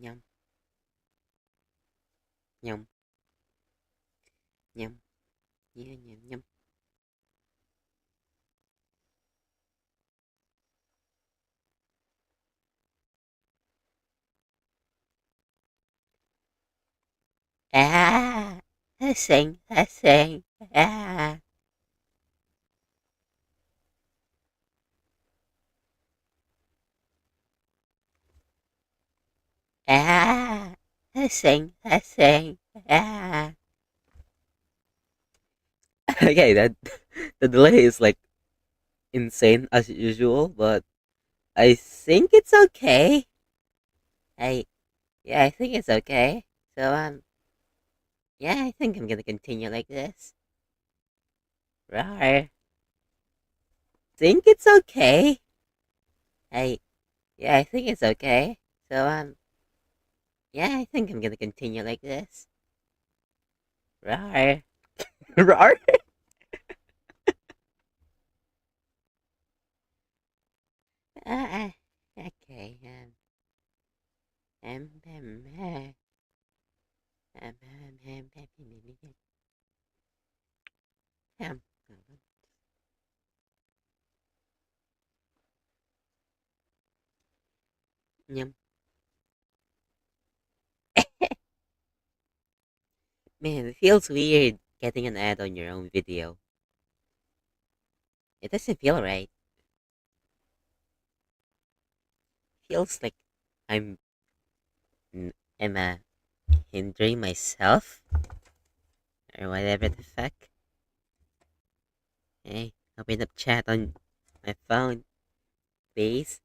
Nhâm, nhâm, nhâm, nhâm, nhâm, nhâm. Sing. À, sing. Okay, that the delay is like insane as usual, but I think it's okay. I Yeah, I think it's okay. So yeah, I think I'm gonna continue like this. Rawr. Think it's okay. I Yeah, I think it's okay. So yeah, I think I'm gonna continue like this. Rawr. Rawr. Okay. Um, um, uh, um, um, um, Yum. Man, it feels weird getting an ad on your own video. It doesn't feel right. Feels like I'm am hindering myself or whatever the fuck. Hey, open up chat on my phone, please.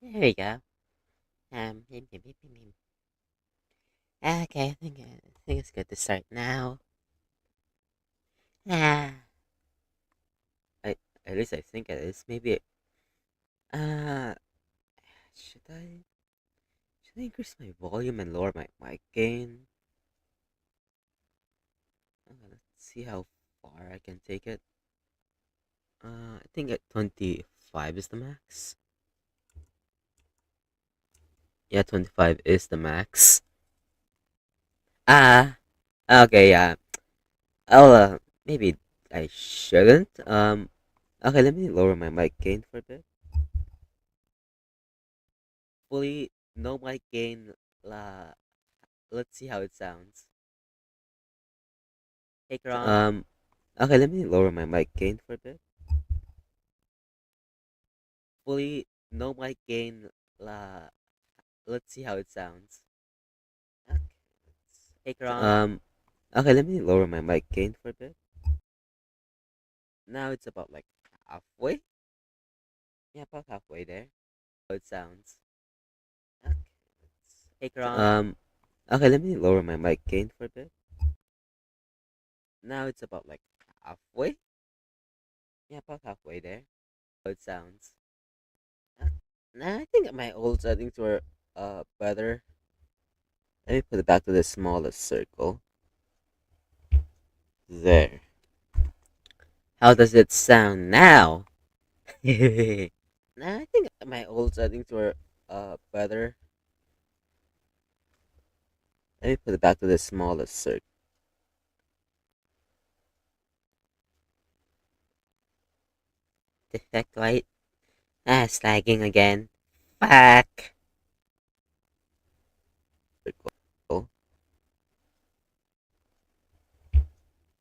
There we go. Okay, I think it's good to start now. Ah, I at least I think it is. Maybe uh, should I increase my volume and lower my mic gain? Let's see how far I can take it. I think at 25 is the max. Yeah, 25 is the max. Ah, okay, yeah. Maybe I shouldn't. Okay, let me lower my mic gain for a bit. Fully no mic gain. La, let's see how it sounds. Hey, Kron. Okay, let me lower my mic gain for a bit. Fully no mic gain. La, let's see how it sounds. Okay. Hey, Kron. Okay, let me lower my mic gain for a bit. Now it's about like halfway. Yeah, about halfway there. How it sounds. Okay. Hey, Kron. Okay, let me lower my mic gain for a bit. Now it's about like halfway. Yeah, about halfway there. How it sounds. Okay. Nah, I think my old settings were better. Let me put it back to the smallest circle. There. How does it sound now? Nah, I think my old settings were better. Let me put it back to the smallest circle. Defect light. Ah, it's lagging again. Fuck. Circle.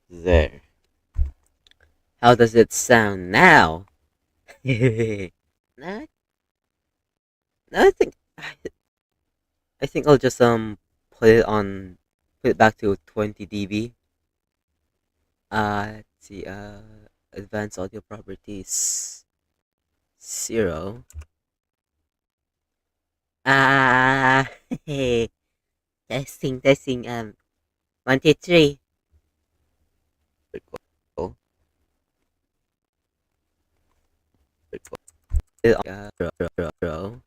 There. How does it sound now? Nah, I think I think I'll just put it back to 20 dB. Let's see, advanced audio properties 0. Ah, testing. 1, 2, 3. Circle. Row.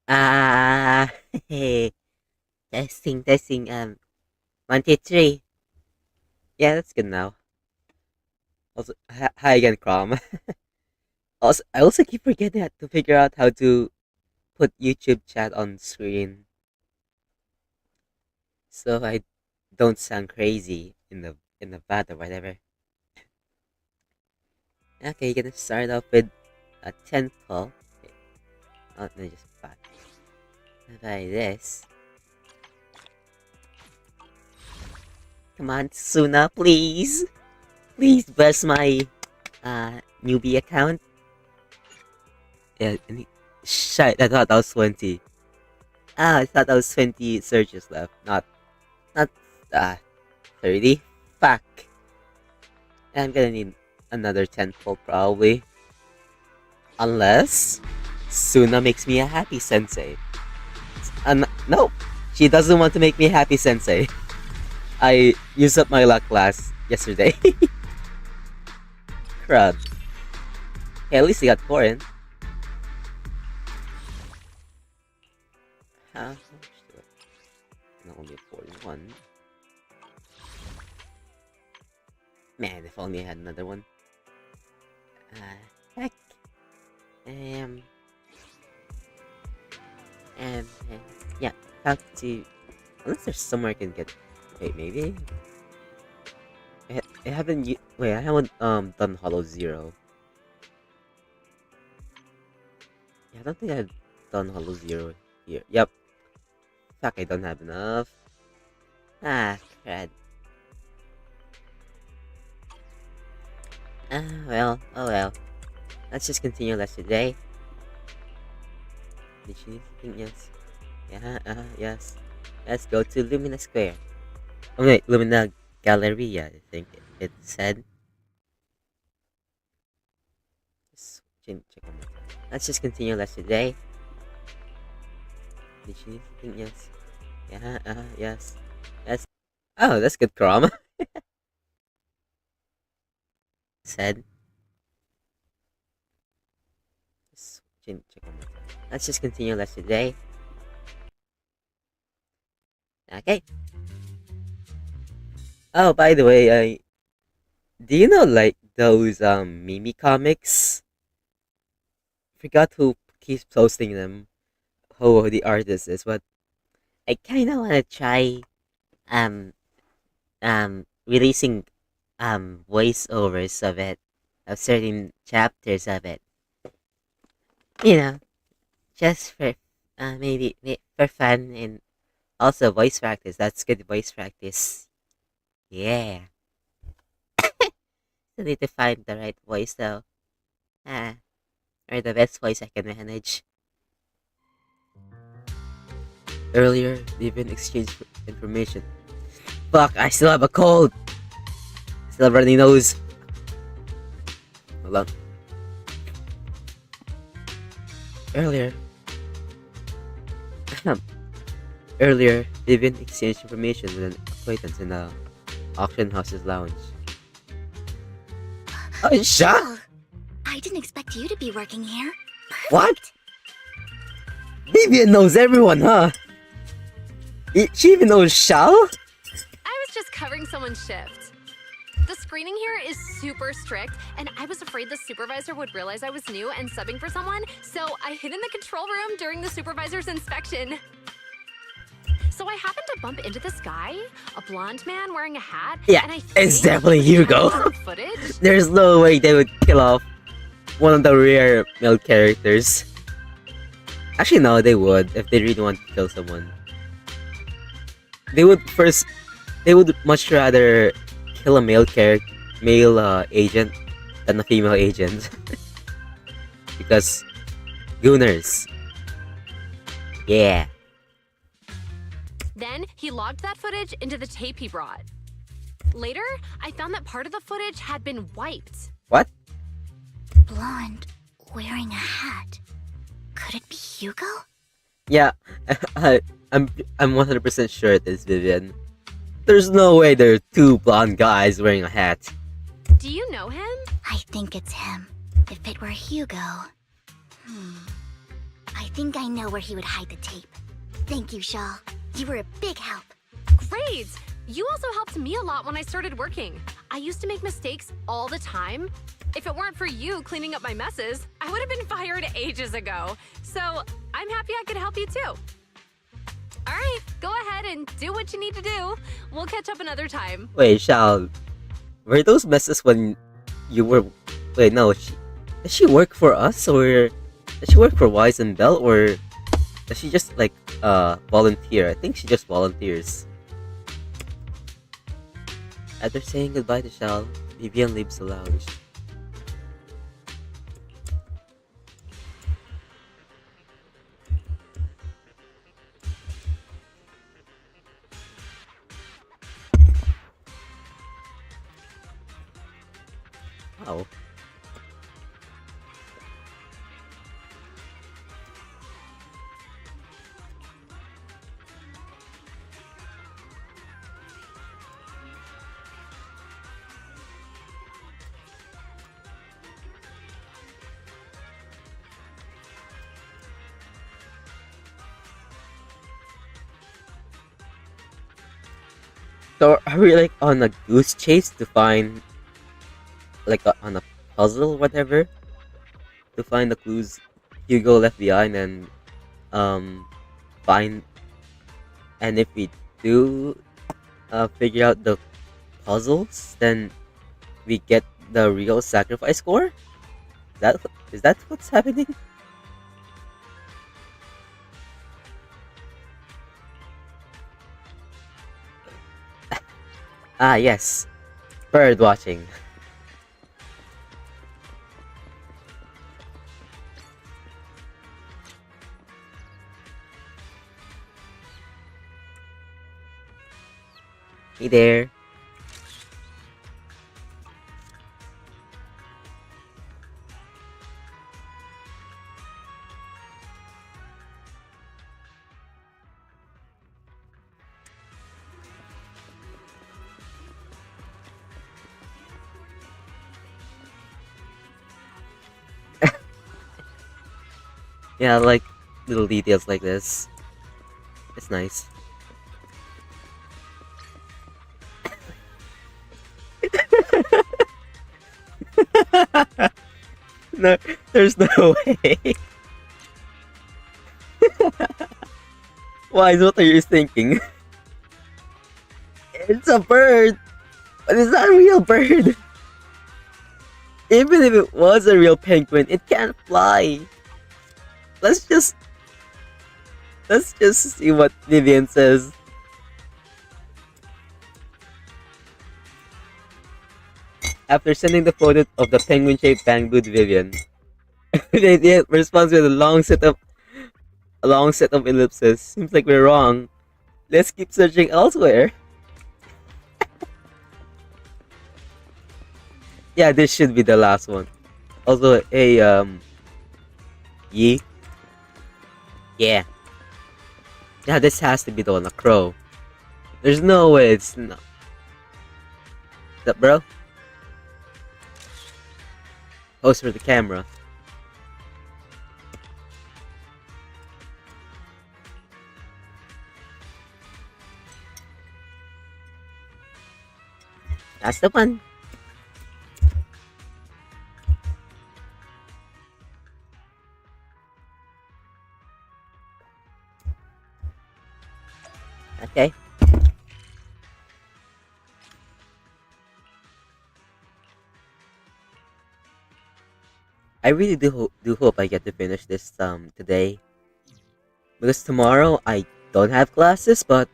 Ah, testing. 1, 2, 3. Yeah, that's good now. Also, hi again, Crom. Also, I also keep forgetting to figure out how to put YouTube chat on screen so I don't sound crazy in the bat or whatever. Okay, you're gonna start off with a 10 pull. Okay. Oh, no, just 5. By this. Come on, Suna, please. Please bless my newbie account. Yeah, shit, I thought that was 20. I thought that was 20 searches left, not 30. Fuck. I'm gonna need another 10 pull probably. Unless Suna makes me a happy sensei. No, she doesn't want to make me a happy sensei. I used up my luck yesterday. Crud. Hey, at least I got Corin. How much do I? Not only 41. Man, if only I had another one. Heck. Um, yeah, talk to. Unless there's somewhere I can get. Wait, maybe. I haven't. Wait, I haven't done Hollow Zero. Yeah, I don't think I've done Hollow Zero here. Yep. Fuck, I don't have enough. Ah, crud. Well, oh well. Let's just continue less today. Did you think yes? Yeah, yes. Let's go to Lumina Square. Oh wait, Lumina Galleria, I think it said. Check on my time. Let's just continue less today. Did you think yes? Yeah, yes. Yes. Oh, that's good, Chroma. Said. Check on my time. Let's just continue less today. Okay. Oh, by the way, do you know like those Mimi comics? Forgot who keeps posting them. Who the artist is, but I kind of want to try um releasing voiceovers of it, of certain chapters of it. You know, just for maybe for fun and also voice practice. That's good voice practice. Yeah. I need to find the right voice though. Or the best voice I can manage. Earlier, they even exchanged information. Fuck, I still have a cold. Still have runny nose. Hold on. Earlier, Earlier, they even exchanged information with an acquaintance in the auction house's lounge. Oh, shut! I didn't expect you to be working here. Perfect. What? Vivian knows everyone, huh? She even knows Shao? I was just covering someone's shift. The screening here is super strict, and I was afraid the supervisor would realize I was new and subbing for someone, so I hid in the control room during the supervisor's inspection. So I happened to bump into this guy, a blonde man wearing a hat. Yeah, and it's definitely Hugo. Footage. There's no way they would kill off one of the rare male characters. Actually, no, they would if they really want to kill someone. They would much rather kill a male agent than a female agent. Because gooners. Yeah. Then he logged that footage into the tape he brought. Later, I found that part of the footage had been wiped. What? Blonde, wearing a hat. Could it be Hugo? Yeah, I'm 100% sure it is Vivian. There's no way there are two blonde guys wearing a hat. Do you know him? I think it's him. If it were Hugo... I think I know where he would hide the tape. Thank you, Shaw. You were a big help. Great! You also helped me a lot when I started working. I used to make mistakes all the time. If it weren't for you cleaning up my messes, I would have been fired ages ago. So I'm happy I could help you too. All right, go ahead and do what you need to do. We'll catch up another time. Wait, Shao, were those messes when you were? Wait, no. Does she work for us, or does she work for Wise and Bell, or does she just like volunteer? I think she just volunteers. After saying goodbye to Shao, Vivian leaves the lounge. Wow. So are we like on a goose chase to find like on a puzzle, whatever, to find the clues Hugo left behind and um find, and if we do figure out the puzzles, then we get the real sacrifice score? That is that what's happening? Ah yes, bird watching. Hey there. Yeah, like little details like this. It's nice. No, there's no way. Why? What are you thinking? It's a bird, but it's not a real bird. Even if it was a real penguin, it can't fly. Let's just see what Vivian says. After sending the photo of the penguin-shaped bamboo to Vivian, the responds with a long set of ellipses. Seems like we're wrong. Let's keep searching elsewhere. Yeah, this should be the last one. Also, hey, Yi. Yeah. Yeah, this has to be the one, a crow. There's no way it's not. What's up, bro? Pose for the camera. That's the one. Okay. I really do hope I get to finish this today, because tomorrow I don't have classes, but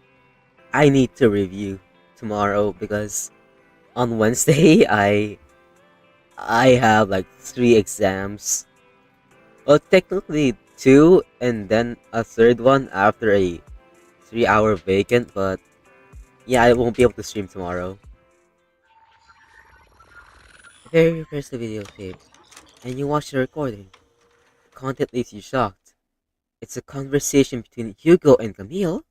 I need to review tomorrow because on Wednesday I have like 3 exams. Well, technically two, and then a third one after a 3 hour vacant. But yeah, I won't be able to stream tomorrow. If you request the videotape and you watch the recording, the content leaves you shocked. It's a conversation between Hugo and Camille.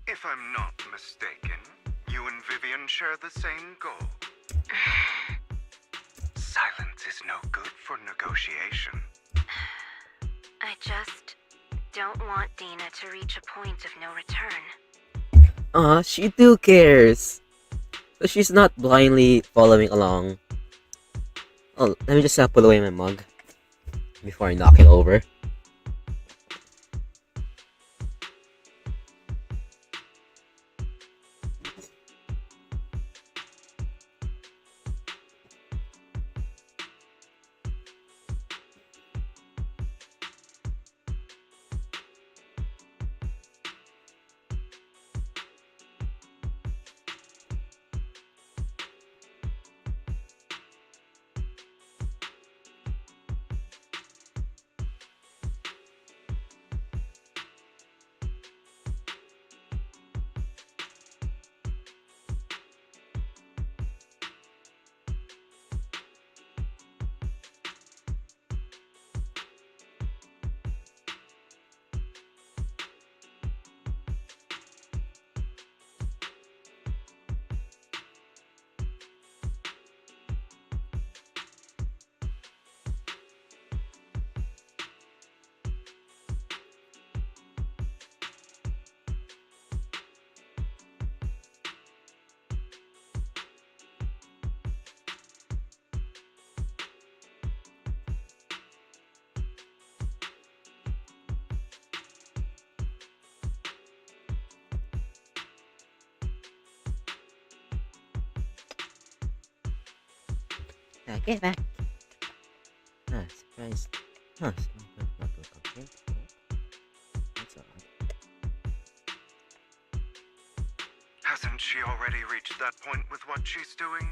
If I'm not mistaken, you and Vivian share the same goal. Silence is no good for negotiation. I just don't want Dina to reach a point of no return. She do cares. So she's not blindly following along. Oh, let me just put away my mug before I knock it over. Get back. Surprise. Not okay. That's odd. Hasn't she already reached that point with what she's doing?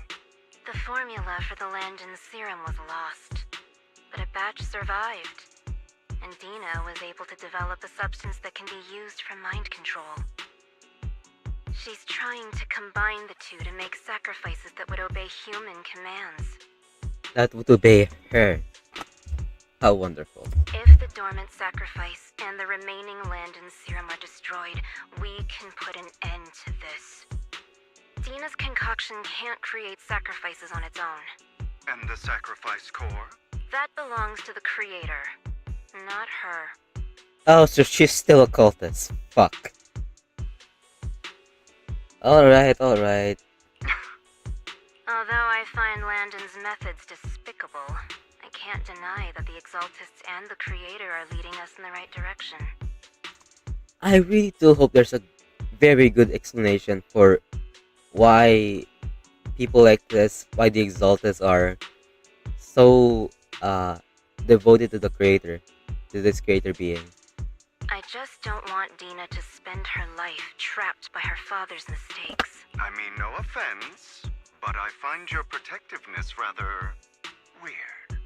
The formula for the Landon serum was lost, but a batch survived, and Dina was able to develop a substance that can be used for mind control. She's trying to combine the two to make sacrifices that would obey human commands. That would obey her. How wonderful. If the dormant sacrifice and the remaining Landon serum are destroyed, we can put an end to this. Dina's concoction can't create sacrifices on its own. And the sacrifice core? That belongs to the creator, not her. Oh, so she's still a cultist. Fuck. Alright. Although I find Landon's methods despicable, I can't deny that the Exaltists and the Creator are leading us in the right direction. I really do hope there's a very good explanation for why people like this, why the Exaltists are so devoted to the creator, to this creator being. I just don't want Dina to spend her life trapped by her father's mistakes. I mean, no offense, but I find your protectiveness rather weird.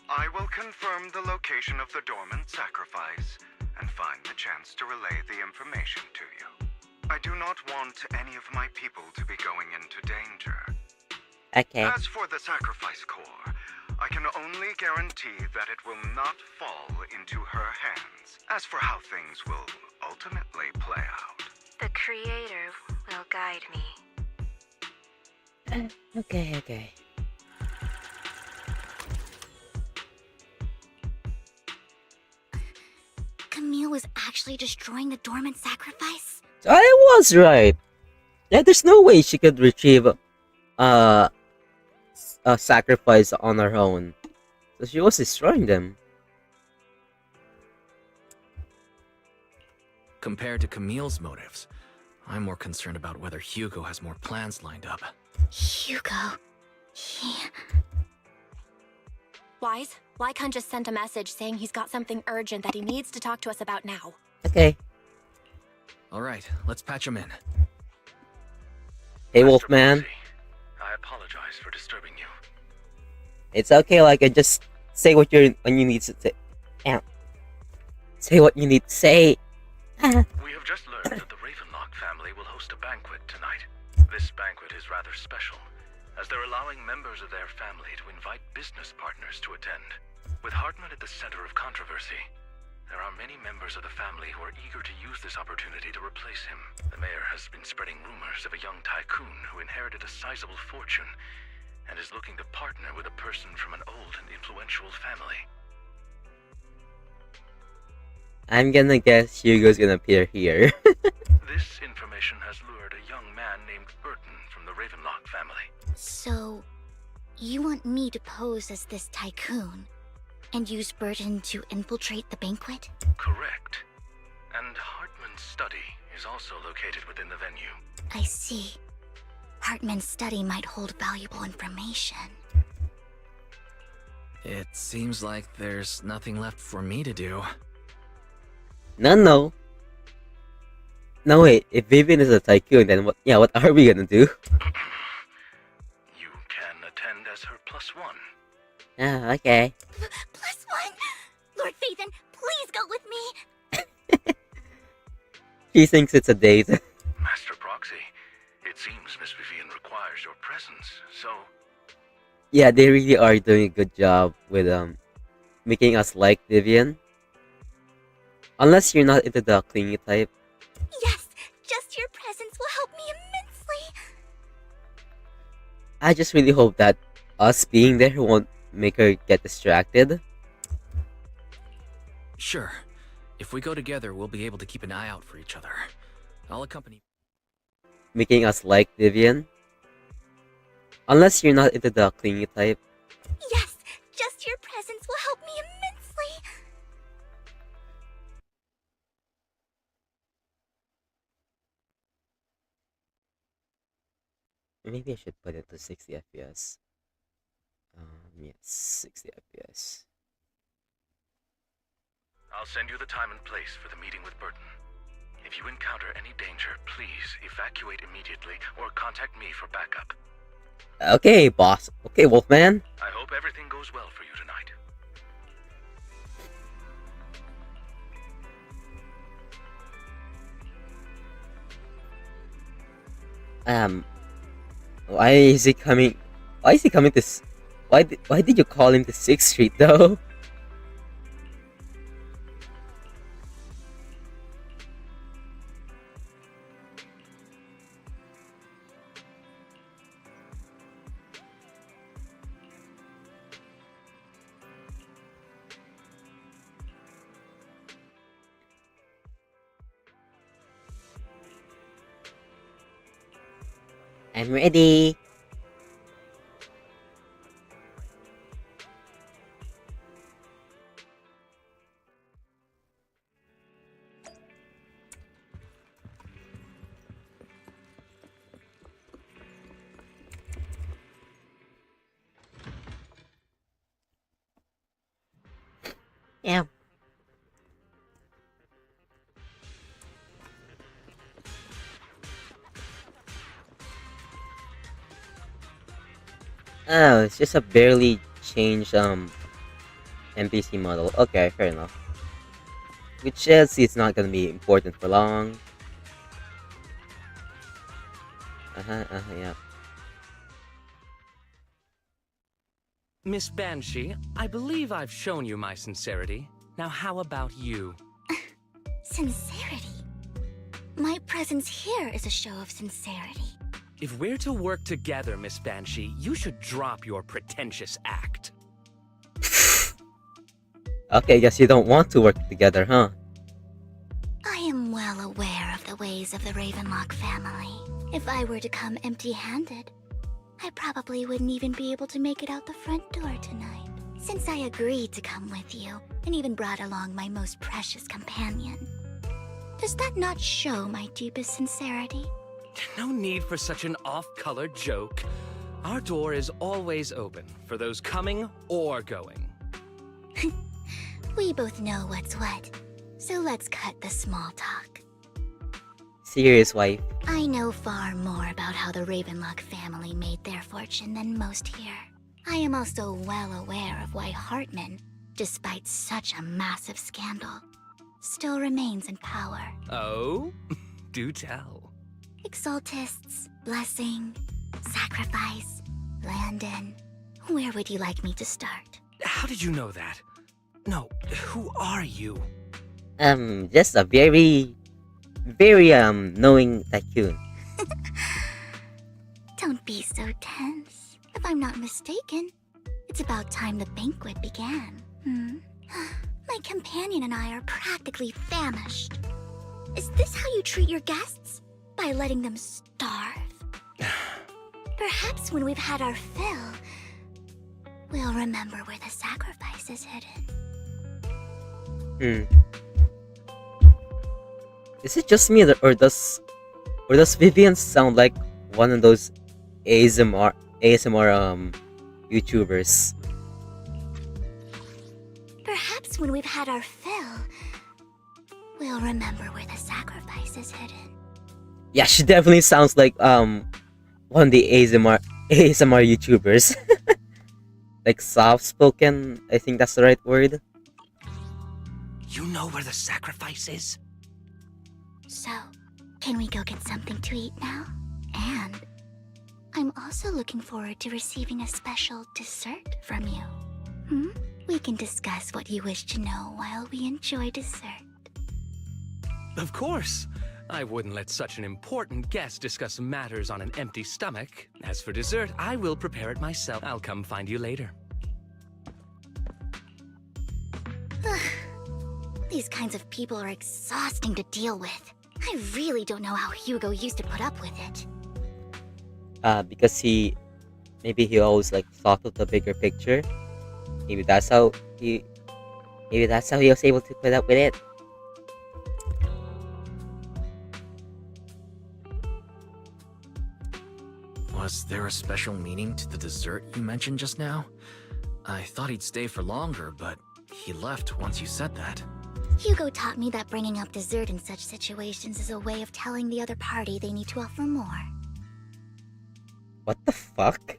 I will confirm the location of the dormant sacrifice and find the chance to relay the information to you. I do not want any of my people to be going into danger. Okay. As for the sacrifice core, I can only guarantee that it will not fall into her hands. As for how things will ultimately play out, The Creator will guide me. Okay. Camille was actually destroying the dormant sacrifice? So I was right. Yeah, there's no way she could retrieve a sacrifice on her own. So she was destroying them. Compared to Camille's motives, I'm more concerned about whether Hugo has more plans lined up. Hugo... he... Wise, Lycon just sent a message saying he's got something urgent that he needs to talk to us about now. Okay. Alright, let's patch him in. Hey, Mr. Wolfman. Bronte, I apologize for disturbing you. It's okay, like, just say what you need to say. Ow. Say what you need to say. We have just learned that the Ravenlock family will host a banquet tonight. This banquet is rather special, as they're allowing members of their family to invite business partners to attend. With Hartman at the center of controversy, there are many members of the family who are eager to use this opportunity to replace him. The mayor has been spreading rumors of a young tycoon who inherited a sizable fortune and is looking to partner with a person from an old and influential family. I'm gonna guess Hugo's gonna appear here. This information has lured a young man named Burton from the Ravenlock family. So, you want me to pose as this tycoon and use Burton to infiltrate the banquet? Correct. And Hartman's study is also located within the venue. I see. Hartman's study might hold valuable information. It seems like there's nothing left for me to do. No. No, wait. If Vivian is a tycoon, then what? Yeah, what are we gonna do? You can attend as her +1. Ah, okay. +1! Lord Phaethon, please go with me! She thinks it's a date. Master Proxy, it seems Miss Vivian requires your presence, so... Yeah, they really are doing a good job with making us like Vivian. Unless you're not into the clingy type. Yes, just your presence will help me immensely! I just really hope that us being there won't make her get distracted. Sure. If we go together, we'll be able to keep an eye out for each other. I'll accompany... Making us like Vivian. Unless you're not into the clingy type. Yes, just your presence will help me immensely! Maybe I should put it to 60 FPS. Yes, 60 FPS. I'll send you the time and place for the meeting with Burton. If you encounter any danger, please evacuate immediately or contact me for backup. Okay, boss. Okay, Wolfman. I hope everything goes well for you tonight. Why is he coming? Why is he coming to? Why did you call him to 6th Street though? I'm ready. Yeah. Oh, it's just a barely changed NPC model. Okay, fair enough. Which is it's not gonna be important for long. Yeah. Miss Banshee, I believe I've shown you my sincerity. Now how about you? Sincerity? My presence here is a show of sincerity. If we're to work together, Miss Banshee, you should drop your pretentious act. Okay, guess you don't want to work together, huh? I am well aware of the ways of the Ravenlock family. If I were to come empty-handed, I probably wouldn't even be able to make it out the front door tonight. Since I agreed to come with you, and even brought along my most precious companion. Does that not show my deepest sincerity? No need for such an off-color joke. Our door is always open for those coming or going. We both know what's what, so let's cut the small talk. Serious wife. I know far more about how the Ravenlock family made their fortune than most here. I am also well aware of why Hartman, despite such a massive scandal, still remains in power. Oh? Do tell. Exaltists, blessing, sacrifice, Landon. Where would you like me to start? How did you know that? No, who are you? Just a very knowing tycoon. Don't be so tense. If I'm not mistaken, it's about time the banquet began. My companion and I are practically famished. Is this how you treat your guests? By letting them starve? Perhaps when we've had our fill, we'll remember where the sacrifice is hidden. Is it just me, or does Vivian sound like one of those ASMR YouTubers? Perhaps when we've had our fill, we'll remember where the sacrifice is hidden. Yeah, she definitely sounds like one of the ASMR YouTubers. Like soft spoken, I think that's the right word. You know where the sacrifice is? So, can we go get something to eat now? And I'm also looking forward to receiving a special dessert from you. We can discuss what you wish to know while we enjoy dessert. Of course. I wouldn't let such an important guest discuss matters on an empty stomach. As for dessert, I will prepare it myself. I'll come find you later. These kinds of people are exhausting to deal with. I really don't know how Hugo used to put up with it. Because maybe he always like thought of the bigger picture. Maybe that's how he was able to put up with it. Was there a special meaning to the dessert you mentioned just now? I thought he'd stay for longer, but he left once you said that. Hugo taught me that bringing up dessert in such situations is a way of telling the other party they need to offer more. What the fuck?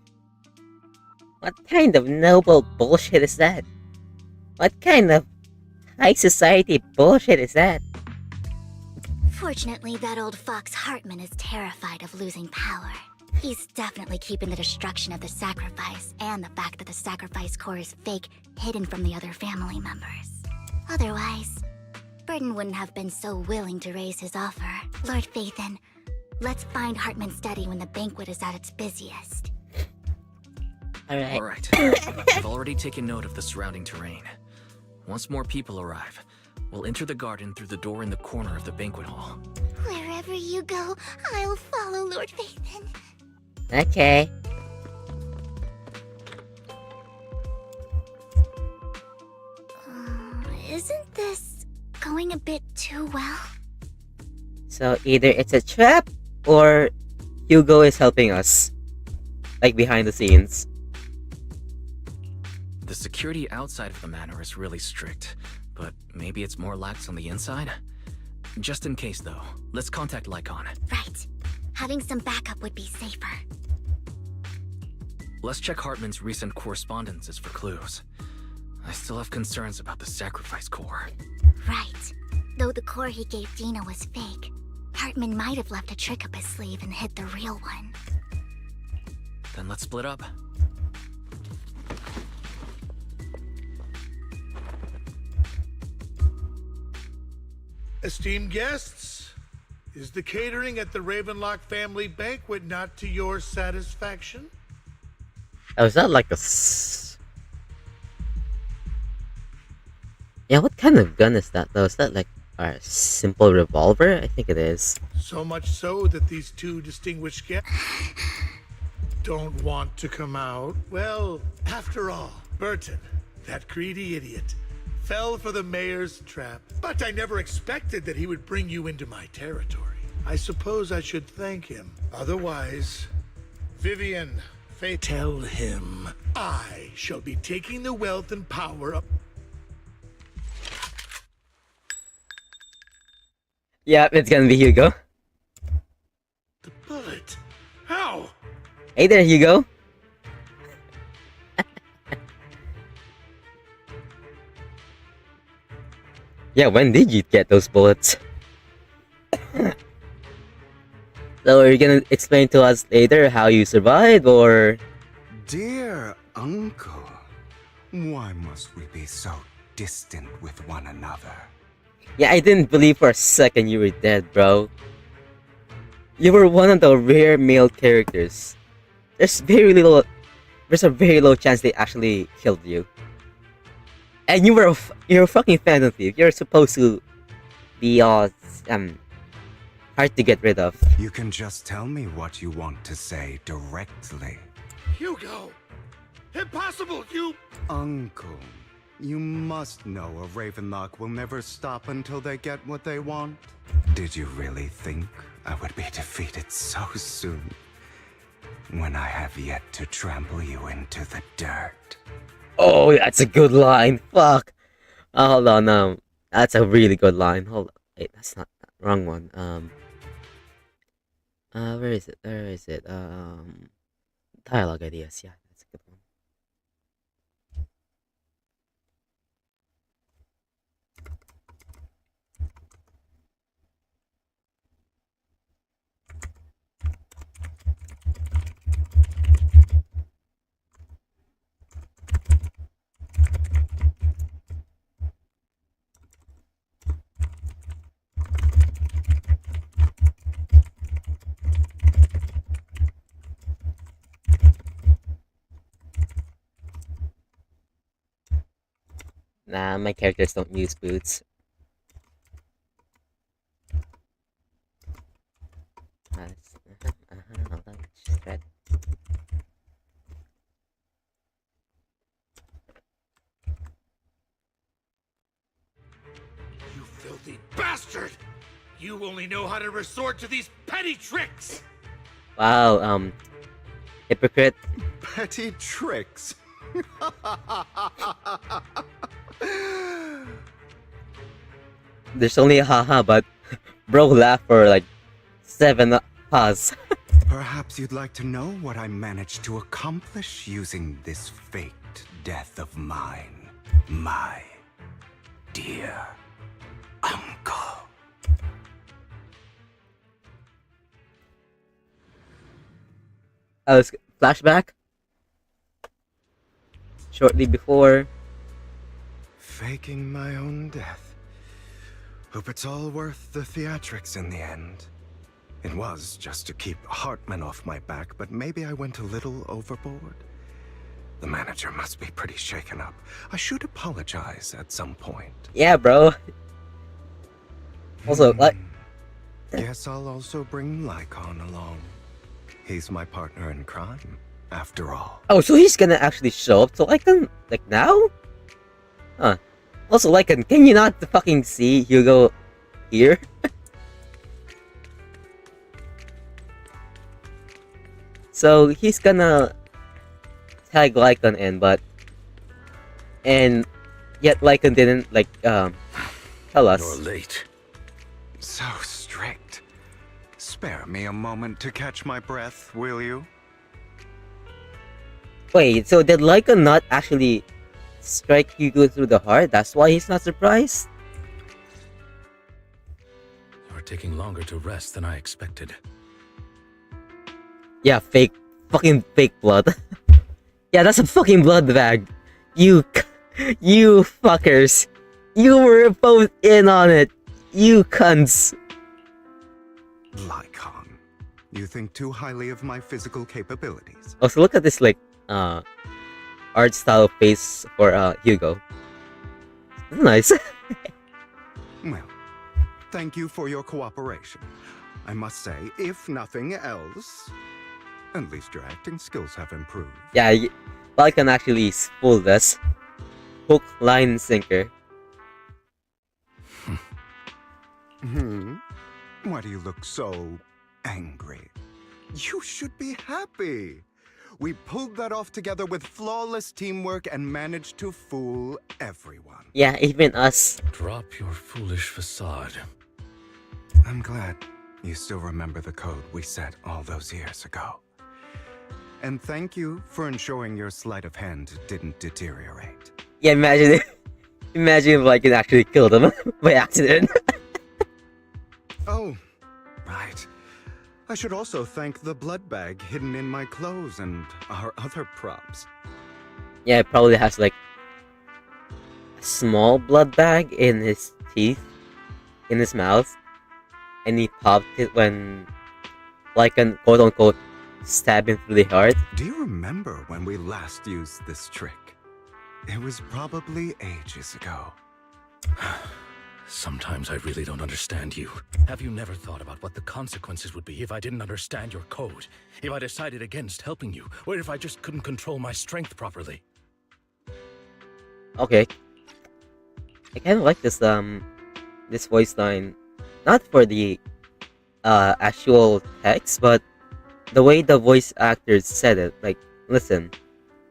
What kind of noble bullshit is that? What kind of high society bullshit is that? Fortunately, that old fox Hartman is terrified of losing power. He's definitely keeping the destruction of the sacrifice and the fact that the sacrifice core is fake hidden from the other family members. Otherwise, Burden wouldn't have been so willing to raise his offer. Lord Phaethon, let's find Hartman's study when the banquet is at its busiest. Alright. I've already taken note of the surrounding terrain. Once more people arrive, we'll enter the garden through the door in the corner of the banquet hall. Wherever you go, I'll follow, Lord Phaethon. Okay. Isn't this going a bit too well? So either it's a trap or Hugo is helping us. Like behind the scenes. The security outside of the manor is really strict, but maybe it's more lax on the inside? Just in case though, let's contact Lycon. Right. Having some backup would be safer. Let's check Hartman's recent correspondences for clues. I still have concerns about the sacrifice core. Right. Though the core he gave Dina was fake, Hartman might have left a trick up his sleeve and hid the real one. Then let's split up. Esteemed guests, is the catering at the Ravenlock family banquet not to your satisfaction? Oh, is that like a Yeah, what kind of gun is that though? Is that like a simple revolver? I think it is. So much so that these two distinguished guests don't want to come out. Well, after all, Burton, that greedy idiot, fell for the mayor's trap. But I never expected that he would bring you into my territory. I suppose I should thank him. Otherwise, Vivian, tell him I shall be taking the wealth and power of... Yeah, it's gonna be Hugo. The bullet. How? Hey there, Hugo. Yeah, when did you get those bullets? So are you gonna explain to us later how you survived, or...? Dear uncle, why must we be so distant with one another? Yeah, I didn't believe for a second you were dead, bro. You were one of the rare male characters. There's a very low chance they actually killed you. And you're a fucking phantom thief. You're supposed to be hard to get rid of. You can just tell me what you want to say directly. Hugo! Impossible! You... Uncle, you must know a Ravenlock will never stop until they get what they want. Did you really think I would be defeated so soon? When I have yet to trample you into the dirt. Oh, that's a good line. Fuck. Hold on. That's a really good line. Hold on. Wait, that's not wrong one. Where is it? Where is it? Dialogue ideas. Yeah, that's a good one. Nah, my characters don't use boots. Hold on. Just read. You filthy bastard! You only know how to resort to these petty tricks! Wow, hypocrite. Petty tricks. There's only a haha, but bro laughed for like 7 ha's. Perhaps you'd like to know what I managed to accomplish using this faked death of mine, my dear uncle. Flashback. Shortly before. Faking my own death. Hope it's all worth the theatrics in the end. It was just to keep Hartman off my back, but maybe I went a little overboard. The manager must be pretty shaken up. I should apologize at some point. Yeah, bro. Also, like... Guess I'll also bring Lycon along. He's my partner in crime, after all. Oh, so he's gonna actually show up to Lycan, like, now? Huh. Also, Lycan, can you not fucking see Hugo here? So, he's gonna tag Lycan in, but... And yet Lycan didn't, like, tell us. You're late. So strict. Spare me a moment to catch my breath, will you? Wait, so did Lycan not actually strike Hugo through the heart? That's why he's not surprised? You're taking longer to rest than I expected. Yeah, fucking fake blood. Yeah, that's a fucking blood bag. You fuckers. You were both in on it. You cunts. Lycon, you think too highly of my physical capabilities. Also, look at this, like, art style face for, Hugo. Nice. Well, thank you for your cooperation. I must say, if nothing else, at least your acting skills have improved. Yeah, Lycan actually fooled us. Hook, line, sinker. Why do you look so angry? You should be happy. We pulled that off together with flawless teamwork and managed to fool everyone. Yeah, even us. Drop your foolish facade. I'm glad you still remember the code we set all those years ago. And thank you for ensuring your sleight of hand didn't deteriorate. Yeah, imagine if Lycan actually killed him by accident. Oh, right. I should also thank the blood bag hidden in my clothes and our other props. Yeah, it probably has like a small blood bag in his teeth, in his mouth, and he popped it when Lycan quote unquote stabbed him through the heart. Do you remember when we last used this trick? It was probably ages ago. Sometimes I really don't understand you. Have you never thought about what the consequences would be if I didn't understand your code? If I decided against helping you? Or if I just couldn't control my strength properly? Okay. I kind of like this voice line, not for the actual text, but the way the voice actors said it. Like, listen.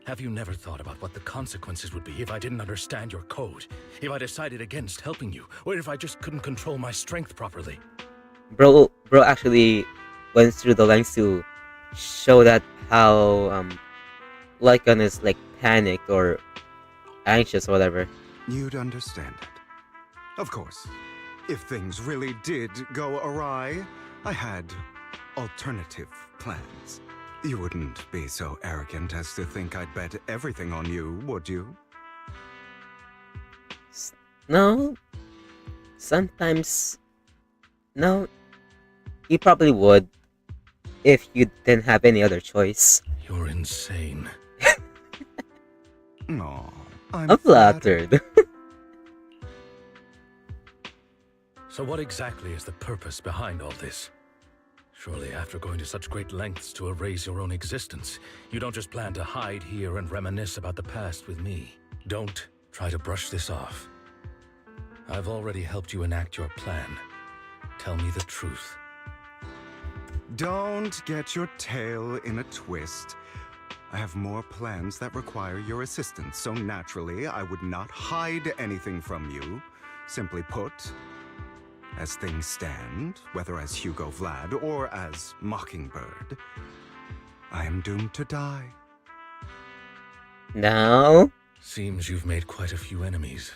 Have you never thought about what the consequences would be if I didn't understand your code? If I decided against helping you? Or if I just couldn't control my strength properly? Bro actually went through the lengths to show that how Lycon is like panicked or anxious or whatever. You'd understand it. Of course, if things really did go awry, I had alternative plans. You wouldn't be so arrogant as to think I'd bet everything on you, would you? No. Sometimes. No. You probably would. If you didn't have any other choice. You're insane. No, I'm flattered. So what exactly is the purpose behind all this? Surely after going to such great lengths to erase your own existence, you don't just plan to hide here and reminisce about the past with me. Don't try to brush this off. I've already helped you enact your plan. Tell me the truth. Don't get your tail in a twist. I have more plans that require your assistance, so naturally I would not hide anything from you. Simply put, as things stand, whether as Hugo Vlad or as Mockingbird, I am doomed to die. No? Seems you've made quite a few enemies.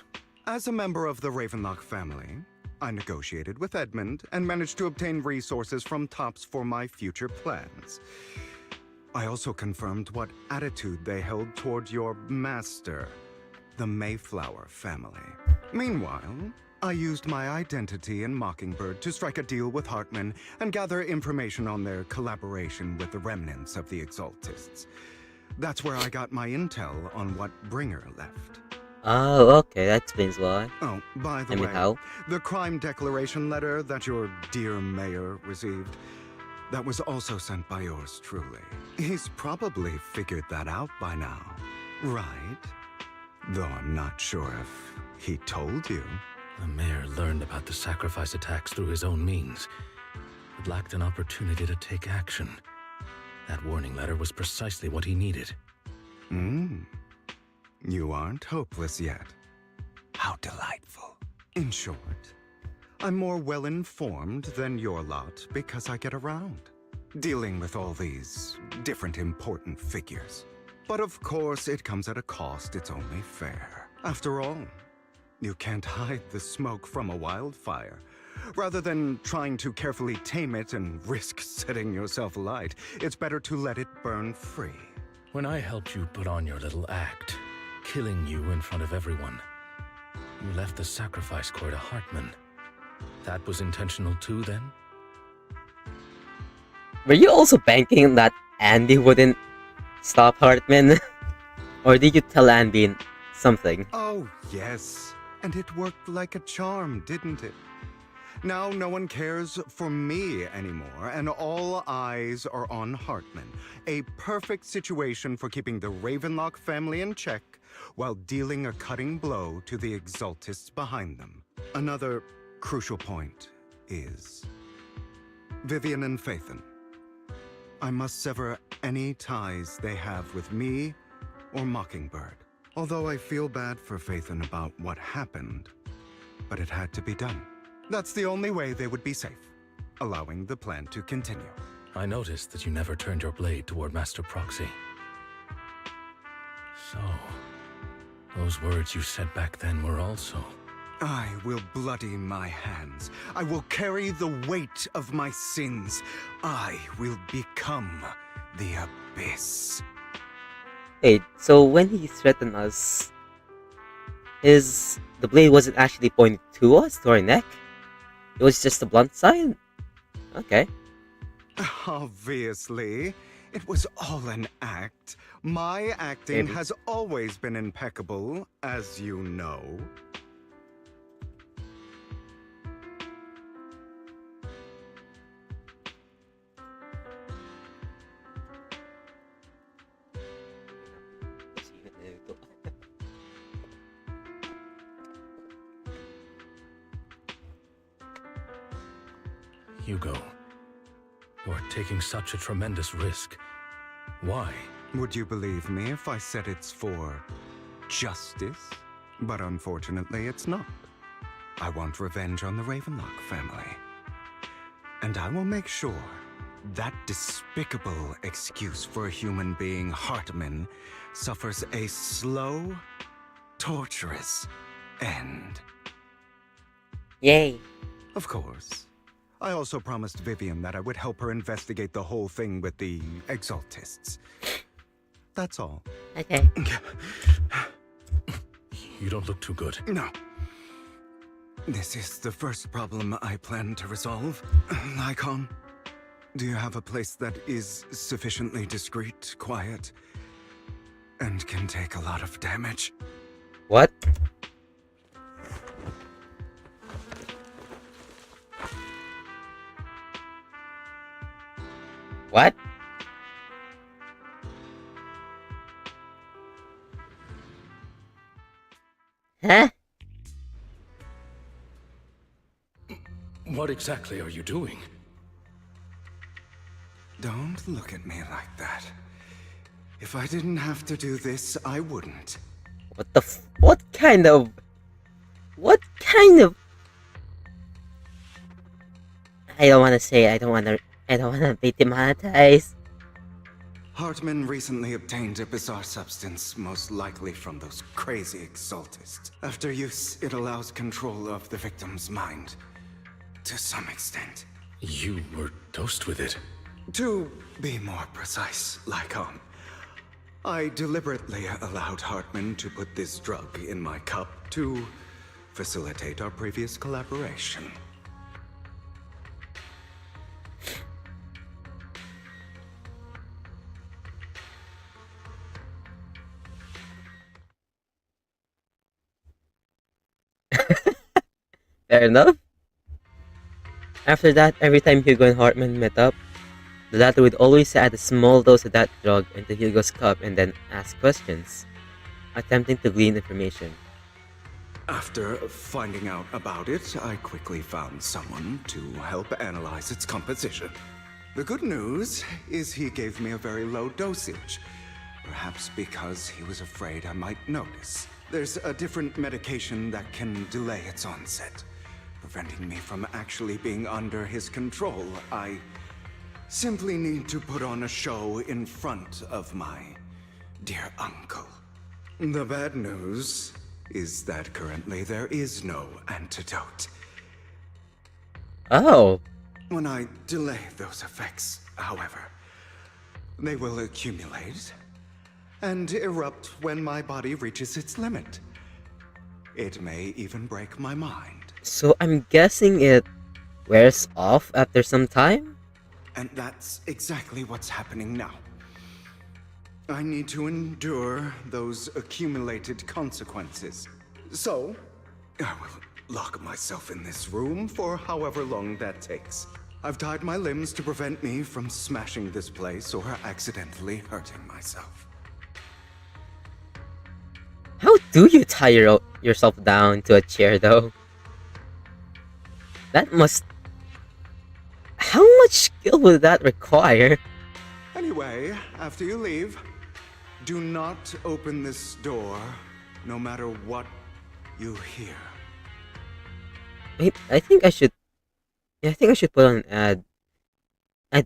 As a member of the Ravenlock family, I negotiated with Edmund and managed to obtain resources from Tops for my future plans. I also confirmed what attitude they held toward your master, the Mayflower family. Meanwhile, I used my identity in Mockingbird to strike a deal with Hartman and gather information on their collaboration with the remnants of the Exaltists. That's where I got my intel on what Bringer left. Oh, okay, that explains why. Oh, by the I mean, way, how? the crime declaration letter that your dear mayor received, that was also sent by yours truly. He's probably figured that out by now, right? Though I'm not sure if he told you. The mayor learned about the sacrifice attacks through his own means, but lacked an opportunity to take action. That warning letter was precisely what he needed. You aren't hopeless yet. How delightful. In short, I'm more well-informed than your lot because I get around, dealing with all these different important figures. But of course, it comes at a cost. It's only fair. After all, you can't hide the smoke from a wildfire. Rather than trying to carefully tame it and risk setting yourself alight, it's better to let it burn free. When I helped you put on your little act, killing you in front of everyone, you left the sacrifice core to Hartman. That was intentional too, then? Were you also banking that Andy wouldn't stop Hartman? Or did you tell Andy something? Oh, yes. And it worked like a charm, didn't it? Now no one cares for me anymore, and all eyes are on Hartman. A perfect situation for keeping the Ravenlock family in check while dealing a cutting blow to the Exaltists behind them. Another crucial point is Vivian and Phaethon. I must sever any ties they have with me or Mockingbird. Although I feel bad for Phaethon about what happened, but it had to be done. That's the only way they would be safe, allowing the plan to continue. I noticed that you never turned your blade toward Master Proxy. So, those words you said back then were also... I will bloody my hands. I will carry the weight of my sins. I will become the Abyss. Wait, so when he threatened us, the blade wasn't actually pointed to us, to our neck? It was just the blunt side? Okay. Obviously. It was all an act. My acting has always been impeccable, as you know. Hugo. You are taking such a tremendous risk. Why? Would you believe me if I said it's for justice? But unfortunately, it's not. I want revenge on the Ravenlock family. And I will make sure that despicable excuse for a human being, Hartman, suffers a slow, torturous end. Yay. Of course. I also promised Vivian that I would help her investigate the whole thing with the Exaltists. That's all. Okay. You don't look too good. No. This is the first problem I plan to resolve. Lycon, do you have a place that is sufficiently discreet, quiet, and can take a lot of damage? What? What? Huh? What exactly are you doing? Don't look at me like that. If I didn't have to do this, I wouldn't. What the what kind of... What kind of... I don't want to say, I don't want to be demonetized. Hartman recently obtained a bizarre substance, most likely from those crazy Exaltists. After use, it allows control of the victim's mind. To some extent. You were dosed with it. To be more precise, Lycon, I deliberately allowed Hartman to put this drug in my cup to facilitate our previous collaboration. Fair enough. After that, every time Hugo and Hartman met up, the latter would always add a small dose of that drug into Hugo's cup and then ask questions, attempting to glean information. After finding out about it, I quickly found someone to help analyze its composition. The good news is he gave me a very low dosage, perhaps because he was afraid I might notice. There's a different medication that can delay its onset, preventing me from actually being under his control. I simply need to put on a show in front of my dear uncle. The bad news is that currently there is no antidote. Oh. When I delay those effects, however, they will accumulate and erupt when my body reaches its limit. It may even break my mind. So I'm guessing it wears off after some time? And that's exactly what's happening now. I need to endure those accumulated consequences. So, I will lock myself in this room for however long that takes. I've tied my limbs to prevent me from smashing this place or accidentally hurting myself. How do you tie yourself down to a chair, though? That must... How much skill would that require? Anyway, after you leave, do not open this door, no matter what you hear. Wait, I think I should... Yeah, I think I should put on an ad. I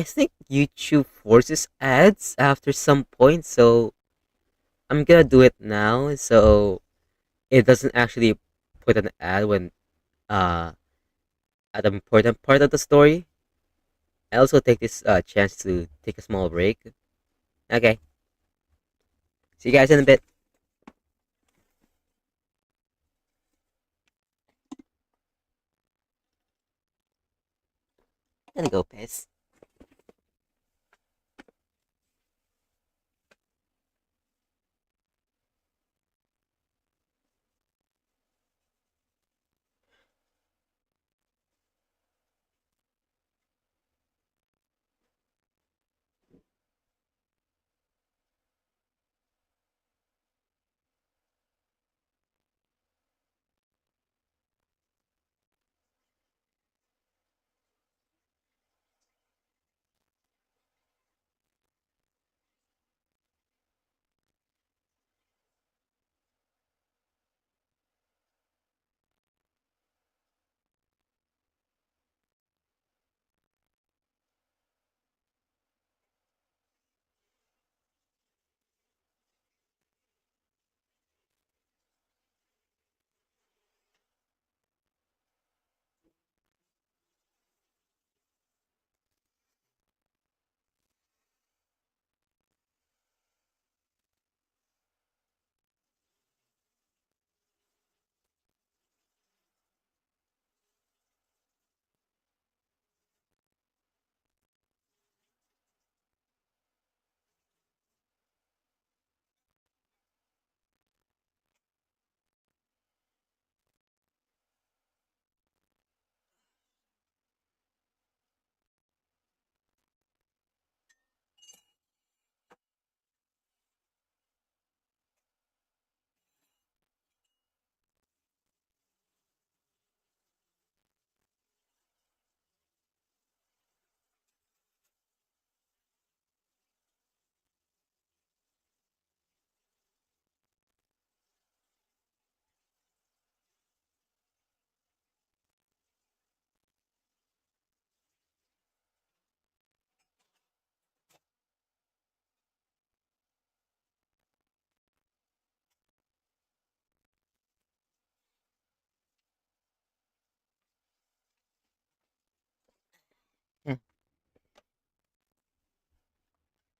think YouTube forces ads after some point, so... I'm gonna do it now, so... It doesn't actually put an ad when... At an important part of the story. I also take this chance to take a small break. Okay. See you guys in a bit. Gonna go piss.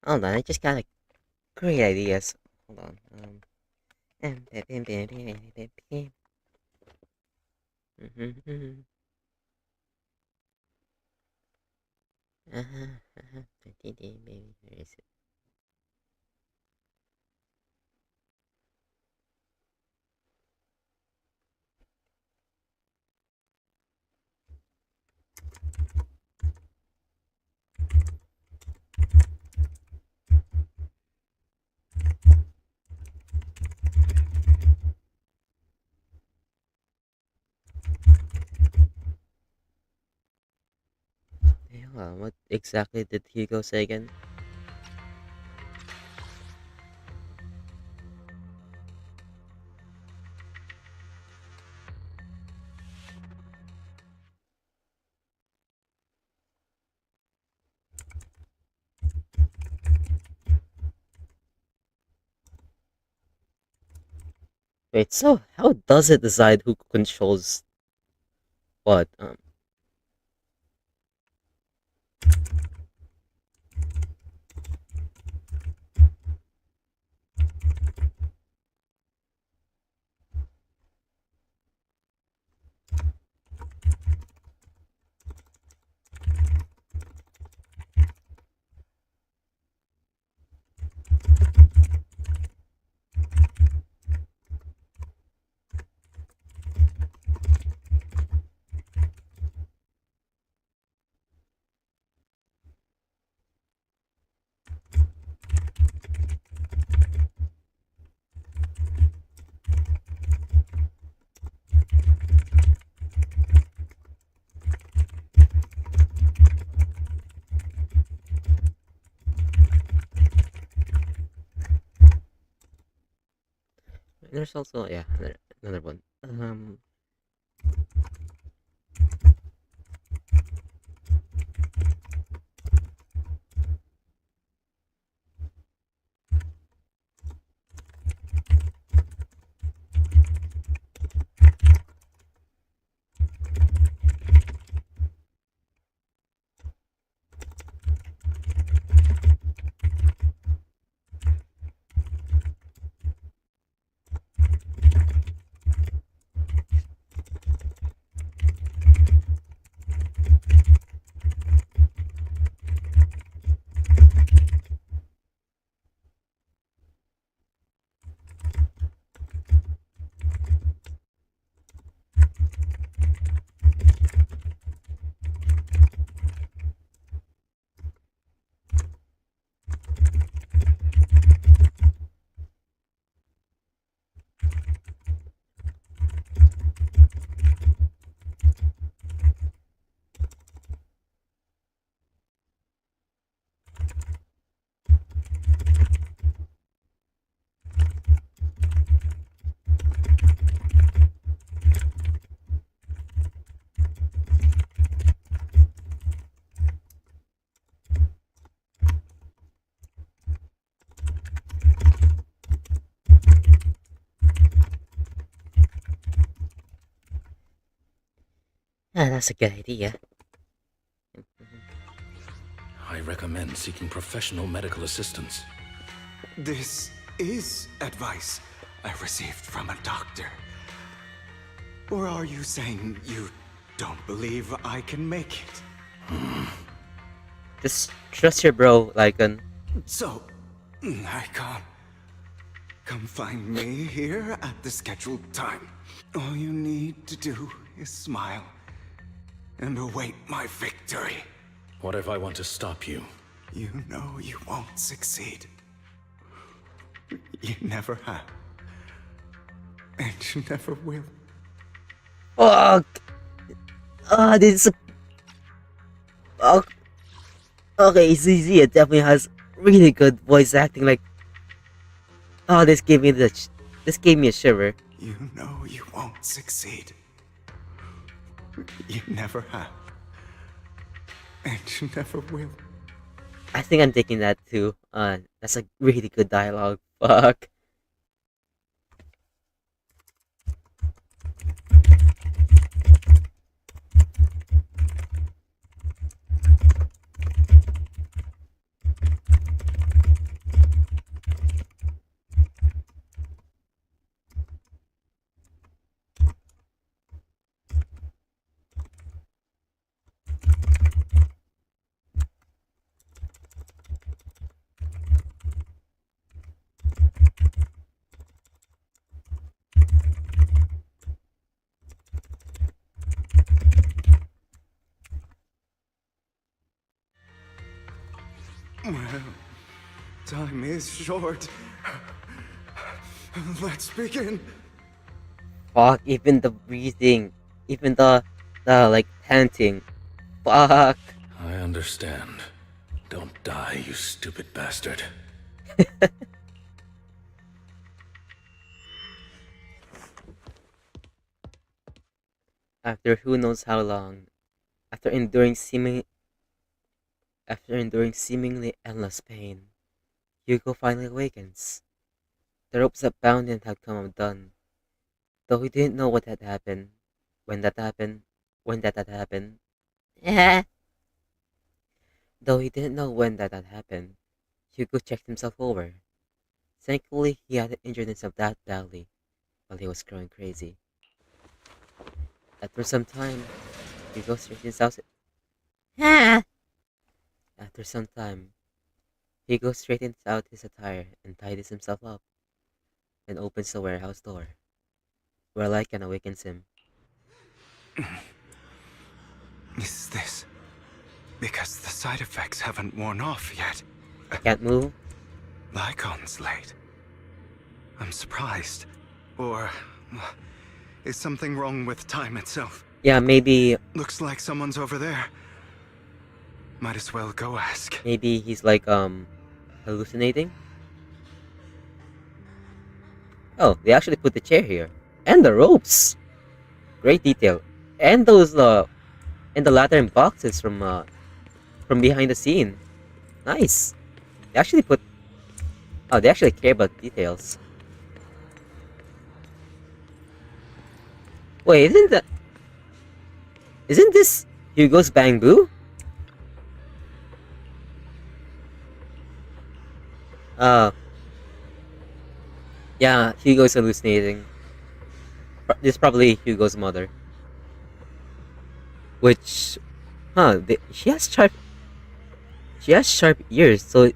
Hold on, I just got great ideas. Hold on. Where is it? Hey, hold on, what exactly did Hugo say again? Wait, so how does it decide who controls what? There's also, yeah, another one. Ah, that's a good idea. I recommend seeking professional medical assistance. This is advice I received from a doctor. Or are you saying you don't believe I can make it? Just trust your bro, Lycan. So, Icon, come find me here at the scheduled time. All you need to do is smile and await my victory. What if I want to stop you? You know you won't succeed. You never have. And you never will. Fuck! Ah, this is... Fuck. Okay, ZZ, it definitely has really good voice acting, like... Oh, this gave me a shiver. You know you won't succeed. You never have. And you never will. I think I'm taking that too. That's a really good dialogue. Fuck. Well, time is short. Let's begin. Fuck, even the breathing, even the like panting. Fuck. I understand. Don't die, you stupid bastard. After who knows how long, after enduring seemingly endless pain, Hugo finally awakens. The ropes that bound him had come undone, though he didn't know what had happened, when that had happened. Though he didn't know when that had happened, Hugo checked himself over. Thankfully, he hadn't injured himself that badly while he was growing crazy. After some time, Hugo straightens out. After some time, Hugo straightens out his attire and tidies himself up, then opens the warehouse door, where Lycan awakens him. Is this because the side effects haven't worn off yet? Can't move? Lycon's late. I'm surprised. Or is something wrong with time itself? Yeah, maybe Looks like someone's over there. Might as well go ask. maybe he's like hallucinating. Oh, they actually put the chair here and the ropes. Great detail, and those and the lantern boxes from behind the scene. Nice. They actually put. Oh, they actually care about details. Wait, Isn't this Hugo's bamboo? Yeah, Hugo's hallucinating. This is probably Hugo's mother. Which, she has sharp ears. So,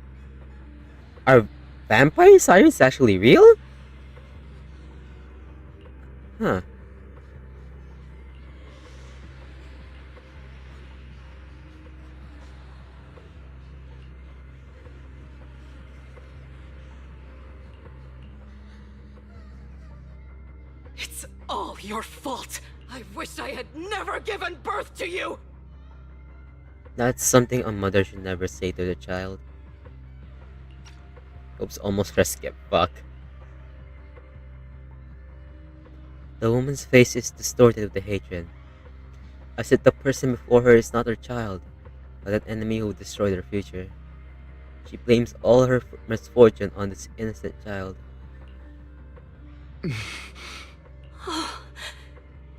are vampire sirens actually real? Huh. It's all your fault. I wish I had never given birth to you. That's something a mother should never say to the child. Oops, almost pressed skip. Fuck. The woman's face is distorted with the hatred, as if the person before her is not her child, but an enemy who destroyed her future. She blames all her misfortune on this innocent child.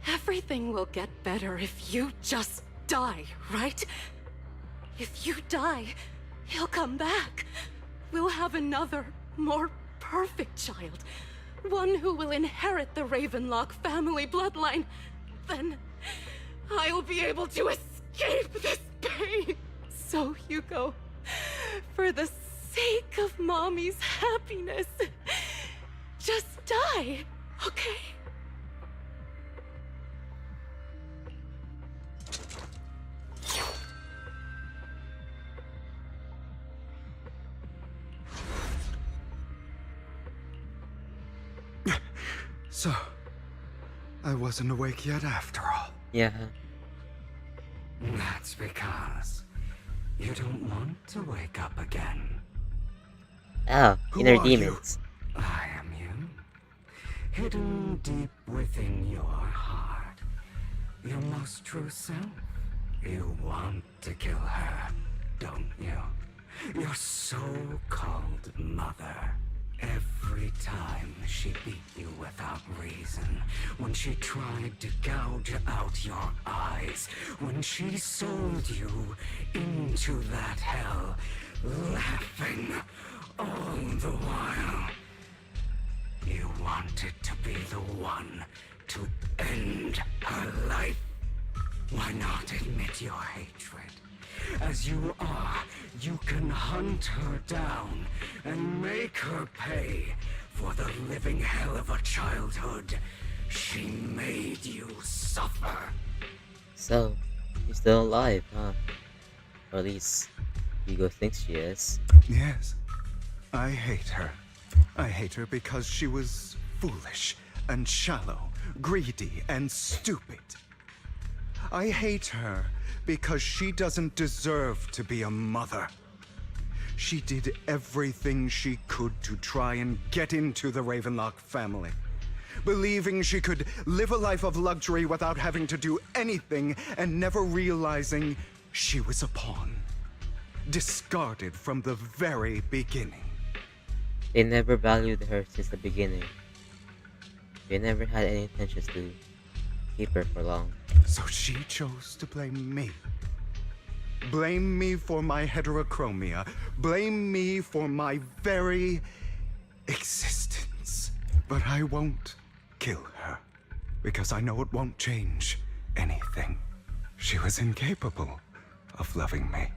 Everything will get better if you just die, right? If you die, he'll come back. We'll have another, more perfect child. One who will inherit the Ravenlock family bloodline. Then I'll be able to escape this pain. So, Hugo, for the sake of Mommy's happiness, just die, okay? So, I wasn't awake yet after all. Yeah. That's because you don't want to wake up again. Oh, Who inner are you? demons. I am you. Hidden deep within your heart. Your most true self. You want to kill her, don't you? Your so-called mother. Every time she beat you without reason, when she tried to gouge out your eyes, when she sold you into that hell, laughing all the while. You wanted to be the one to end her life. Why not admit your hatred? As you are, you can hunt her down and make her pay for the living hell of a childhood she made you suffer. So, he's still alive, huh? Or at least Hugo thinks she is. Yes, I hate her. I hate her because she was foolish and shallow, greedy and stupid. I hate her because she doesn't deserve to be a mother. She did everything she could to try and get into the Ravenlock family, believing she could live a life of luxury without having to do anything and never realizing she was a pawn, discarded from the very beginning. They never valued her since the beginning. They never had any intentions to keep her for long. So she chose to blame me. Blame me for my heterochromia. Blame me for my very existence. But I won't kill her, because I know it won't change anything. She was incapable of loving me,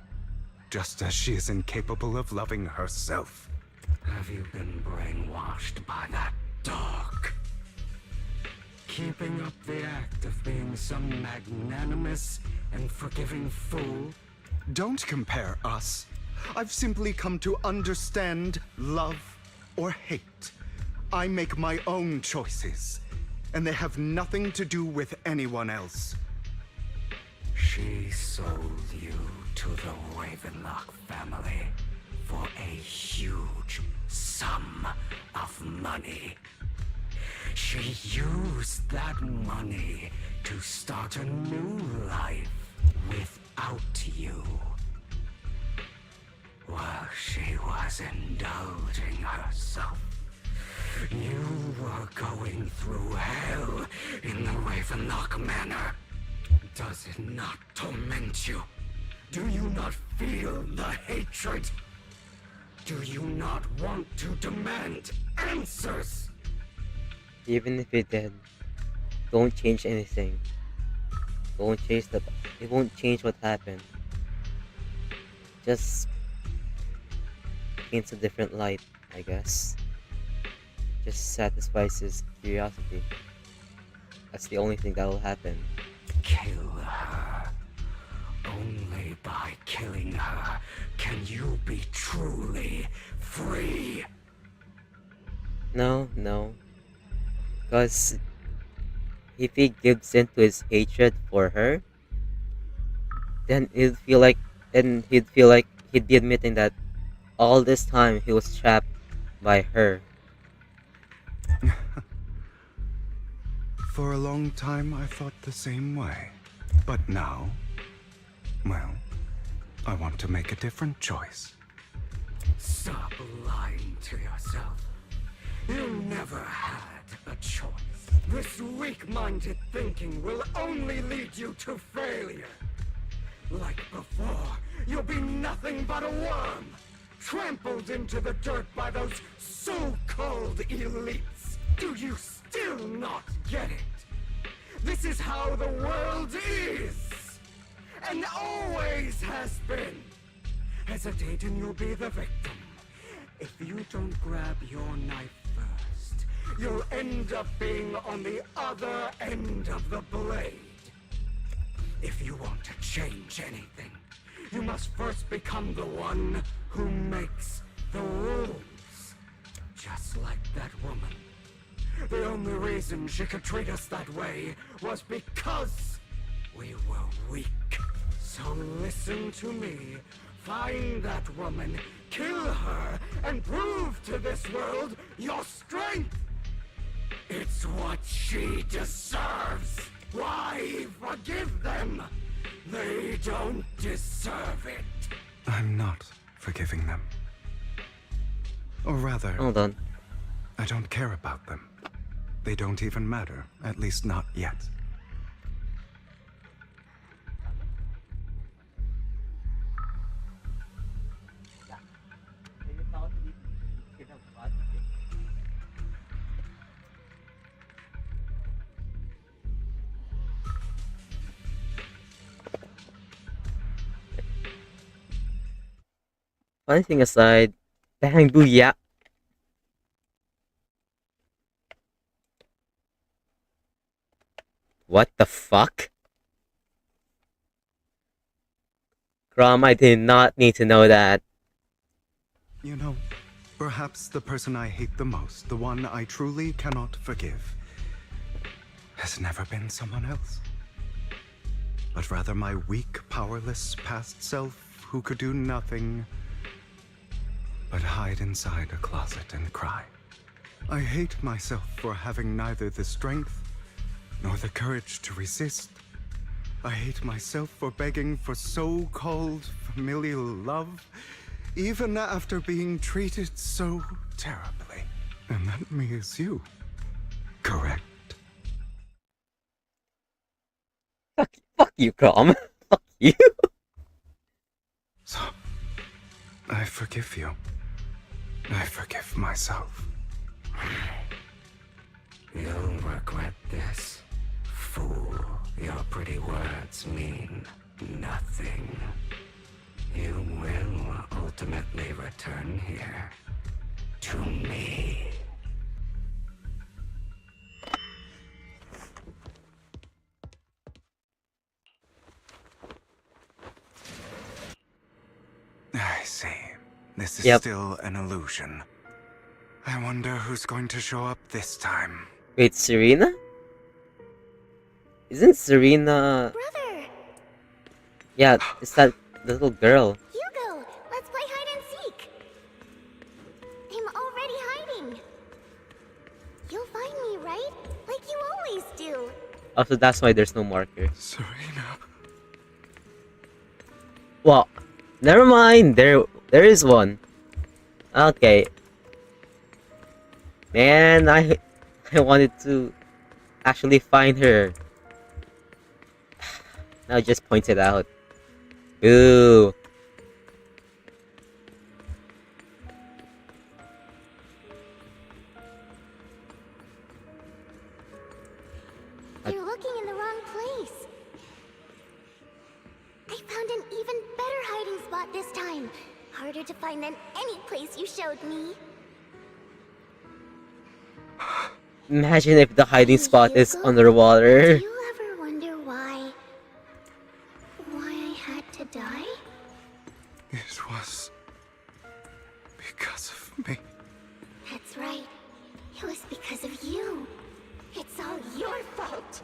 just as she is incapable of loving herself. Have you been brainwashed by that dog? Keeping up the act of being some magnanimous and forgiving fool? Don't compare us. I've simply come to understand love or hate. I make my own choices, and they have nothing to do with anyone else. She sold you to the Ravenlock family for a huge sum of money. She used that money to start a new life without you. While she was indulging herself, you were going through hell in the Ravenlock Manor. Does it not torment you? Do you not feel the hatred? Do you not want to demand answers? Even if it did, don't change anything. Don't change the. It won't change what happened. Just paints a different light, I guess. Just satisfies his curiosity. That's the only thing that will happen. Kill her. Only by killing her can you be truly free. No, no. Because if he gives in to his hatred for her, then he'd feel like he'd be admitting that all this time he was trapped by her. For a long time, I thought the same way. But now, well, I want to make a different choice. Stop lying to yourself. You never had a choice. This weak-minded thinking will only lead you to failure. Like before, you'll be nothing but a worm, trampled into the dirt by those so-called elites. Do you still not get it? This is how the world is, and always has been. Hesitate and you'll be the victim. If you don't grab your knife first, you'll end up being on the other end of the blade. If you want to change anything, you must first become the one who makes the rules. Just like that woman. The only reason she could treat us that way was because we were weak. So listen to me. Find that woman, kill her, and prove to this world your strength. It's what she deserves. Why forgive them? They don't deserve it. I'm not forgiving them. Or rather, Hold on. I don't care about them. They don't even matter, at least not yet. Funny thing aside, bang booyah. What the fuck? Grom, I did not need to know that. You know, perhaps the person I hate the most, the one I truly cannot forgive, has never been someone else. But rather my weak, powerless past self who could do nothing but hide inside a closet and cry. I hate myself for having neither the strength nor the courage to resist. I hate myself for begging for so-called familial love, even after being treated so terribly. And that means you. Correct. Fuck you, Grom. Fuck you. So, I forgive you. I forgive myself. You'll regret this. Fool, your pretty words mean nothing. You will ultimately return here to me. I see. This is Yep. still an illusion. I wonder who's going to show up this time. Wait, Serena? Isn't Serena... Brother! Yeah, it's that little girl. Hugo, let's play hide and seek. I'm already hiding. You'll find me, right? Like you always do. Also, that's why there's no marker. Serena. Well, never mind. There is one. Okay. Man, I wanted to actually find her. Now just point it out. Ooh. You're looking in the wrong place. I found an even better hiding spot this time. Harder to find than any place you showed me. Imagine if the hiding Hey, spot is Hugo, underwater. Do you ever wonder why I had to die? It was because of me. That's right. It was because of you. It's all your fault.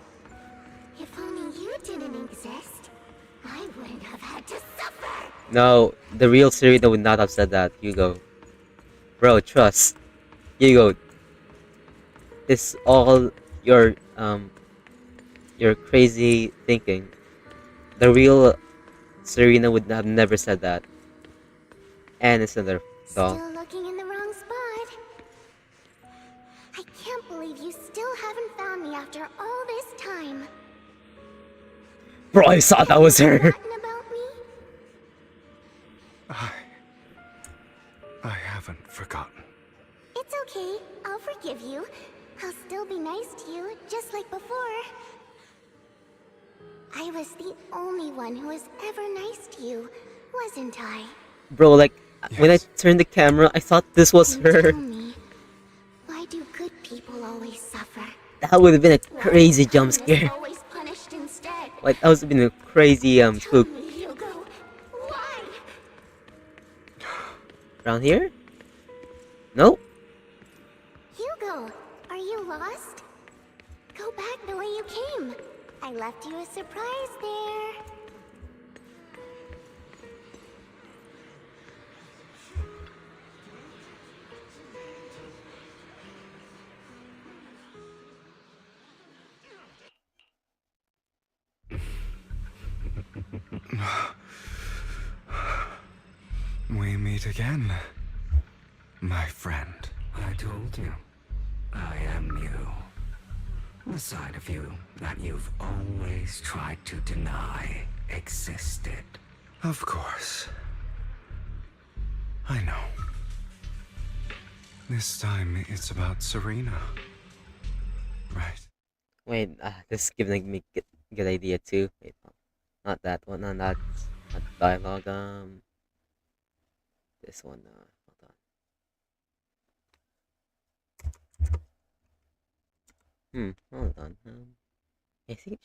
If only you didn't exist, I wouldn't have had to suffer. No, the real Serena would not have said that, Hugo. Bro, trust. Hugo. It's all your crazy thinking. The real Serena would have never said that. And it's another doll. Still looking in the wrong spot. I can't believe you still haven't found me after all this time. Bro, I saw that was her. Forgotten about me? I haven't forgotten. It's okay. I'll forgive you. I'll still be nice to you, just like before. I was the only one who was ever nice to you, wasn't I? Bro, like, Yes. when I turned the camera, I thought this was And her. tell me, why do good people always suffer? That would have been a crazy Why jump is kindness scare. always punished instead? Like, that would have been a crazy Tell spook. me, Hugo, why? Around here? Nope. Hugo, are you lost? Go back the way you came. I left you a surprise there. We meet again, my friend. I told you, I am you. The side of you that you've always tried to deny existed. Of course. I know. This time it's about Serena. Right. Wait, this is giving me good idea too. Wait, not that one, not dialogue. This one. Hold on. Hold on. I think.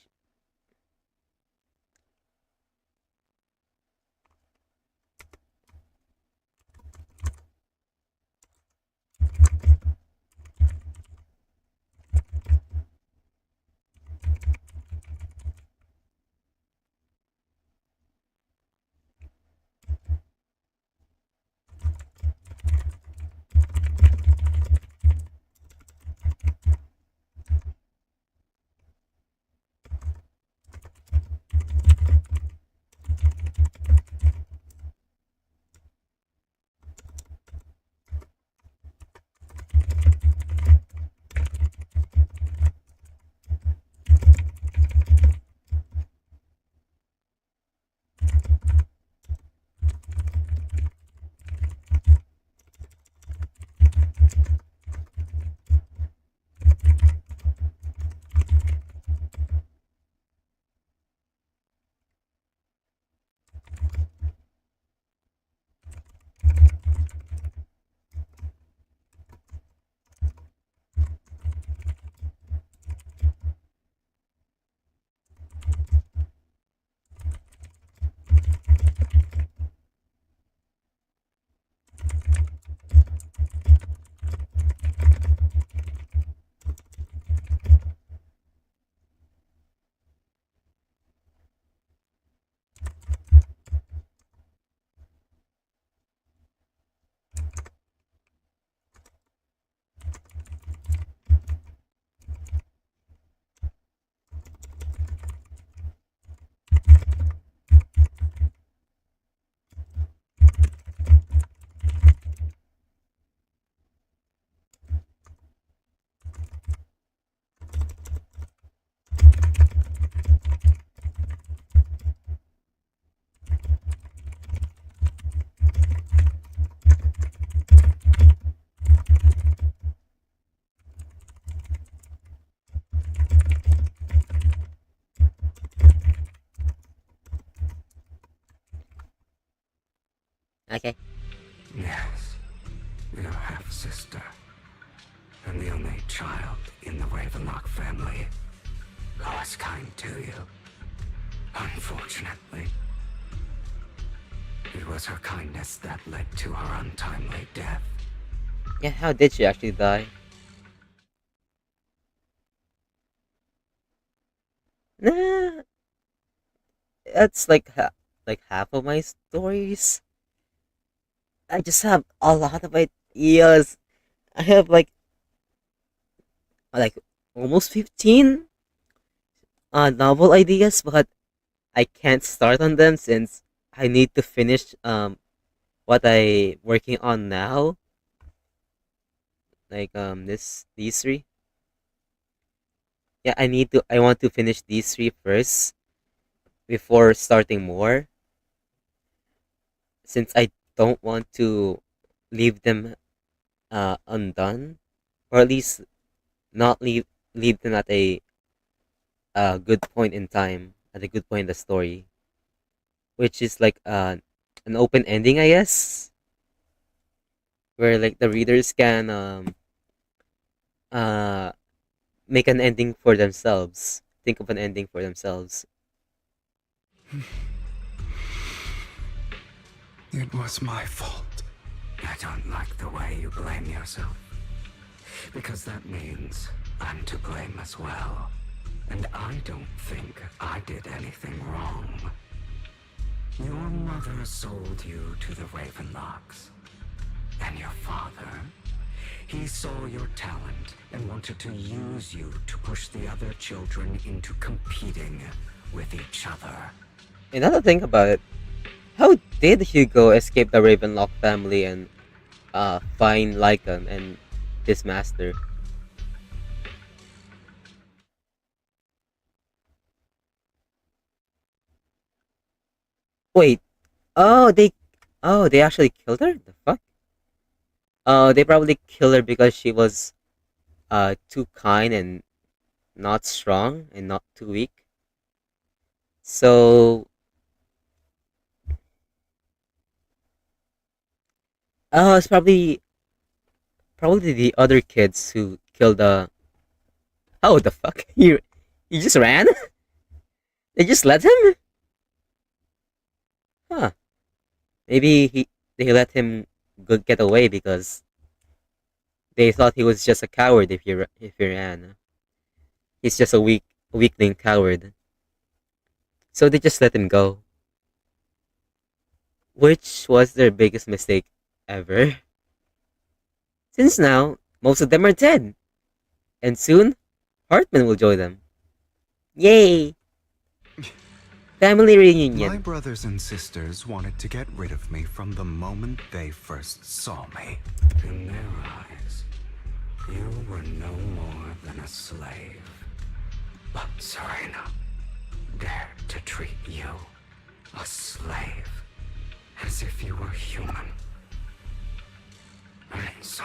Okay. Yes, your half-sister. And the only child in the Ravenlock family who was kind to you. Unfortunately, it was her kindness that led to her untimely death. Yeah, how did she actually die? Nah, that's like half of my stories. I just have a lot of ideas. I have like almost 15 novel ideas, but I can't start on them since I need to finish what I working on now. Like these three. Yeah, I want to finish these three first before starting more, since I don't want to leave them undone, or at least not leave them at a good point in time, at a good point in the story, which is like an open ending, I guess, where like the readers can uh make an ending for themselves, think of an ending for themselves. It was my fault. I don't like the way you blame yourself. Because that means I'm to blame as well. And I don't think I did anything wrong. Your mother sold you to the Ravenlocks. And your father, he saw your talent and wanted to use you to push the other children into competing with each other. Another thing about it, how did Hugo escape the Ravenlock family and find Lycan and his master? Wait, oh they actually killed her? The fuck? Oh, they probably killed her because she was too kind and not strong and not too weak. So it's probably the other kids who killed oh the fuck? He just ran? They just let him? Huh. Maybe they let him get away because they thought he was just a coward if he ran. He's just a weakling coward. So they just let him go. Which was their biggest mistake ever. Since now, most of them are dead. And soon, Hartman will join them. Yay! Family My reunion. brothers and sisters wanted to get rid of me from the moment they first saw me. In their eyes, you were no more than a slave. But Serena dared to treat you, a slave, as if you were human. And so,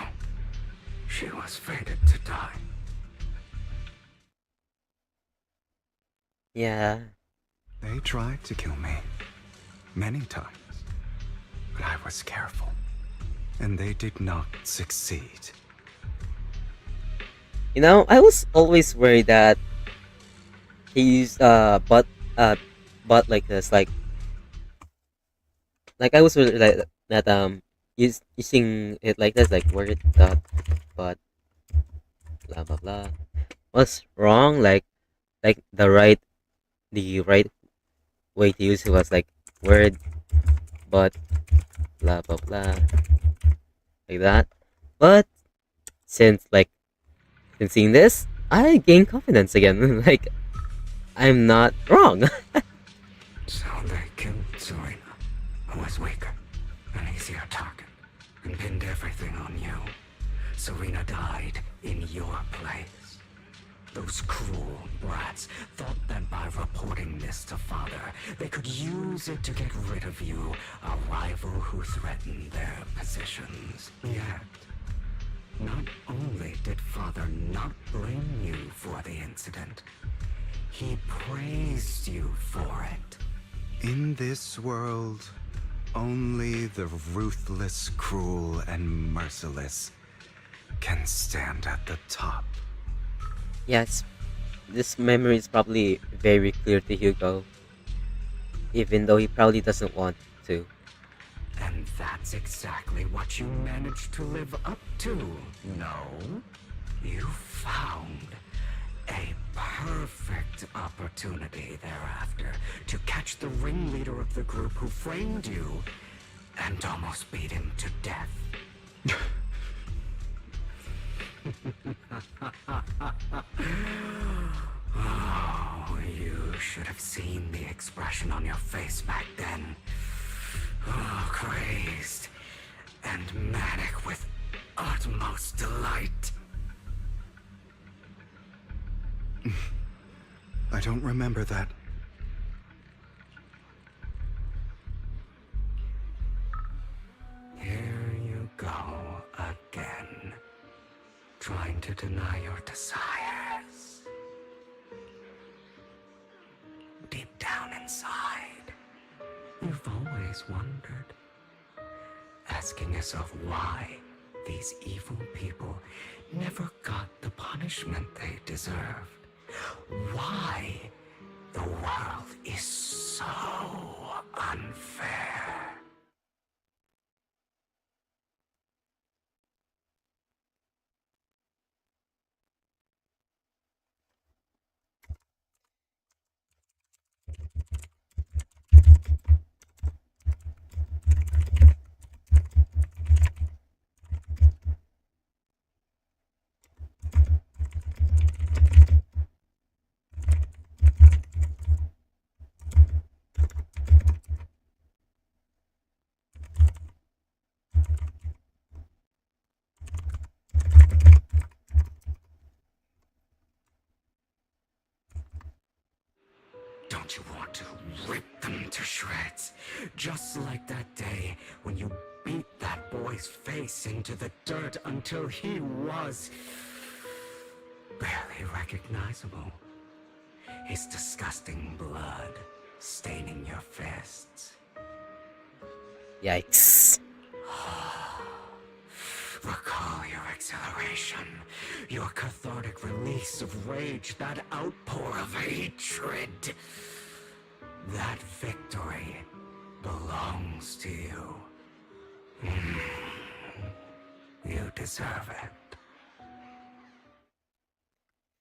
she was fated to die. Yeah. They tried to kill me many times, but I was careful, and they did not succeed. You know, I was always worried that he used but like this, like I was worried that using it like this, like word dot but blah blah blah was wrong. Like the right way to use it was like word but blah blah blah like that. But since since seeing this, I gain confidence again. Like I'm not wrong. So they killed Serena, who was weaker, an easier target, and pinned everything on you. Serena died in your place. Those cruel brats thought that by reporting this to Father, they could use it to get rid of you, a rival who threatened their positions. Yet, not only did Father not blame you for the incident, he praised you for it. In this world, Only the ruthless, cruel, and merciless can stand at the top. Yes, this memory is probably very clear to Hugo, even though he probably doesn't want to. And that's exactly what you managed to live up to, no? You found a perfect opportunity thereafter to catch the ringleader of the group who framed you and almost beat him to death. Oh, you should have seen the expression on your face back then. Oh, crazed and manic with utmost delight. I don't remember that. Here you go again, trying to deny your desires. Deep down inside, you've always wondered, asking yourself why these evil people never got the punishment they deserved. Why the world is so unfair. Don't you want to rip them to shreds? Just like that day when you beat that boy's face into the dirt until he was barely recognizable. His disgusting blood staining your fists. Yikes. Recall your exhilaration, your cathartic release of rage, that outpour of hatred. That victory belongs to you. You deserve it.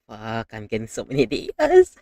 Fuck, I'm getting so many ideas.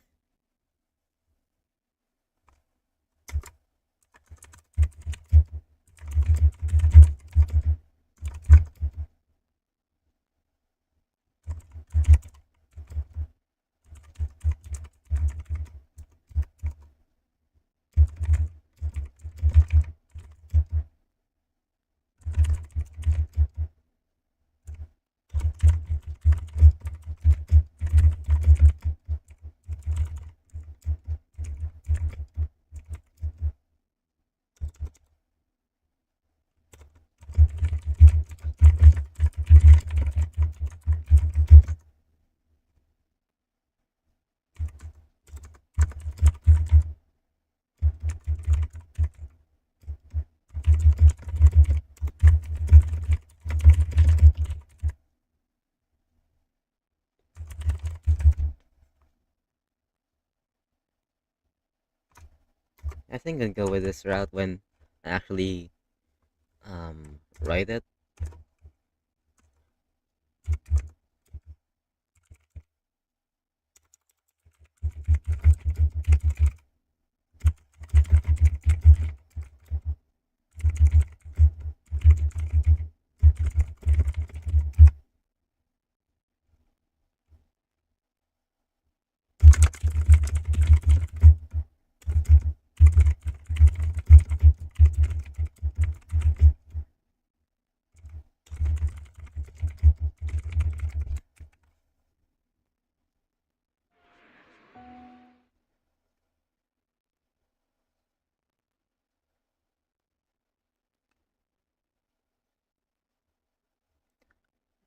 I think I'll go with this route when I actually write it.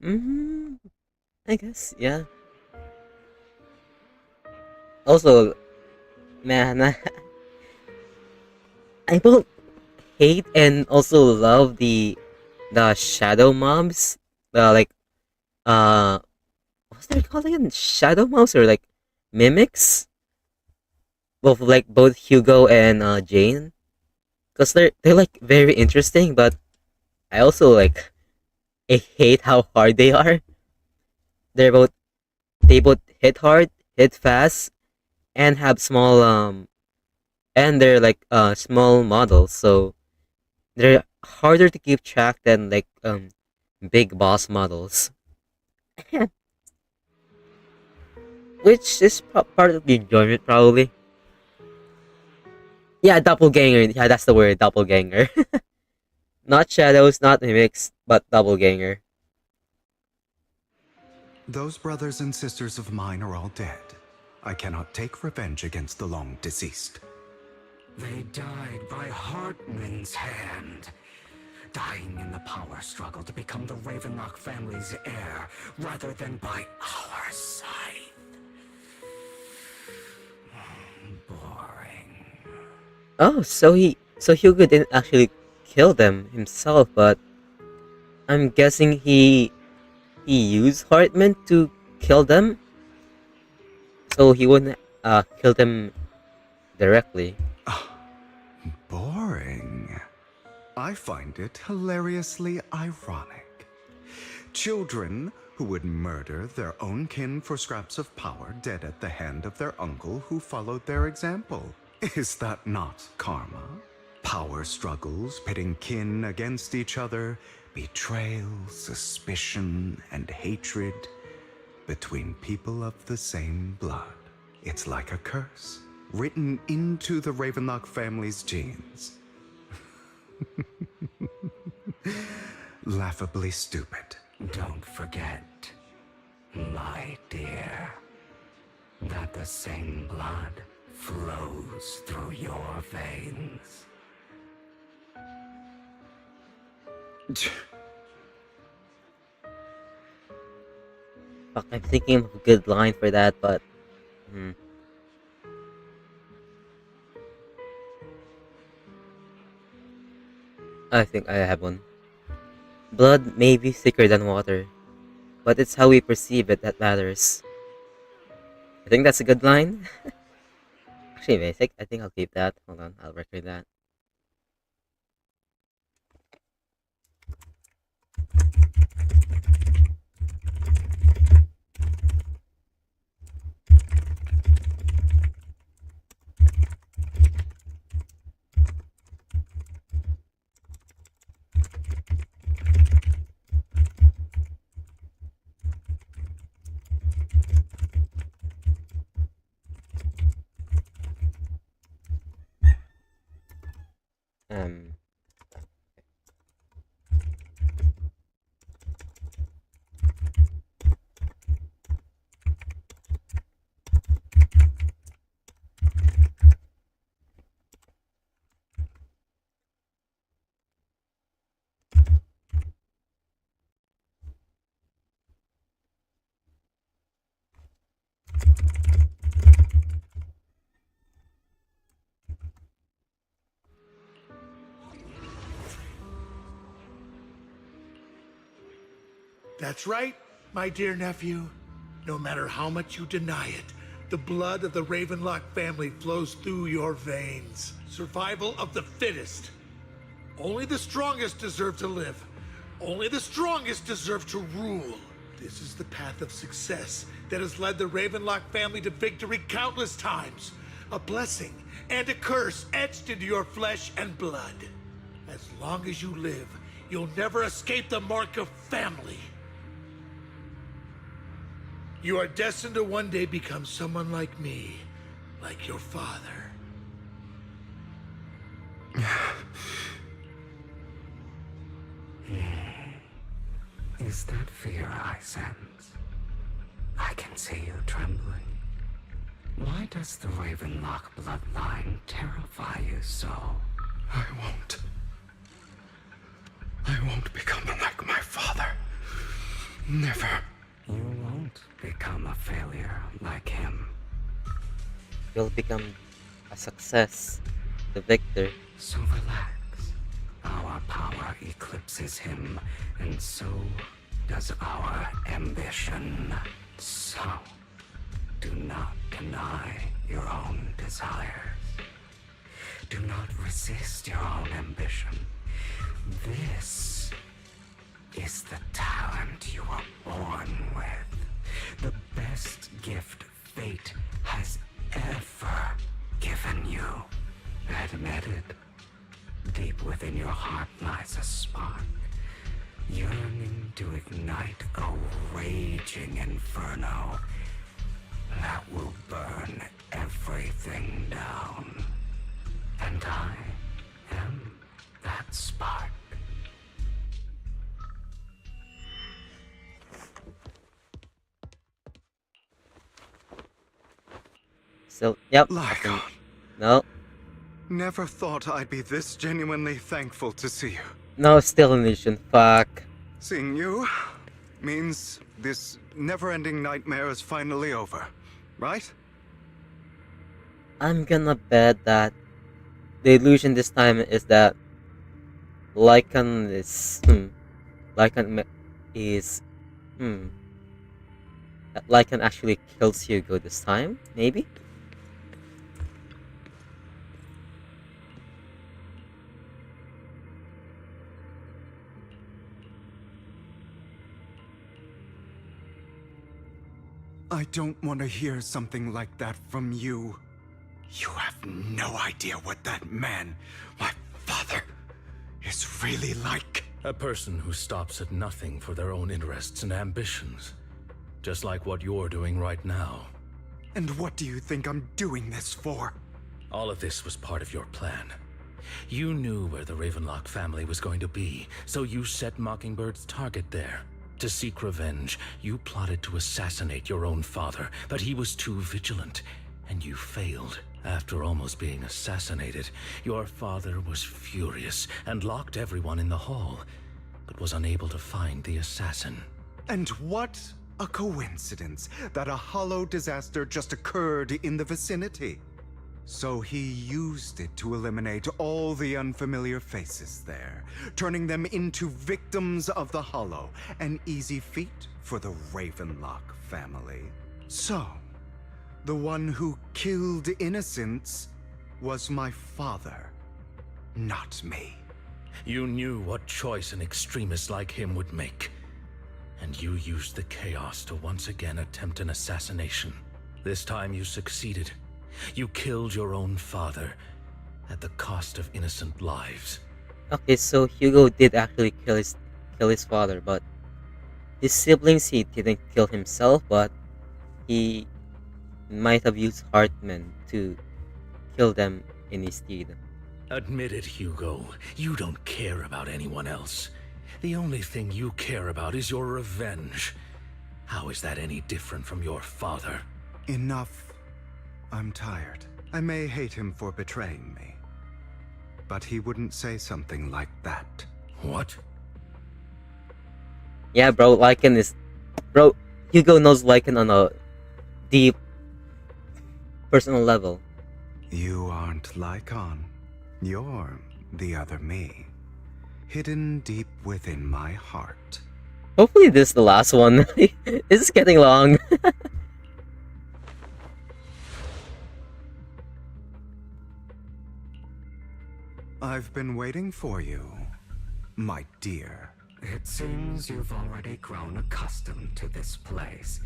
Mm, I guess, yeah. Also, man, I won't hate and also love the shadow mobs. Like uh, what's they called again? Shadow mobs or like mimics? Both Hugo and Jane, because they're like very interesting, but I also like I hate how hard they are. They're both they both hit hard, hit fast, and have small and they're like small models, so they're harder to keep track than like big boss models. Which is part of the enjoyment probably. Yeah, doppelganger. Yeah, that's the word, doppelganger. Not shadows, not mimics, but doppelganger. Those brothers and sisters of mine are all dead. I cannot take revenge against the long deceased. They died by Hartman's hand, dying in the power struggle to become the Ravenlock family's heir, rather than by our side. Boring. Oh, so Hugo didn't actually kill them himself, but I'm guessing he used Hartman to kill them, so he wouldn't kill them directly. Boring. I find it hilariously ironic. Children who would murder their own kin for scraps of power dead at the hand of their uncle who followed their example. Is that not karma? Power struggles pitting kin against each other, betrayal, suspicion, and hatred between people of the same blood. It's like a curse, written into the Ravenlock family's genes. Laughably stupid. Don't forget, my dear, that the same blood flows through your veins. Fuck, I'm thinking of a good line for that, but I think I have one. Blood may be thicker than water, but it's how we perceive it that matters. I think that's a good line. Actually, basic. I think I'll keep that. Hold on, I'll record that. Um. That's right, my dear nephew. No matter how much you deny it, the blood of the Ravenlock family flows through your veins. Survival of the fittest. Only the strongest deserve to live. Only the strongest deserve to rule. This is the path of success that has led the Ravenlock family to victory countless times. A blessing and a curse etched into your flesh and blood. As long as you live, you'll never escape the mark of family. You are destined to one day become someone like me, like your father. Is that fear I sense? I can see you trembling. Why does the Ravenlock bloodline terrify you so? I won't become like my father. Never. You won't become a failure like him. You'll become a success, the victor. So relax. power eclipses him, and so does our ambition. So, do not deny your own desires. Do not resist your own ambition. This is the talent you were born with. The best gift fate has ever given you. Admit it. Deep within your heart lies a spark, yearning to ignite a raging inferno that will burn everything down. And I am that spark. So, yep. Lycon. No. Never thought I'd be this genuinely thankful to see you. No, still an illusion. Fuck. Seeing you means this never-ending nightmare is finally over, right? I'm gonna bet that the illusion this time is that Lycan is Lycan is that Lycan actually kills Hugo this time, maybe? I don't want to hear something like that from you. You have no idea what that man, my father, is really like. A person who stops at nothing for their own interests and ambitions. Just like what you're doing right now. And what do you think I'm doing this for? All of this was part of your plan. You knew where the Ravenlock family was going to be, so you set Mockingbird's target there. To seek revenge, you plotted to assassinate your own father, but he was too vigilant, and you failed. After almost being assassinated, your father was furious and locked everyone in the hall, but was unable to find the assassin. And what a coincidence that a hollow disaster just occurred in the vicinity. So he used it to eliminate all the unfamiliar faces there, turning them into victims of the hollow, an easy feat for the Ravenlock family. So, the one who killed innocents was my father, not me. You knew what choice an extremist like him would make. And you used the chaos to once again attempt an assassination. This time you succeeded. You killed your own father at the cost of innocent lives. Okay, so Hugo did actually kill his father, but his siblings he didn't kill himself, but he might have used Hartman to kill them in his stead. Admit it, Hugo. You don't care about anyone else. The only thing you care about is your revenge. How is that any different from your father? Enough. I'm tired. I may hate him for betraying me, but he wouldn't say something like that. What? Yeah, bro, Bro, Hugo knows Lycan on a deep personal level. You aren't Lycan. You're the other me, hidden deep within my heart. Hopefully this is the last one. This is getting long. I've been waiting for you, my dear. It seems you've already grown accustomed to this place,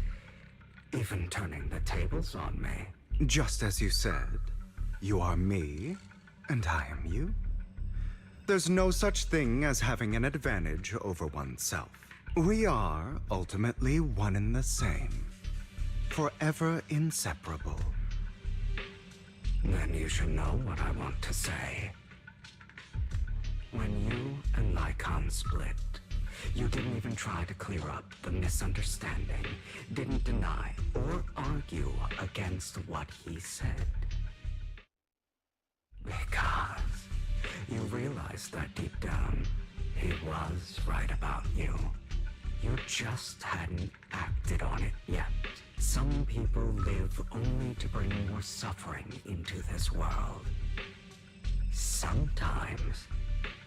even turning the tables on me. Just as you said, you are me, and I am you. There's no such thing as having an advantage over oneself. We are ultimately one and the same, forever inseparable. Then you should know what I want to say. When you and Lycan split, you didn't even try to clear up the misunderstanding, didn't deny or argue against what he said. Because you realized that deep down, he was right about you. You just hadn't acted on it yet. Some people live only to bring more suffering into this world. Sometimes,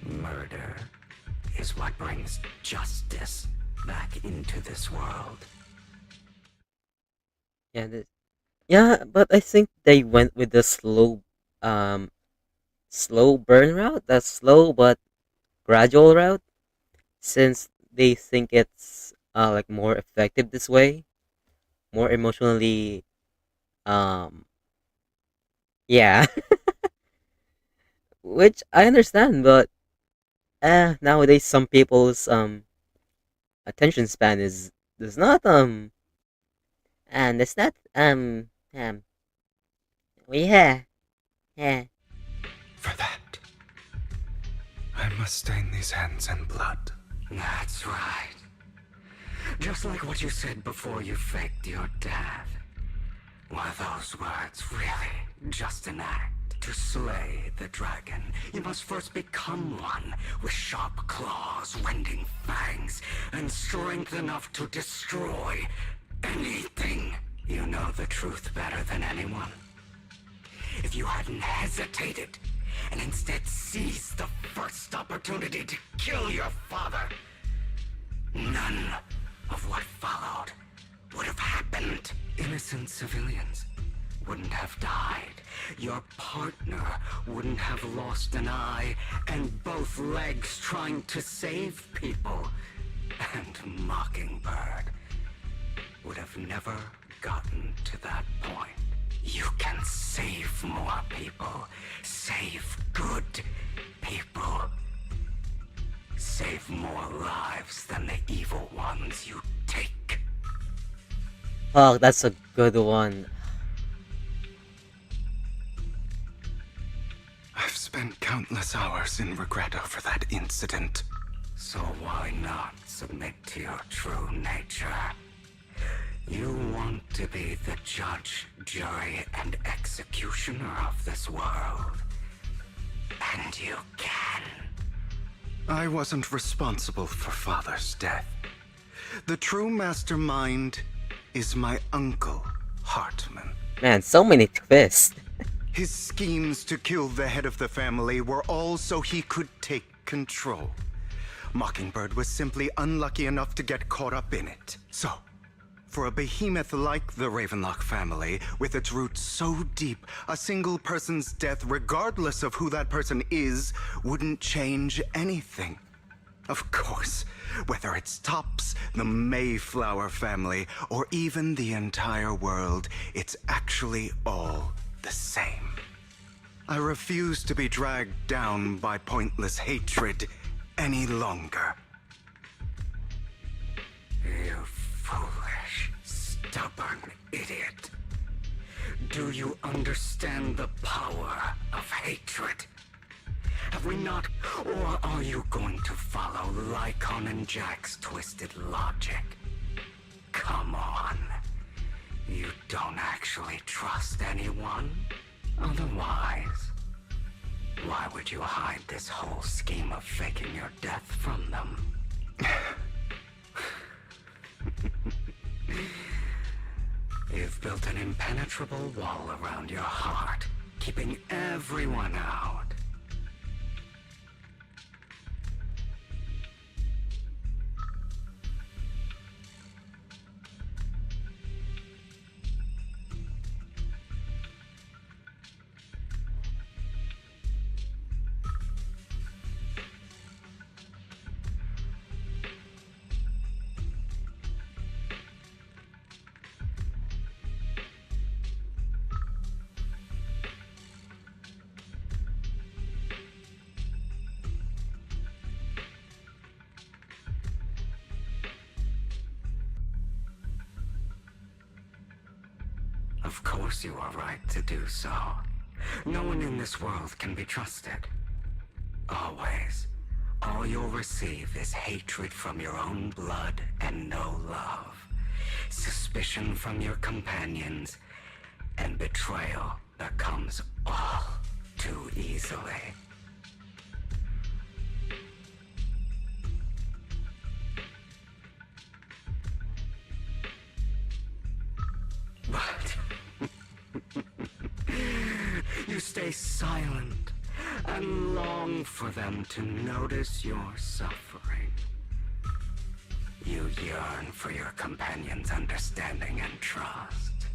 Murder is what brings justice back into this world. Yeah, yeah, but I think they went with the slow burn route, the slow but gradual route, since they think it's like more effective this way, more emotionally, um, yeah, which I understand, but nowadays some people's attention span is not and it's not yeah, yeah. For that, I must stain these hands in blood. That's right. Just like what you said before you faked your death. Were those words really just an act? To slay the dragon, you must first become one with sharp claws, rending fangs, and strength enough to destroy anything. You know the truth better than anyone. If you hadn't hesitated and instead seized the first opportunity to kill your father, none of what followed would have happened. Innocent civilians wouldn't have died. Your partner wouldn't have lost an eye and both legs trying to save people. And Mockingbird would have never gotten to that point. You can save more people. Save good people. Save more lives than the evil ones you take. Oh, that's a good one. I've spent countless hours in regret over that incident. So why not submit to your true nature? You want to be the judge, jury, and executioner of this world. And you can. I wasn't responsible for Father's death. The true mastermind is my uncle, Hartman. Man, so many twists. His schemes to kill the head of the family were all so he could take control. Mockingbird was simply unlucky enough to get caught up in it. So, for a behemoth like the Ravenlock family, with its roots so deep, a single person's death, regardless of who that person is, wouldn't change anything. Of course, whether it's Tops, the Mayflower family, or even the entire world, it's actually all the same. I refuse to be dragged down by pointless hatred any longer. You foolish, stubborn idiot. Do you understand the power of hatred? Have we not? Or are you going to follow Lycon and Jack's twisted logic? Come on. You don't actually trust anyone? Otherwise, why would you hide this whole scheme of faking your death from them? You've built an impenetrable wall around your heart, keeping everyone out. Of course you are right to do so. No one in this world can be trusted. Always. All you'll receive is hatred from your own blood and no love. Suspicion from your companions, and betrayal that comes all too easily. But you stay silent and long for them to notice your suffering. You yearn for your companion's understanding and trust.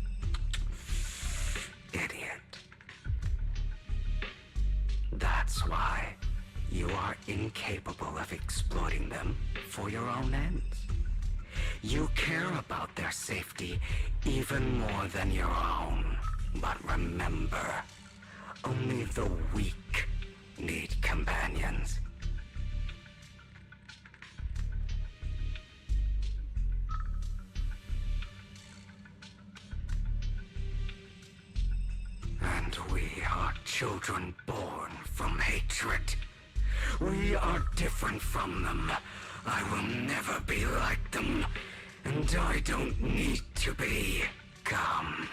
Idiot. That's why you are incapable of exploiting them for your own ends. You care about their safety even more than your own. But remember, only the weak need companions. And we are children born from hatred. We are different from them. I will never be like them. And I don't need to be. Come.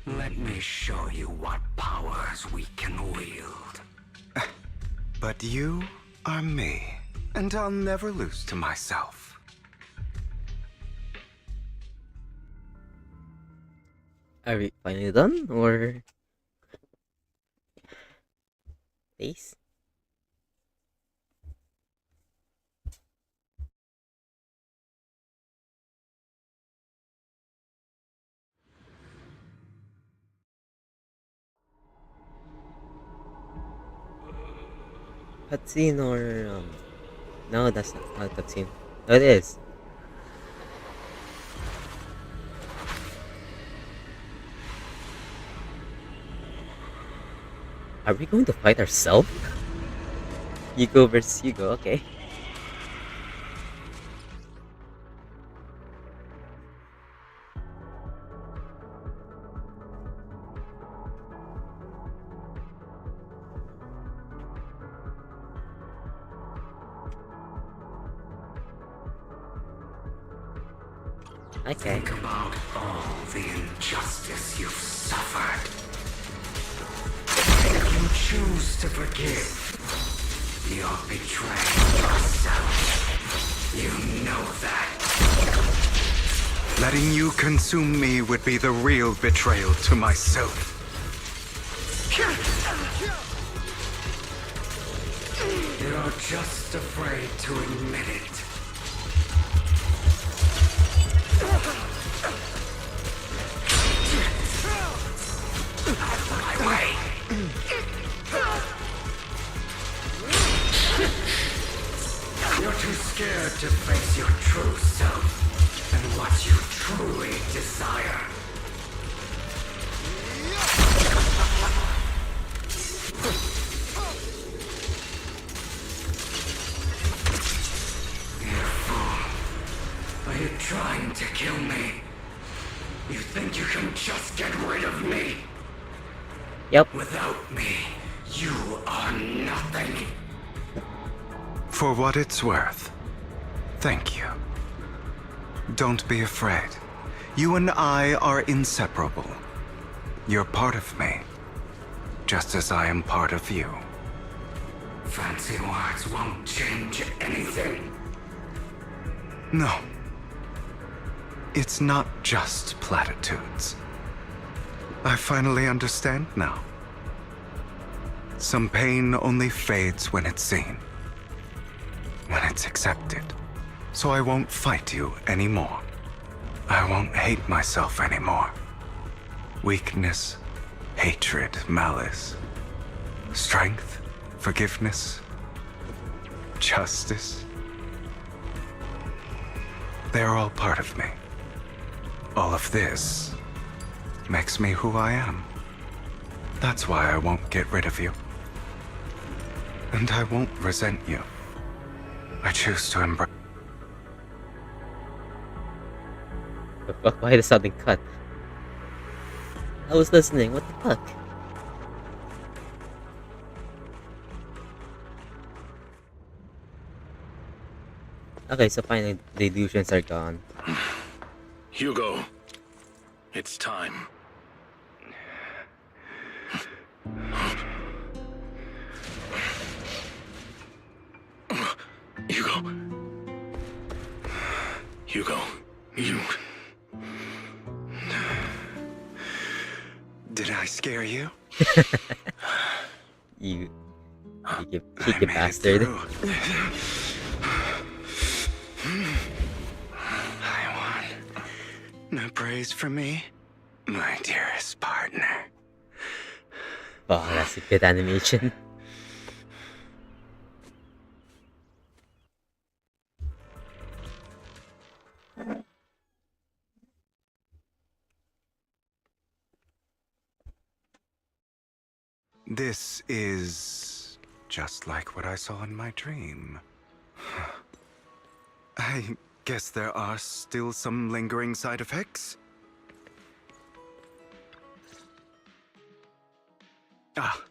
Let me show you what powers we can wield. But you are me, and I'll never lose to myself. Are we finally done, or please? Cutscene or no, that's not a cutscene. No, it is. Are we going to fight ourselves? Yugo versus Yugo, okay. Okay. Think about all the injustice you've suffered. If you choose to forgive, you're betraying yourself. You know that. Letting you consume me would be the real betrayal to myself. You're just afraid to admit it. My way. You're too scared to face your true self and what you truly desire. You fool. Are you trying to kill me? You think you can just get rid of me? Yep. Without me, you are nothing. For what it's worth, thank you. Don't be afraid. You and I are inseparable. You're part of me, just as I am part of you. Fancy words won't change anything. No. It's not just platitudes. I finally understand now. Some pain only fades when it's seen, when it's accepted. So I won't fight you anymore. I won't hate myself anymore. Weakness, hatred, malice, strength, forgiveness, justice. They're all part of me. All of this makes me who I am. That's why I won't get rid of you. And I won't resent you. I choose to embrace. The fuck? Why the sudden cut? I was listening. What the fuck? Okay, so finally the illusions are gone. Hugo, it's time. Hugo. Hugo, you... Did I scare you? You You cheeky I made it bastard. through. I won. No praise for me, my dearest partner. Oh, that's a good animation. This is just like what I saw in my dream. I guess there are still some lingering side effects. Ah,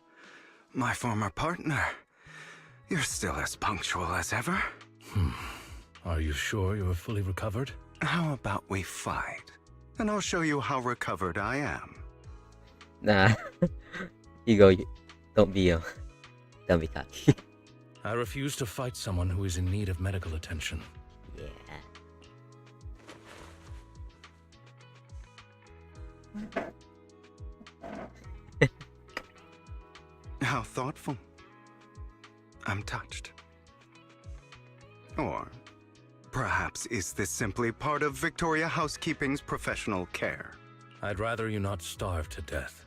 my former partner. You're still as punctual as ever. Are you sure you're fully recovered? How about we fight? And I'll show you how recovered I am. Nah. Don't be cocky. I refuse to fight someone who is in need of medical attention. Yeah. How thoughtful. I'm touched. Or perhaps is this simply part of Victoria Housekeeping's professional care? I'd rather you not starve to death.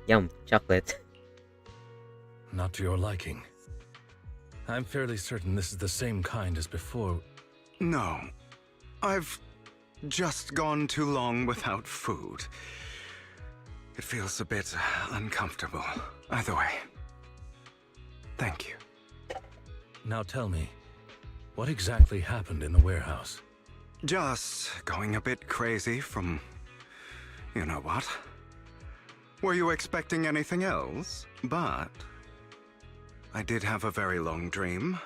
Yum, chocolate. Not to your liking. I'm fairly certain this is the same kind as before. No. I've just gone too long without food. It feels a bit uncomfortable. Either way. Thank you. Now tell me, what exactly happened in the warehouse? Just going a bit crazy from... you know what? Were you expecting anything else? But... I did have a very long dream.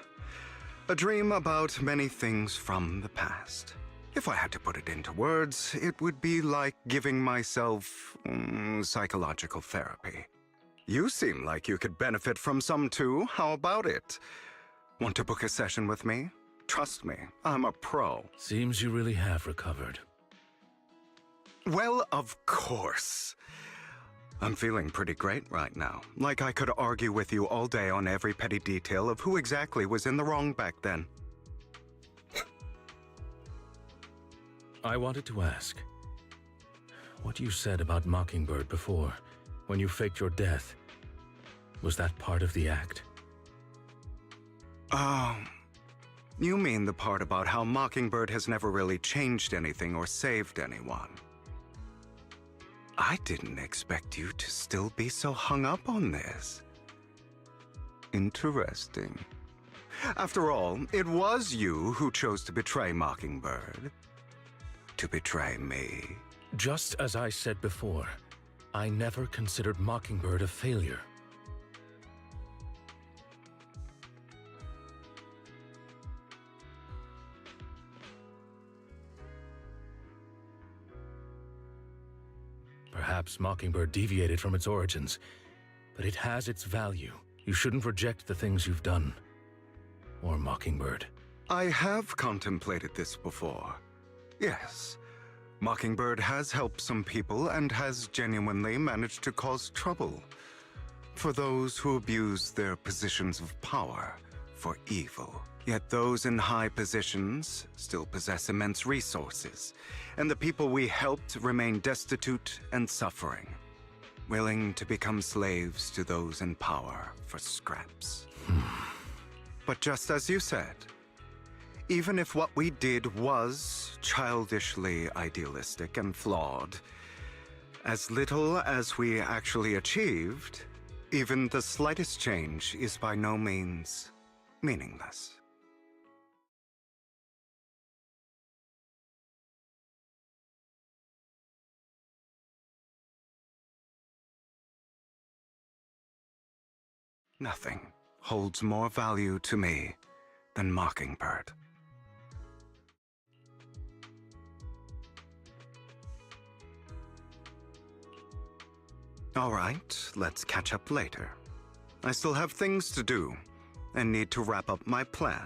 A dream about many things from the past. If I had to put it into words, it would be like giving myself psychological therapy. You seem like you could benefit from some too. How about it? Want to book a session with me? Trust me, I'm a pro. Seems you really have recovered. Well, of course. I'm feeling pretty great right now. Like I could argue with you all day on every petty detail of who exactly was in the wrong back then. I wanted to ask, what you said about Mockingbird before, when you faked your death, was that part of the act? You mean the part about how Mockingbird has never really changed anything or saved anyone? I didn't expect you to still be so hung up on this. Interesting. After all, it was you who chose to betray Mockingbird. To betray me. Just as I said before, I never considered Mockingbird a failure. Perhaps Mockingbird deviated from its origins, but it has its value. You shouldn't reject the things you've done. Or Mockingbird. I have contemplated this before. Yes. Mockingbird has helped some people and has genuinely managed to cause trouble for those who abuse their positions of power for evil. Yet those in high positions still possess immense resources, and the people we helped remain destitute and suffering, willing to become slaves to those in power for scraps. But just as you said, even if what we did was childishly idealistic and flawed, as little as we actually achieved, even the slightest change is by no means meaningless. Nothing. holds more value to me than Mockingbird. All right, let's catch up later. I still have things to do and need to wrap up my plan.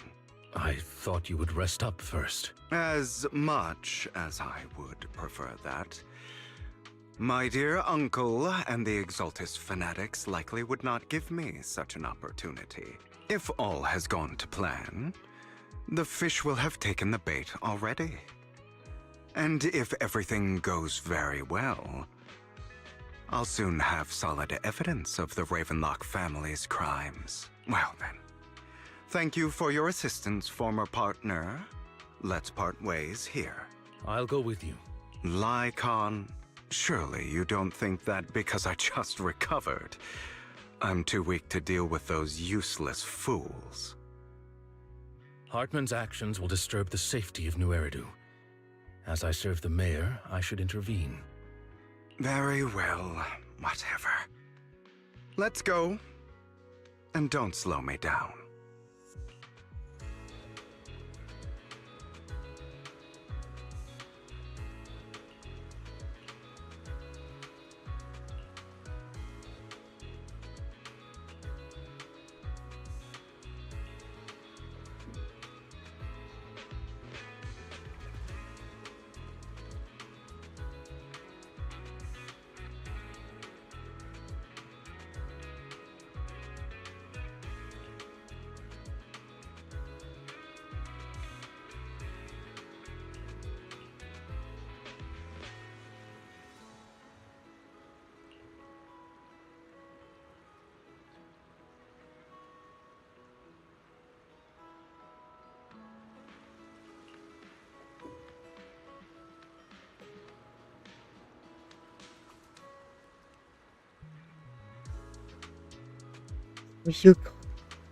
I thought you would rest up first. As much as I would prefer that. My dear uncle and the Exaltus fanatics likely would not give me such an opportunity. If all has gone to plan, the fish will have taken the bait already. And if everything goes very well, I'll soon have solid evidence of the Ravenlock family's crimes. Well then, thank you for your assistance, former partner. Let's part ways here. I'll go with you. Lycon, surely you don't think that because I just recovered, I'm too weak to deal with those useless fools. Hartman's actions will disturb the safety of New Eridu. As I serve the mayor, I should intervene. Very well, whatever. Let's go. And don't slow me down.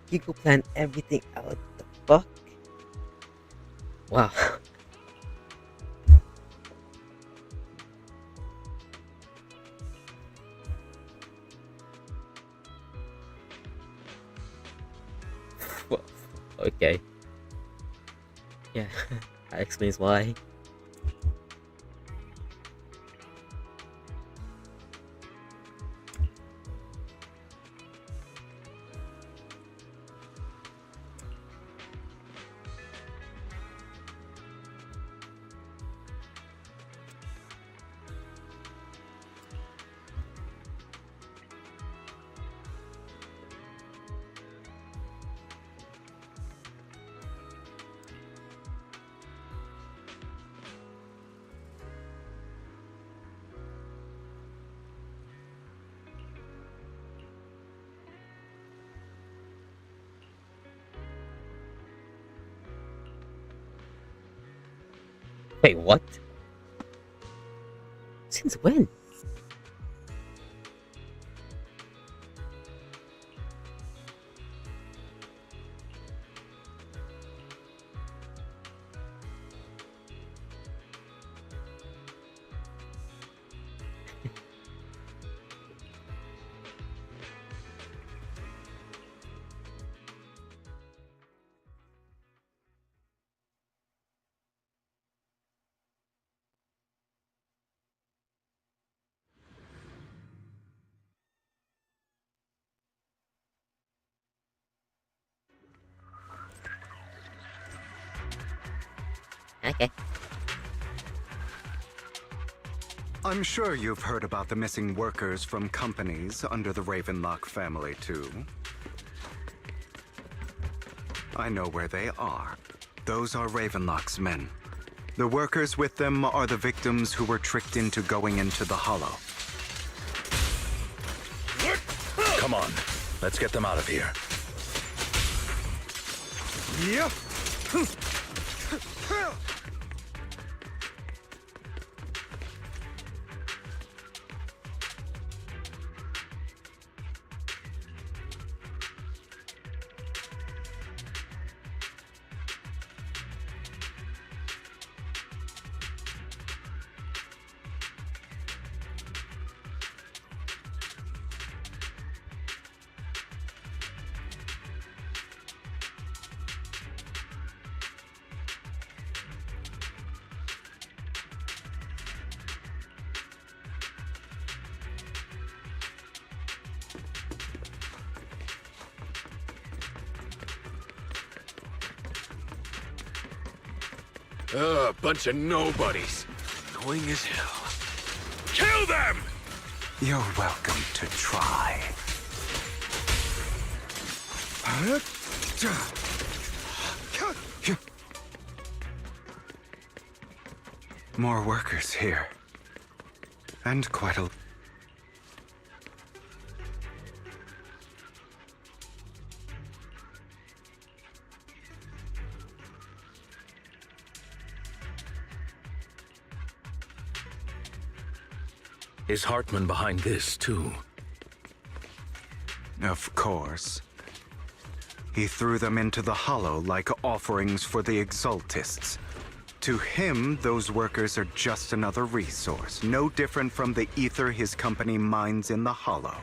You go plan everything out. The fuck? Wow. Well, okay. Yeah, that explains why. Wait, what? Since when? Okay. I'm sure you've heard about the missing workers from companies under the Ravenlock family, too. I know where they are. Those are Ravenlock's men. The workers with them are the victims who were tricked into going into the Hollow. Come on, let's get them out of here. Yep. Bunch of nobodies. Annoying as hell. Kill them! You're welcome to try. More workers here. And quite a... Is Hartman behind this, too? Of course. He threw them into the Hollow like offerings for the Exaltists. To him, those workers are just another resource, no different from the ether his company mines in the Hollow.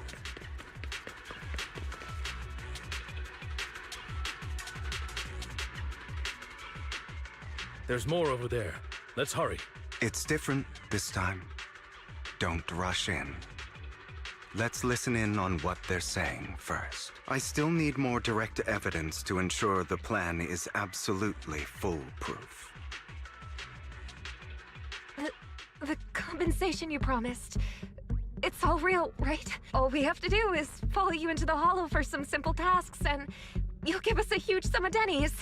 There's more over there. Let's hurry. It's different this time. Don't rush in. Let's listen in on what they're saying first. I still need more direct evidence to ensure the plan is absolutely foolproof. The compensation you promised. It's all real, right? All we have to do is follow you into the Hollow for some simple tasks, and you'll give us a huge sum of dennies.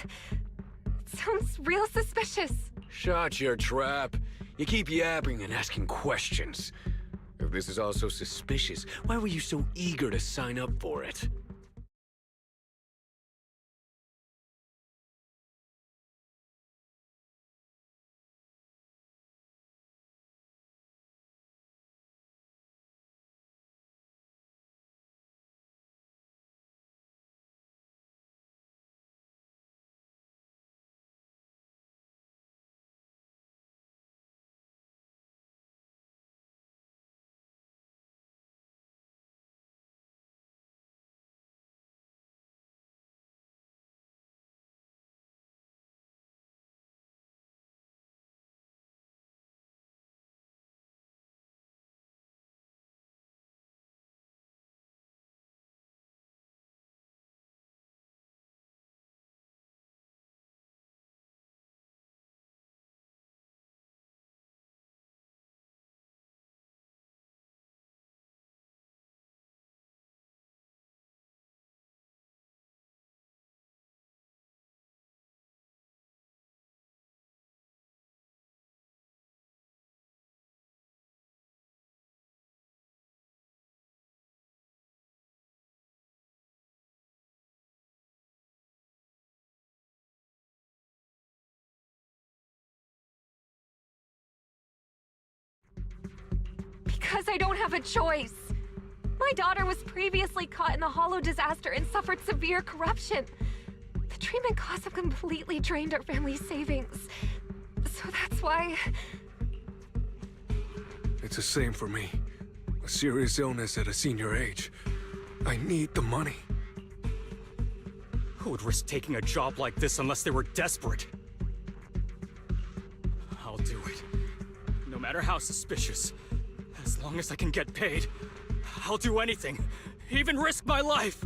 Sounds real suspicious. Shut your trap. You keep yapping and asking questions. If this is all so suspicious, why were you so eager to sign up for it? Because I don't have a choice. My daughter was previously caught in the Hollow disaster and suffered severe corruption. The treatment costs have completely drained our family's savings. So that's why... It's the same for me. A serious illness at a senior age. I need the money. Who would risk taking a job like this unless they were desperate? I'll do it. No matter how suspicious. As long as I can get paid, I'll do anything. Even risk my life!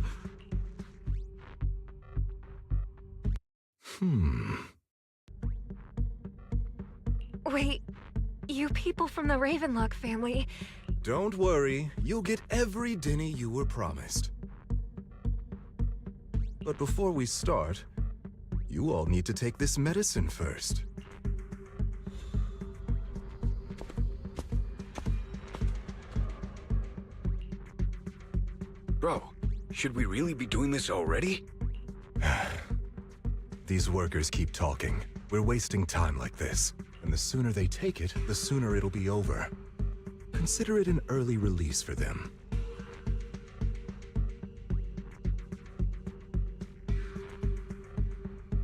Wait, you people from the Ravenlock family... Don't worry, you'll get every denny you were promised. But before we start, you all need to take this medicine first. Bro, should we really be doing this already? These workers keep talking. We're wasting time like this. And the sooner they take it, the sooner it'll be over. Consider it an early release for them.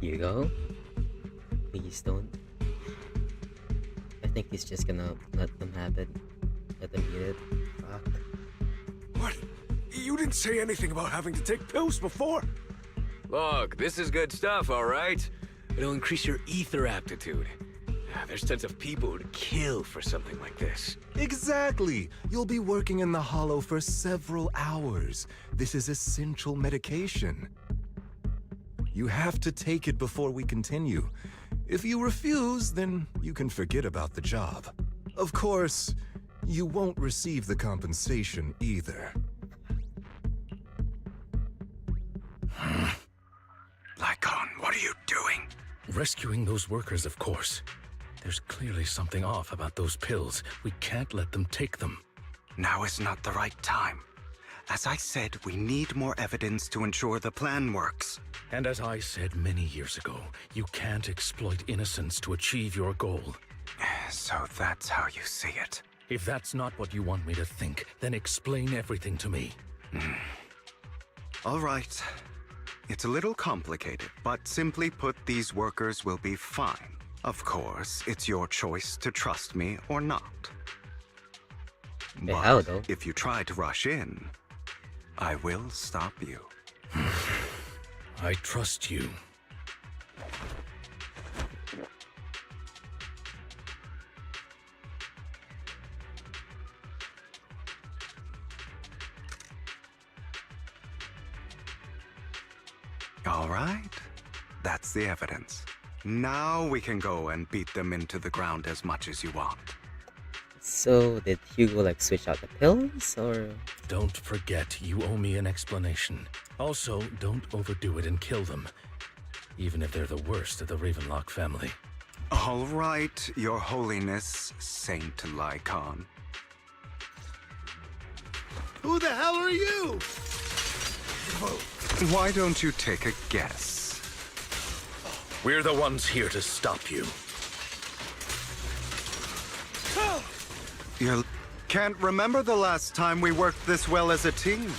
Here you go. Please don't. I think he's just gonna let them have it. Let them eat it. Fuck. What? You didn't say anything about having to take pills before. Look, this is good stuff, all right? It'll increase your ether aptitude. There's tons of people who'd kill for something like this. Exactly! You'll be working in the Hollow for several hours. This is essential medication. You have to take it before we continue. If you refuse, then you can forget about the job. Of course, you won't receive the compensation either. Lycon, what are you doing? Rescuing those workers, of course. There's clearly something off about those pills. We can't let them take them. Now is not the right time. As I said, we need more evidence to ensure the plan works. And as I said many years ago, you can't exploit innocence to achieve your goal. So that's how you see it. If that's not what you want me to think, then explain everything to me. All right. It's a little complicated, but simply put, these workers will be fine. Of course, it's your choice to trust me or not. Yeah, how But though? if you try to rush in, I will stop you. I trust you. All right. That's the evidence. Now we can go and beat them into the ground as much as you want. So did Hugo like switch out the pills or? Don't forget, you owe me an explanation. Also, don't overdo it and kill them. Even if they're the worst of the Ravenlock family. All right, Your Holiness, Saint Lycon. Who the hell are you? Why don't you take a guess? We're the ones here to stop you. You can't remember the last time we worked this well as a team.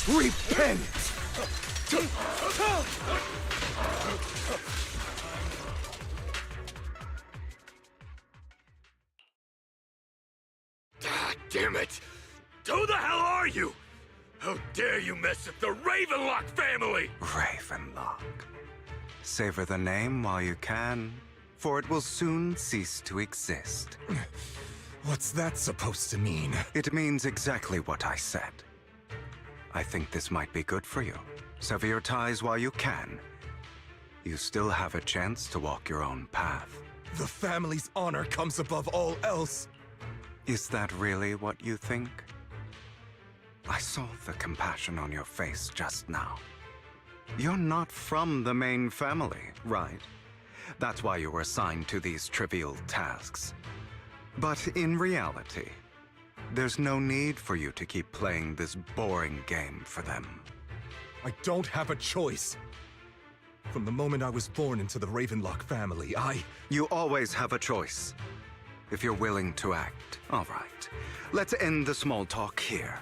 Repent! Damn it! Who the hell are you? How dare you mess with the Ravenlock family? Ravenlock. Savor the name while you can, for it will soon cease to exist. What's that supposed to mean? It means exactly what I said. I think this might be good for you. Sever your ties while you can. You still have a chance to walk your own path. The family's honor comes above all else. Is that really what you think? I saw the compassion on your face just now. You're not from the main family, right? That's why you were assigned to these trivial tasks. But in reality, there's no need for you to keep playing this boring game for them. I don't have a choice. From the moment I was born into the Ravenlock family, You always have a choice. If you're willing to act. All right. Let's end the small talk here.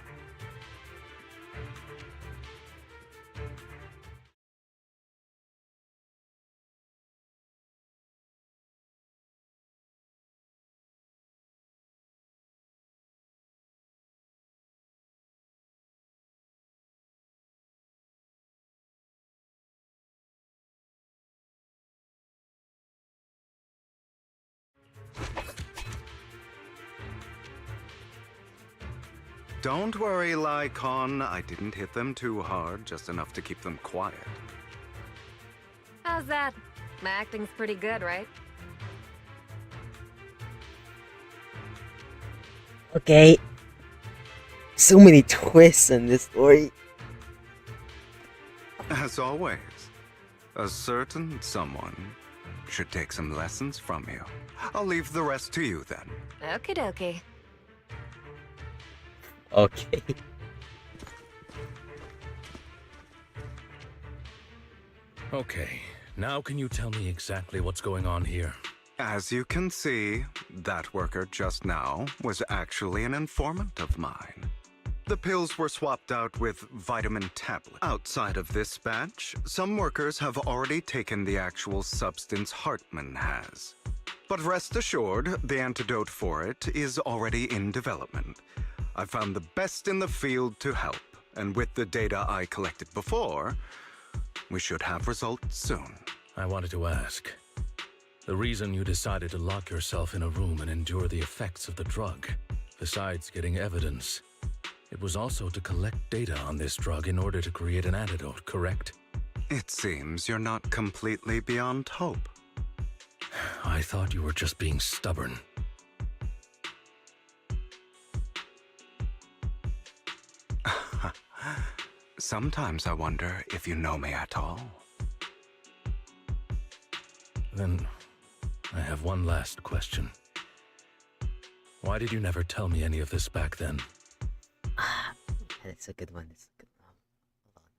Don't worry, Lycon. I didn't hit them too hard, just enough to keep them quiet. How's that? My acting's pretty good, right? Okay. So many twists in this story. As always, a certain someone should take some lessons from you. I'll leave the rest to you then. Okie dokie. Okay. Okay, now can you tell me exactly what's going on here? As you can see, that worker just now was actually an informant of mine. The pills were swapped out with vitamin tablets. Outside of this batch, some workers have already taken the actual substance Hartman has. But rest assured, the antidote for it is already in development. I found the best in the field to help, and with the data I collected before, we should have results soon. I wanted to ask. The reason you decided to lock yourself in a room and endure the effects of the drug, besides getting evidence, It was also to collect data on this drug in order to create an antidote, correct? It seems you're not completely beyond hope. I thought you were just being stubborn. Sometimes I wonder if you know me at all. Then, I have one last question. Why did you never tell me any of this back then? That's a good one. That's a good one. Hold on.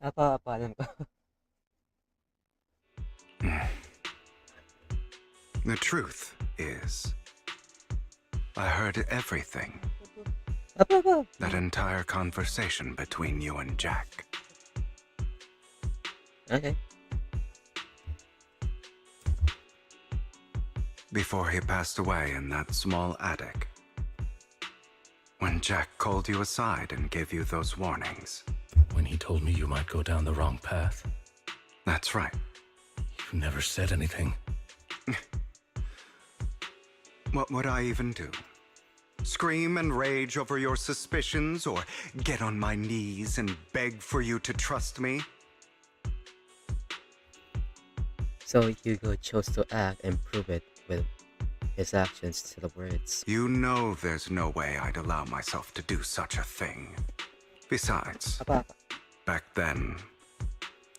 Apa alam ko. The truth is, I heard everything. That entire conversation between you and Jack. Okay. Before he passed away in that small attic. When Jack called you aside and gave you those warnings. When he told me you might go down the wrong path. That's right. You never said anything. What would I even do? Scream and rage over your suspicions, or get on my knees and beg for you to trust me? So Hugo chose to act and prove it with his actions to the words. You know there's no way I'd allow myself to do such a thing. Besides, back then,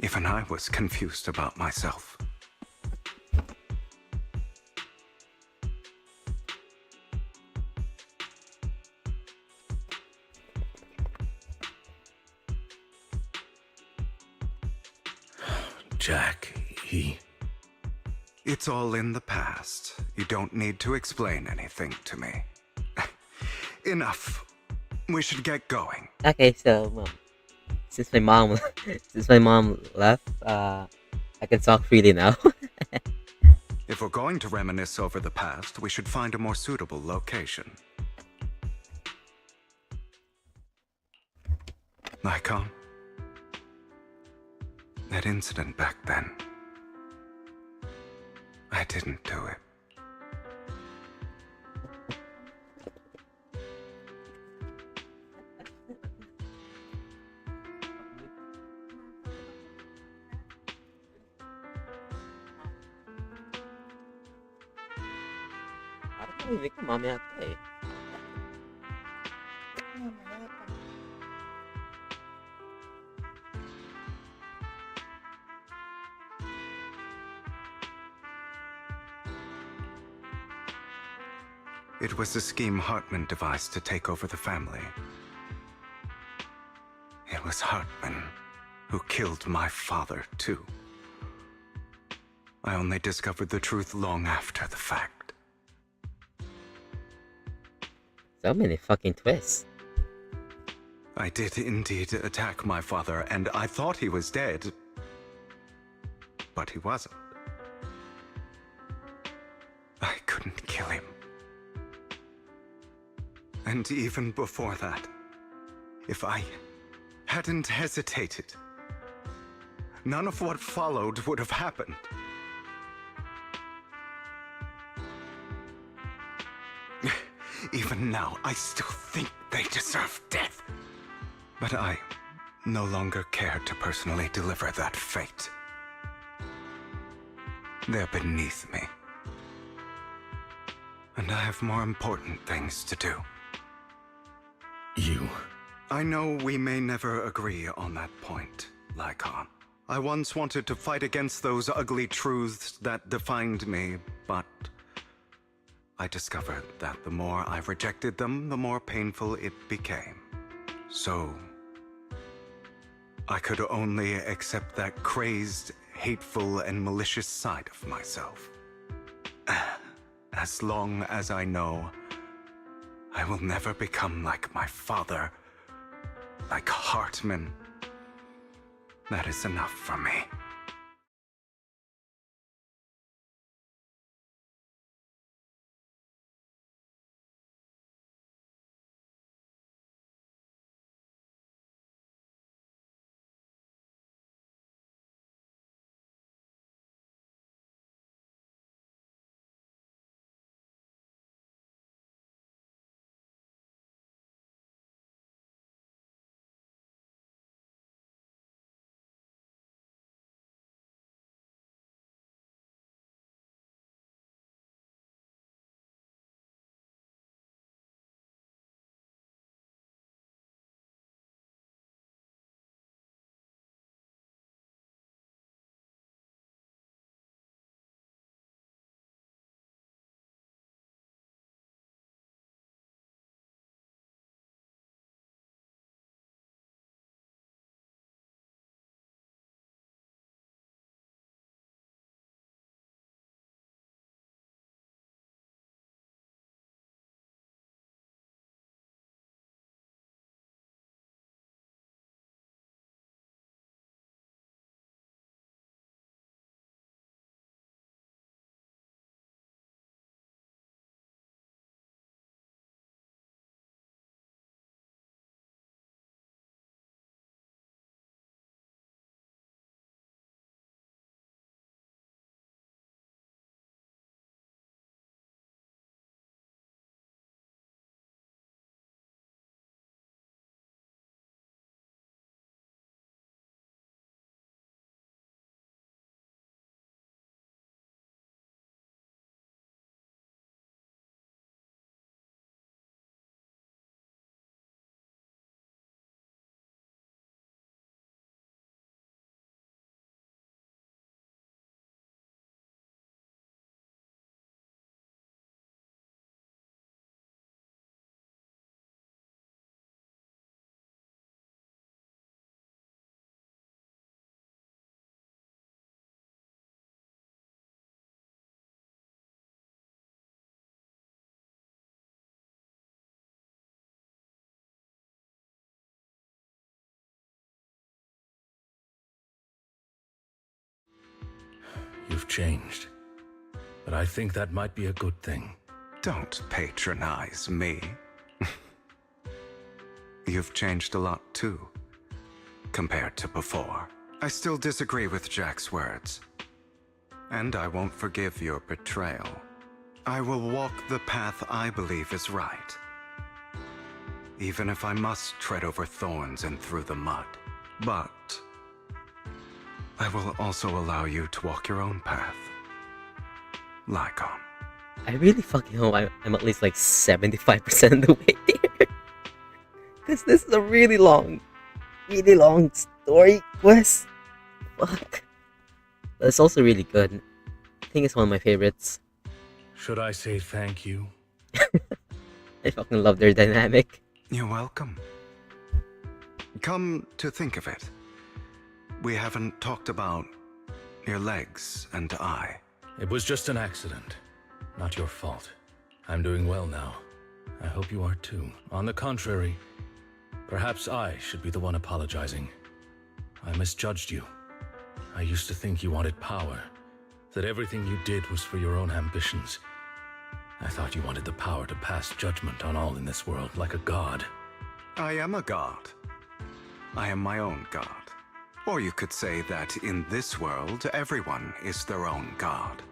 even I was confused about myself. Jack, he... It's all in the past. You don't need to explain anything to me. Enough. We should get going. Okay, so since my mom left, I can talk freely now. If we're going to reminisce over the past, we should find a more suitable location. Icon? That incident back then. I didn't do it. Hindi ko mamaya pa eh. It was a scheme Hartman devised to take over the family. It was Hartman who killed my father, too. I only discovered the truth long after the fact. So many fucking twists. I did indeed attack my father, and I thought he was dead. But he wasn't. I couldn't kill him. And even before that, if I hadn't hesitated, none of what followed would have happened. Even now, I still think they deserve death. But I no longer care to personally deliver that fate. They're beneath me. And I have more important things to do. You? I know we may never agree on that point, Lycon. I once wanted to fight against those ugly truths that defined me, but I discovered that the more I rejected them, the more painful it became. So I could only accept that crazed, hateful, and malicious side of myself. As long as I know I will never become like my father, like Hartman, that is enough for me. You've changed. But I think that might be a good thing. Don't patronize me. You've changed a lot too, compared to before. I still disagree with Jack's words. And I won't forgive your betrayal. I will walk the path I believe is right. Even if I must tread over thorns and through the mud. But I will also allow you to walk your own path. Lycon. I really fucking hope I'm at least like 75% of the way there. Because this is a really long story quest. Fuck. But it's also really good. I think it's one of my favorites. Should I say thank you? I fucking love their dynamic. You're welcome. Come to think of it, we haven't talked about your legs and eye. It was just an accident. Not your fault. I'm doing well now. I hope you are too. On the contrary, perhaps I should be the one apologizing. I misjudged you. I used to think you wanted power, that everything you did was for your own ambitions. I thought you wanted the power to pass judgment on all in this world like a god. I am a god. I am my own god. Or you could say that in this world, everyone is their own god.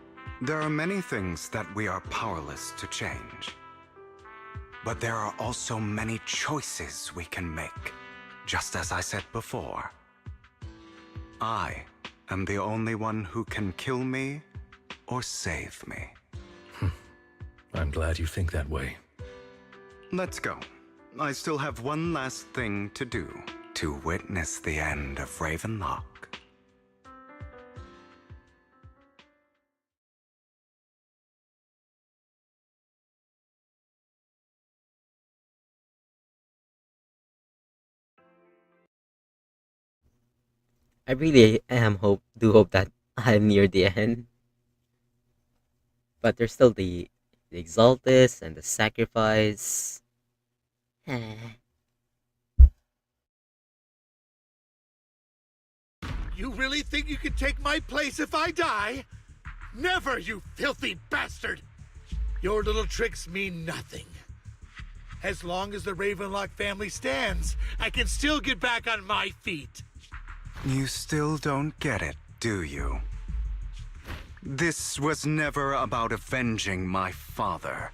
There are many things that we are powerless to change. But there are also many choices we can make. Just as I said before, I am the only one who can kill me or save me. I'm glad you think that way. Let's go. I still have one last thing to do. To witness the end of Ravenlock. I really do hope that I'm near the end. But there's still the Exaltus and the sacrifice. You really think you can take my place if I die? Never, you filthy bastard! Your little tricks mean nothing. As long as the Ravenlock family stands, I can still get back on my feet. You still don't get it, do you? This was never about avenging my father.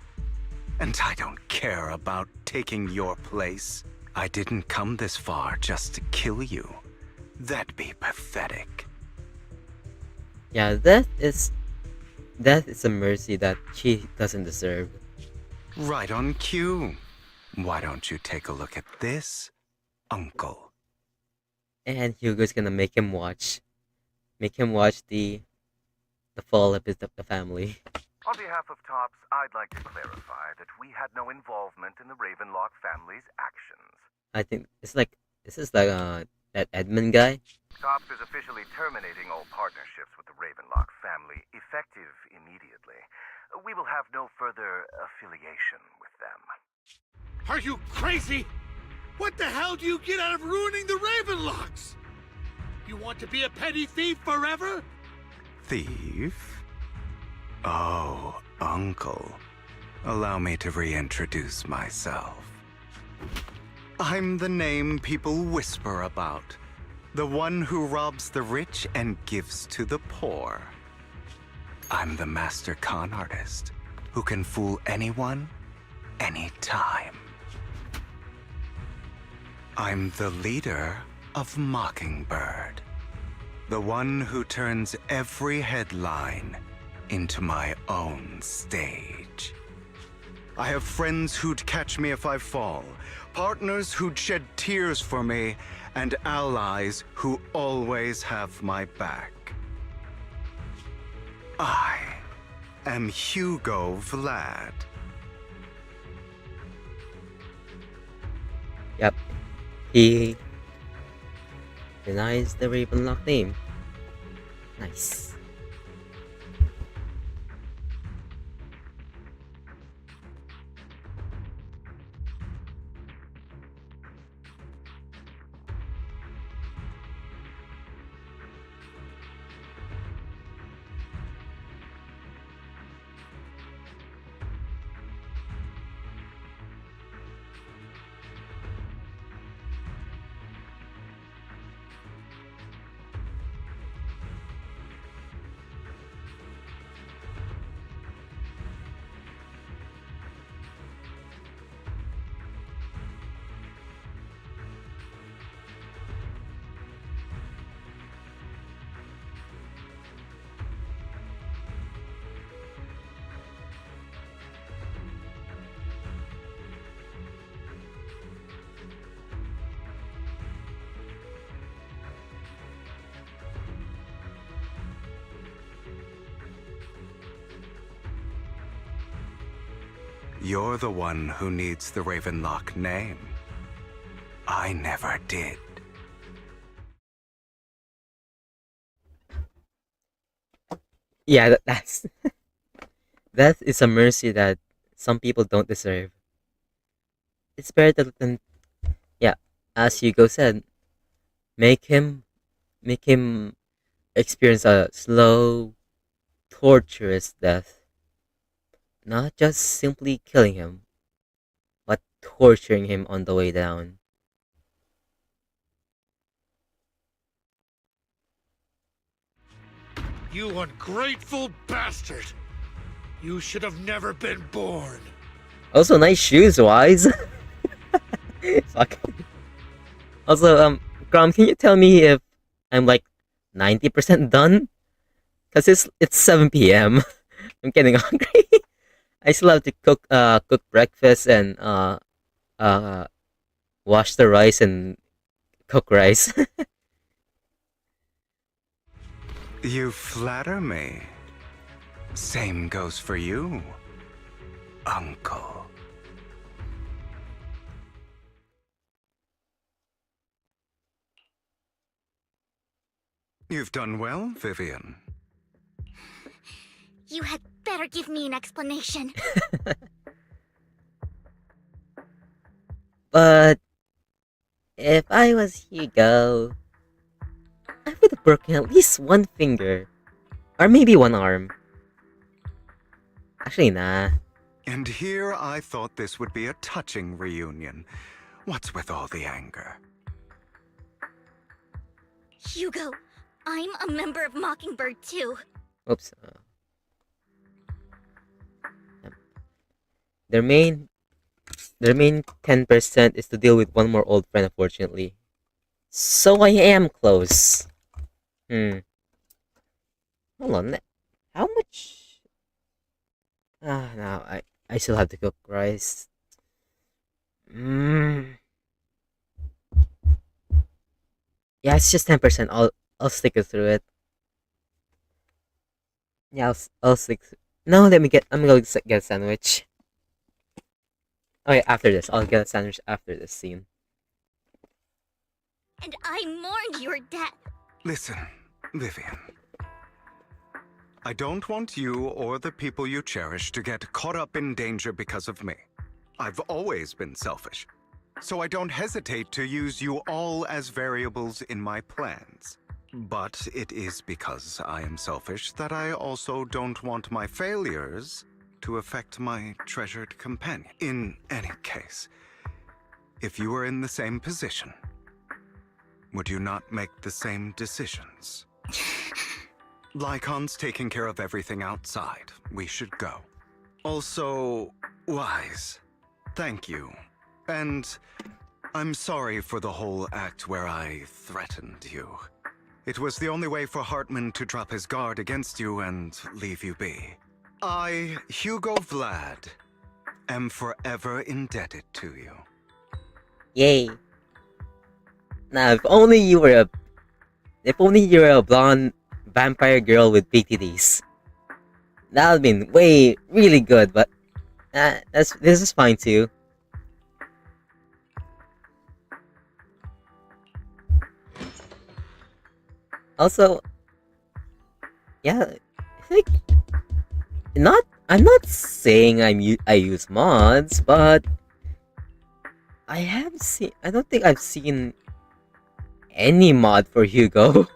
And I don't care about taking your place. I didn't come this far just to kill you. That'd be pathetic. Yeah, that is a mercy that she doesn't deserve. Right on cue. Why don't you take a look at this, Uncle? And Hugo's gonna make him watch the fall of the family. On behalf of TOPS, I'd like to clarify that we had no involvement in the Ravenlock family's actions. I think this is like that Edmund guy. TOPS is officially terminating all partnerships with the Ravenlock family, effective immediately. We will have no further affiliation with them. Are you crazy? What the hell do you get out of ruining the Ravenlocks? You want to be a petty thief forever? Thief? Oh, Uncle. Allow me to reintroduce myself. I'm the name people whisper about. The one who robs the rich and gives to the poor. I'm the master con artist who can fool anyone, anytime. I'm the leader of Mockingbird. The one who turns every headline into my own stage. I have friends who'd catch me if I fall, partners who'd shed tears for me, and allies who always have my back. I am Hugo Vlad. Yep. He denies the Ravenlock name. Nice. You're the one who needs the Ravenlock name. I never did. Yeah, that's that is a mercy that some people don't deserve. It's better than, yeah, as Hugo said, make him make him experience a slow, torturous death. Not just simply killing him, but torturing him on the way down. You ungrateful bastard! You should have never been born. Also, nice shoes, Wise. Fuck. Also, Grom, can you tell me if I'm like 90% done? Cause it's 7 p.m. I'm getting hungry. I still have to cook breakfast and wash the rice and cook rice. You flatter me. Same goes for you, Uncle. You've done well, Vivian. You had better give me an explanation. But if I was Hugo, I would have broken at least one finger. Or maybe one arm. Actually, nah. And here I thought this would be a touching reunion. What's with all the anger? Hugo, I'm a member of Mockingbird too. Oops. Their main 10% is to deal with one more old friend, unfortunately. So I am close. Hold on. How much? No, I still have to cook rice. Yeah, it's just 10%. I'll stick it through it. Yeah, I'll stick. No, I'm gonna get a sandwich. Okay, after this, I'll get a sandwich after this scene. And I mourned your death. Listen, Vivian. I don't want you or the people you cherish to get caught up in danger because of me. I've always been selfish, so I don't hesitate to use you all as variables in my plans. But it is because I am selfish that I also don't want my failures to affect my treasured companion. In any case, if you were in the same position, would you not make the same decisions? Lycon's taking care of everything outside. We should go. Also, Wise, thank you. And I'm sorry for the whole act where I threatened you. It was the only way for Hartman to drop his guard against you and leave you be. I, Hugo Vlad, am forever indebted to you. Yay. Now, if only you were a blonde vampire girl with big titties. That would've been really good, but this is fine too. Also, yeah, I think I'm not saying I use mods, but I don't think I've seen any mod for Hugo.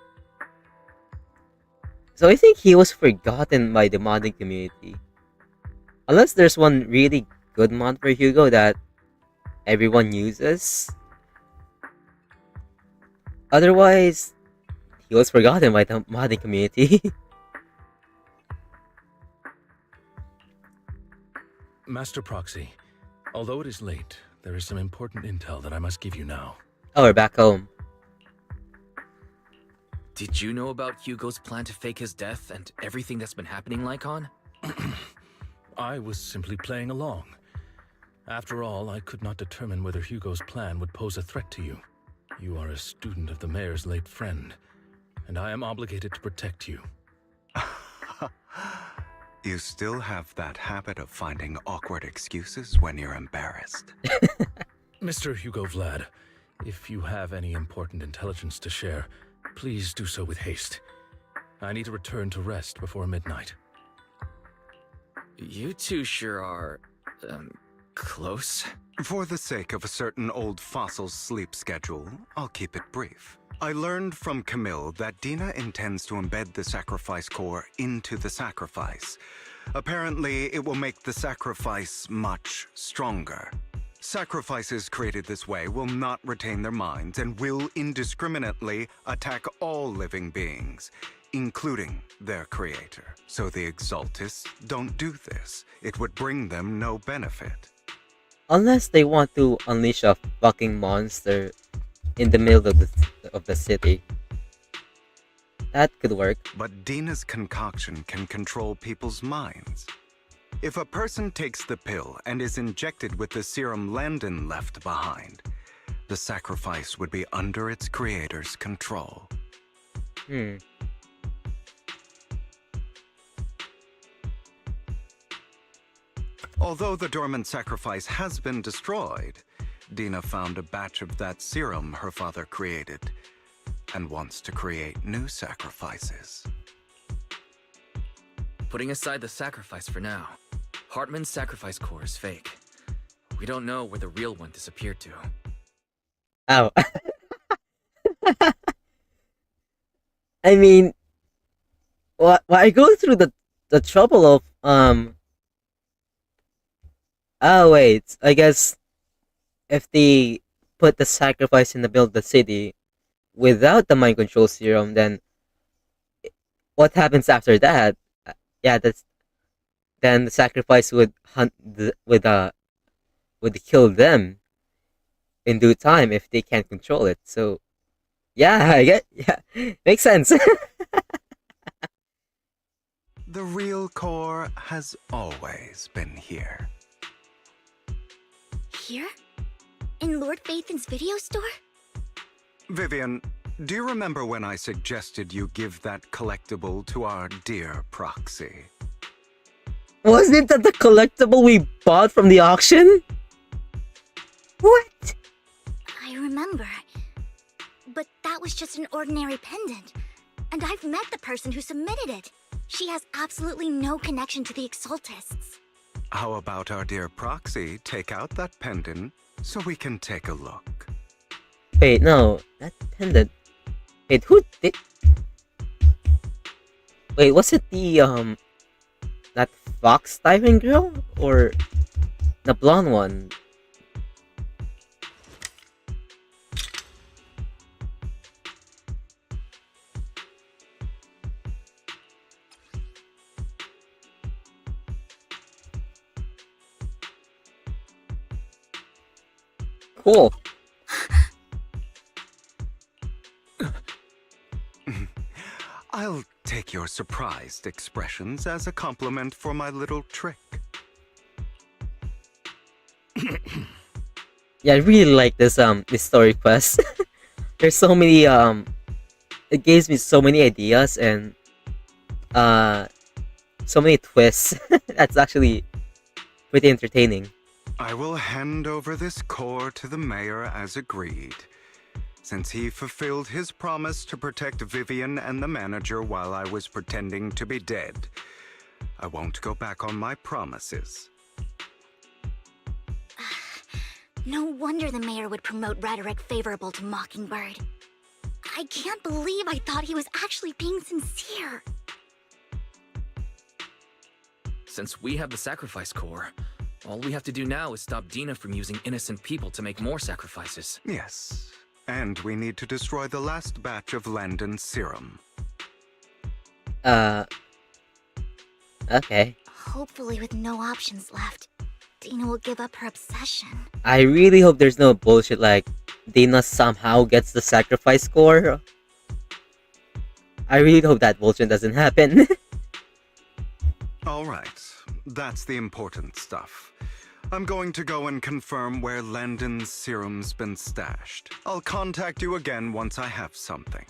So I think he was forgotten by the modding community. Unless there's one really good mod for Hugo that everyone uses. Otherwise, he was forgotten by the modding community. Master Proxy, although it is late, there is some important intel that I must give you now. Oh, we're back home. Did you know about Hugo's plan to fake his death and everything that's been happening, Lycon? I was simply playing along. After all, I could not determine whether Hugo's plan would pose a threat to you. You are a student of the mayor's late friend, and I am obligated to protect you. You still have that habit of finding awkward excuses when you're embarrassed. Mr. Hugo Vlad, if you have any important intelligence to share, please do so with haste. I need to return to rest before midnight. You two sure are, close? For the sake of a certain old fossil's sleep schedule, I'll keep it brief. I learned from Camille that Dina intends to embed the sacrifice core into the sacrifice. Apparently, it will make the sacrifice much stronger. Sacrifices created this way will not retain their minds and will indiscriminately attack all living beings, including their creator. So the Exaltists don't do this. It would bring them no benefit. Unless they want to unleash a fucking monster in the middle of the city. That could work. But Dina's concoction can control people's minds. If a person takes the pill and is injected with the serum Landon left behind, the sacrifice would be under its creator's control. Although the dormant sacrifice has been destroyed, Dina found a batch of that serum her father created and wants to create new sacrifices. Putting aside the sacrifice for now, Hartman's sacrifice core is fake. We don't know where the real one disappeared to. Oh. I mean, why go through the trouble of Oh wait, I guess if they put the sacrifice in the middle of the city without the mind control serum, then what happens after that? Yeah, then the sacrifice would would kill them in due time if they can't control it. So yeah, makes sense. The real core has always been here. Here? In Lord Phaethon's video store? Vivian, do you remember when I suggested you give that collectible to our dear proxy? Wasn't that the collectible we bought from the auction? What? I remember. But that was just an ordinary pendant. And I've met the person who submitted it. She has absolutely no connection to the Exaltists. How about our dear proxy take out that pendant so we can take a look? Wait, no, that pendant. Wait, who did? Wait, was it the that fox diving girl or the blonde one? Cool. I'll take your surprised expressions as a compliment for my little trick. Yeah, I really like this story quest. There's so many it gives me so many ideas and so many twists. That's actually pretty entertaining. I will hand over this core to the mayor as agreed. Since he fulfilled his promise to protect Vivian and the manager while I was pretending to be dead, I won't go back on my promises. No wonder the mayor would promote rhetoric favorable to Mockingbird. I can't believe I thought he was actually being sincere. Since we have the sacrifice core, all we have to do now is stop Dina from using innocent people to make more sacrifices. Yes, and we need to destroy the last batch of Landon's serum. Okay. Hopefully with no options left, Dina will give up her obsession. I really hope there's no bullshit like Dina somehow gets the sacrifice core. I really hope that bullshit doesn't happen. Alright, that's the important stuff. I'm going to go and confirm where Landon's serum's been stashed. I'll contact you again once I have something.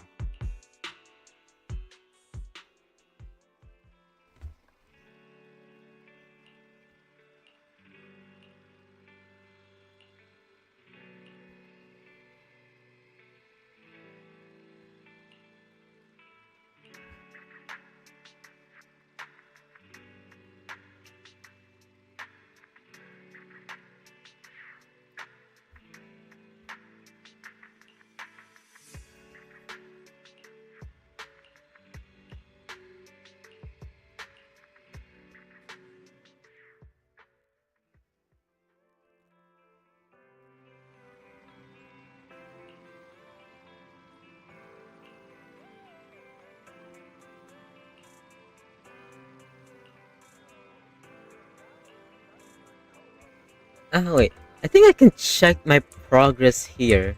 Oh wait, I think I can check my progress here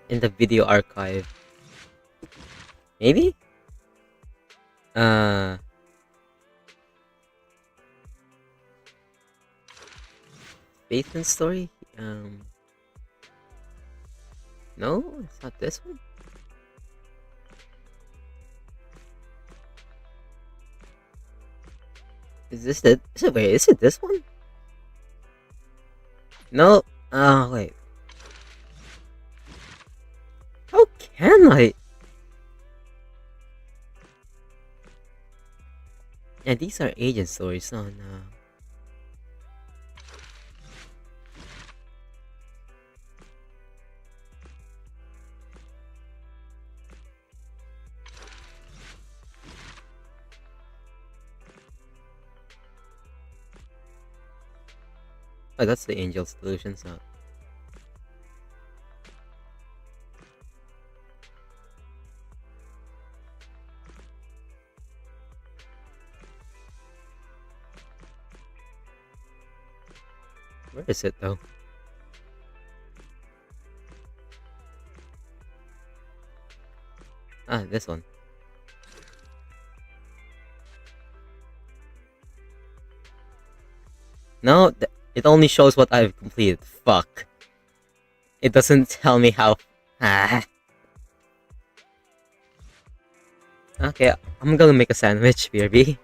in the video archive. Maybe? Basement story? No, it's not this one. Is this the? Wait, is it this one? No. Oh wait. How can I? Yeah, these are agent stories. Oh no. Oh, that's the angel solutions now. Where is it though? Ah, this one. No, it only shows what I've completed. Fuck. It doesn't tell me how. Ah. Okay, I'm gonna make a sandwich, BRB.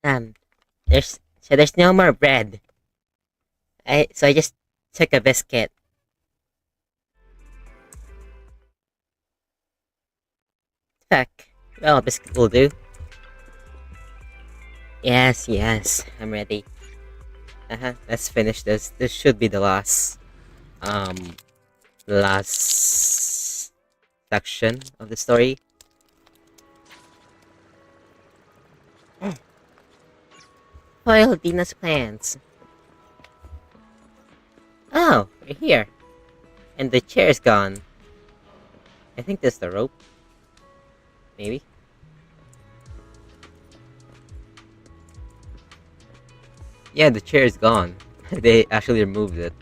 Um, there's no more bread. I just took a biscuit. Fuck. Well, a biscuit will do. Yes, I'm ready. Let's finish this. This should be the last. um last section of the story. Foil Dina's plans. Oh, we're here. And the chair's gone. I think that's the rope. Maybe. Yeah, the chair is gone. They actually removed it.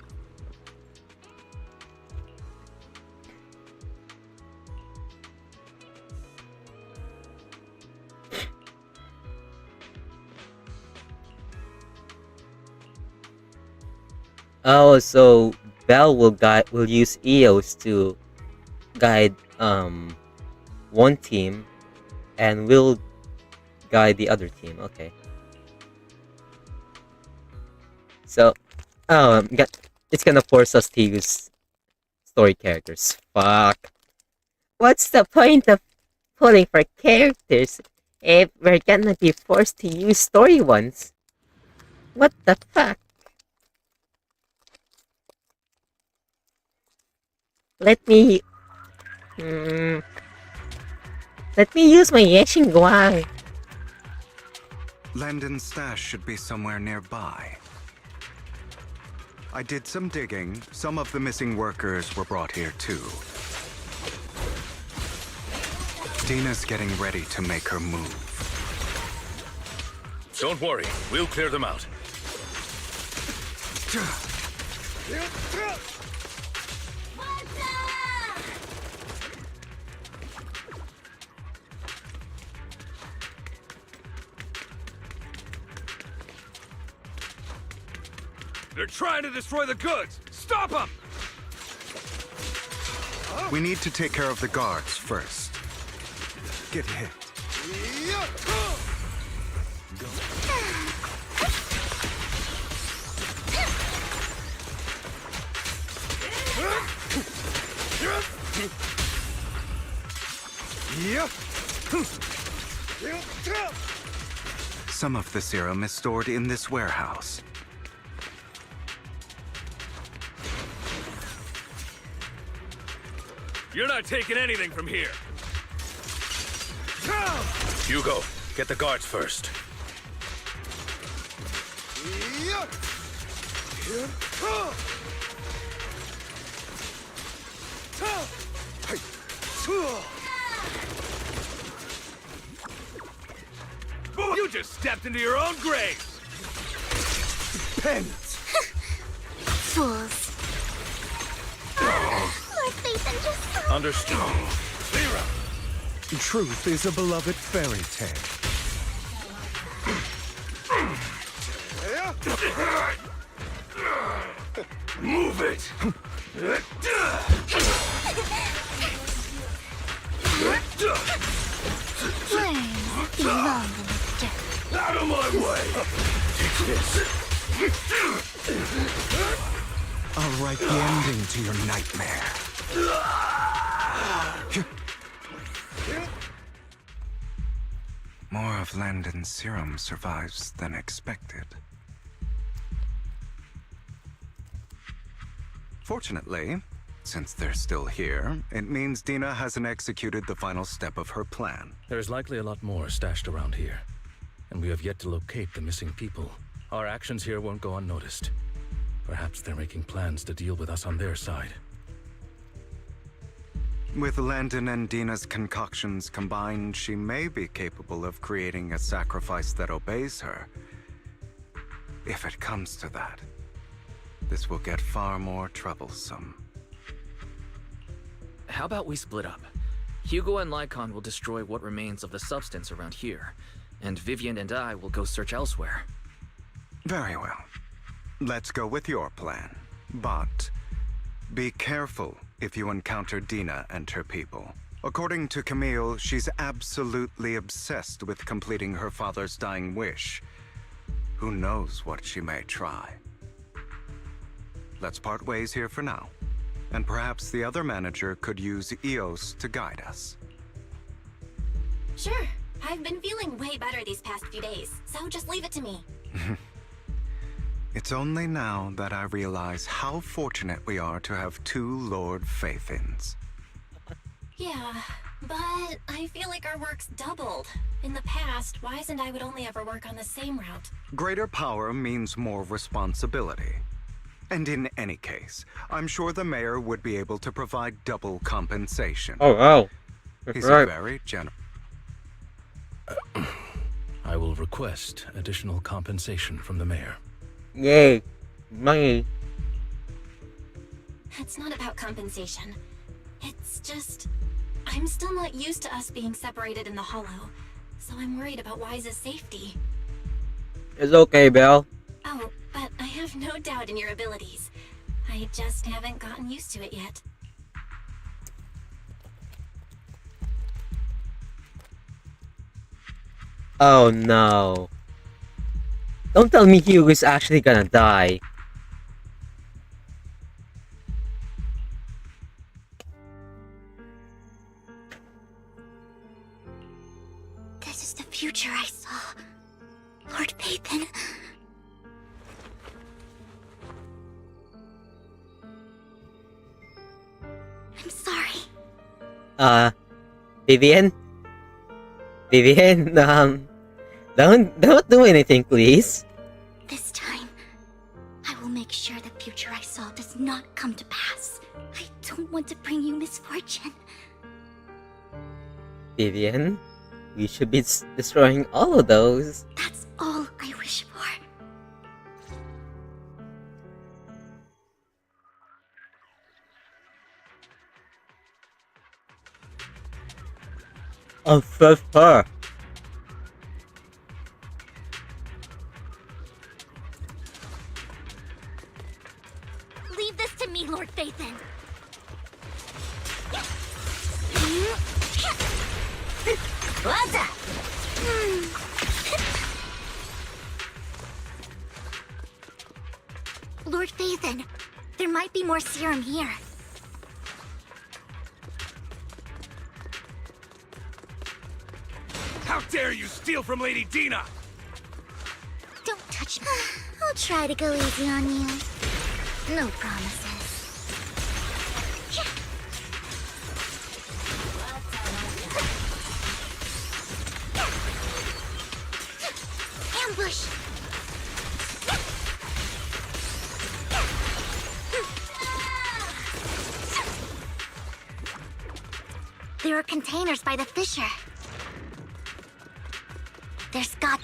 Oh, so Bell will use EOS to guide one team, and will guide the other team. Okay. So, it's gonna force us to use story characters. Fuck. What's the point of pulling for characters if we're gonna be forced to use story ones? What the fuck? Let me use my Yexing Guang. Landon's stash should be somewhere nearby. I did some digging. Some of the missing workers were brought here too. Dina's getting ready to make her move. Don't worry, we'll clear them out. They're trying to destroy the goods! Stop them! We need to take care of the guards first. Get hit. Some of the serum is stored in this warehouse. You're not taking anything from here. Hugo, get the guards first. You just stepped into your own grave! Pens! Fools. My faith in just... Understood. Zero. Truth is a beloved fairy tale. Move it! Flames belong in the dirt. Out of my way! Take this. I'll write the ending to your nightmare. More of Landon's serum survives than expected. Fortunately, since they're still here, it means Dina hasn't executed the final step of her plan. There's likely a lot more stashed around here, and we have yet to locate the missing people. Our actions here won't go unnoticed. Perhaps they're making plans to deal with us on their side. With Landon and Dina's concoctions combined, she may be capable of creating a sacrifice that obeys her. If it comes to that, this will get far more troublesome. How about we split up? Hugo and Lycon will destroy what remains of the substance around here, and Vgen and I will go search elsewhere. Very well. Let's go with your plan. But be careful if you encounter Dina and her people. According to Camille, she's absolutely obsessed with completing her father's dying wish. Who knows what she may try? Let's part ways here for now. And perhaps the other manager could use EOS to guide us. Sure. I've been feeling way better these past few days, so just leave it to me. It's only now that I realize how fortunate we are to have two Lord Faithins. Yeah, but I feel like our work's doubled. In the past, Wise and I would only ever work on the same route. Greater power means more responsibility. And in any case, I'm sure the mayor would be able to provide double compensation. Oh, wow. He's Right. a very generous. I will request additional compensation from the mayor. Yay. Money. It's not about compensation. It's just... I'm still not used to us being separated in the Hollow, so I'm worried about Wise's safety. It's okay, Belle. Oh, but I have no doubt in your abilities. I just haven't gotten used to it yet. Oh no. Don't tell me Hugo's actually gonna die. This is the future I saw. Lord Pathan. I'm sorry. Vgen? Vgen, don't do anything, please. This time, I will make sure the future I saw does not come to pass. I don't want to bring you misfortune. Vgen, we should be destroying all of those. That's all I wish for. Oh, first her. Leave this to me, Lord Phaethon. Lord Phaethon, there might be more serum here. How dare you steal from Lady Dina! Don't touch me. I'll try to go easy on you. No promises. Ambush! There are containers by the fissure. There's got...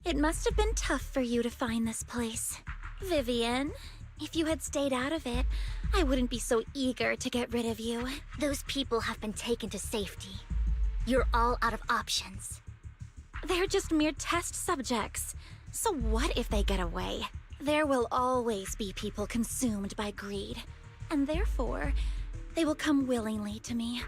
It must have been tough for you to find this place. Vgen, if you had stayed out of it, I wouldn't be so eager to get rid of you. Those people have been taken to safety. You're all out of options. They're just mere test subjects. So what if they get away? There will always be people consumed by greed. And therefore, they will come willingly to me.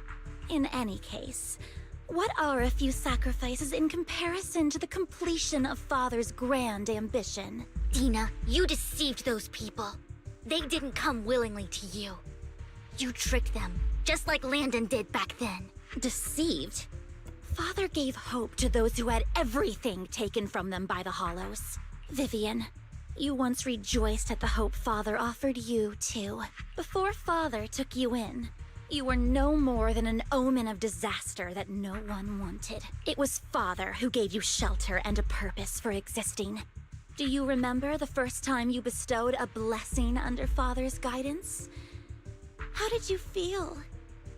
In any case, what are a few sacrifices in comparison to the completion of Father's grand ambition? Dina, you deceived those people. They didn't come willingly to you. You tricked them, just like Landon did back then. Deceived? Father gave hope to those who had everything taken from them by the Hollows. Vgen, you once rejoiced at the hope Father offered you, too. Before Father took you in, you were no more than an omen of disaster that no one wanted. It was Father who gave you shelter and a purpose for existing. Do you remember the first time you bestowed a blessing under Father's guidance? How did you feel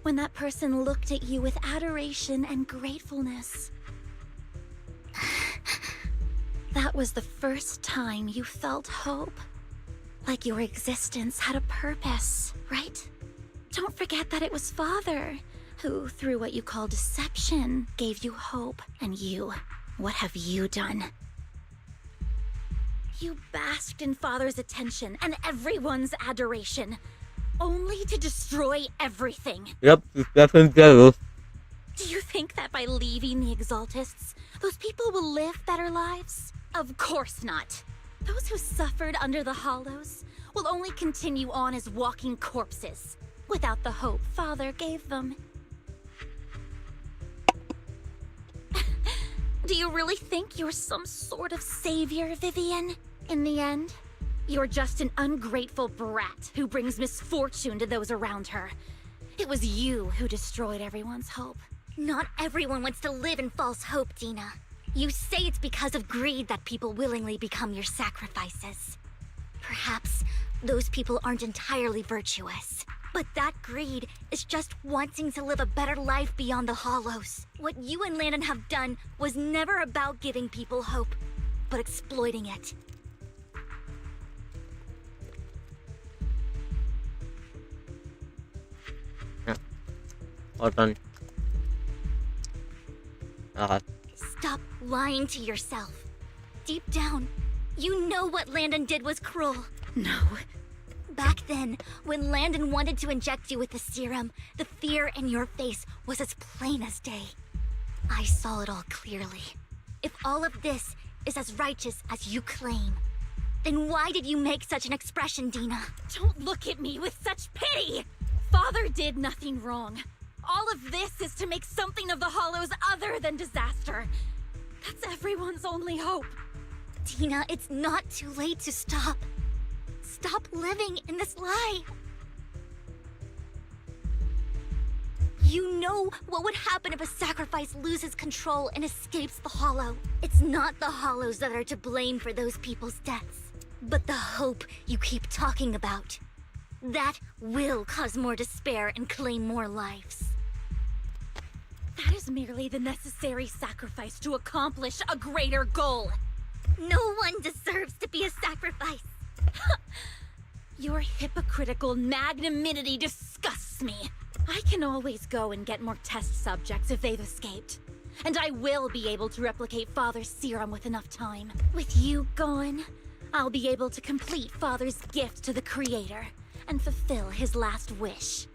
when that person looked at you with adoration and gratefulness? That was the first time you felt hope. Like your existence had a purpose, right? Don't forget that it was Father who, through what you call deception, gave you hope. And you, what have you done? You basked in Father's attention and everyone's adoration, only to destroy everything. Yep, it's definitely jealous. Do you think that by leaving the Exaltists, those people will live better lives? Of course not. Those who suffered under the Hollows will only continue on as walking corpses, without the hope Father gave them. Do you really think you're some sort of savior, Vgen? In the end, you're just an ungrateful brat who brings misfortune to those around her. It was you who destroyed everyone's hope. Not everyone wants to live in false hope, Dina. You say it's because of greed that people willingly become your sacrifices. Perhaps those people aren't entirely virtuous. But that greed is just wanting to live a better life beyond the Hollows. What you and Landon have done was never about giving people hope, but exploiting it. Hold on. Stop lying to yourself. Deep down, you know what Landon did was cruel. No. Back then, when Landon wanted to inject you with the serum, the fear in your face was as plain as day. I saw it all clearly. If all of this is as righteous as you claim, then why did you make such an expression, Dina? Don't look at me with such pity! Father did nothing wrong. All of this is to make something of the Hollows other than disaster. That's everyone's only hope. Dina, it's not too late to stop. Stop living in this lie. You know what would happen if a sacrifice loses control and escapes the Hollow. It's not the Hollows that are to blame for those people's deaths, but the hope you keep talking about. That will cause more despair and claim more lives. That is merely the necessary sacrifice to accomplish a greater goal. No one deserves to be a sacrifice. Your hypocritical magnanimity disgusts me. I can always go and get more test subjects if they've escaped. And I will be able to replicate Father's serum with enough time. With you gone, I'll be able to complete Father's gift to the Creator and fulfill his last wish.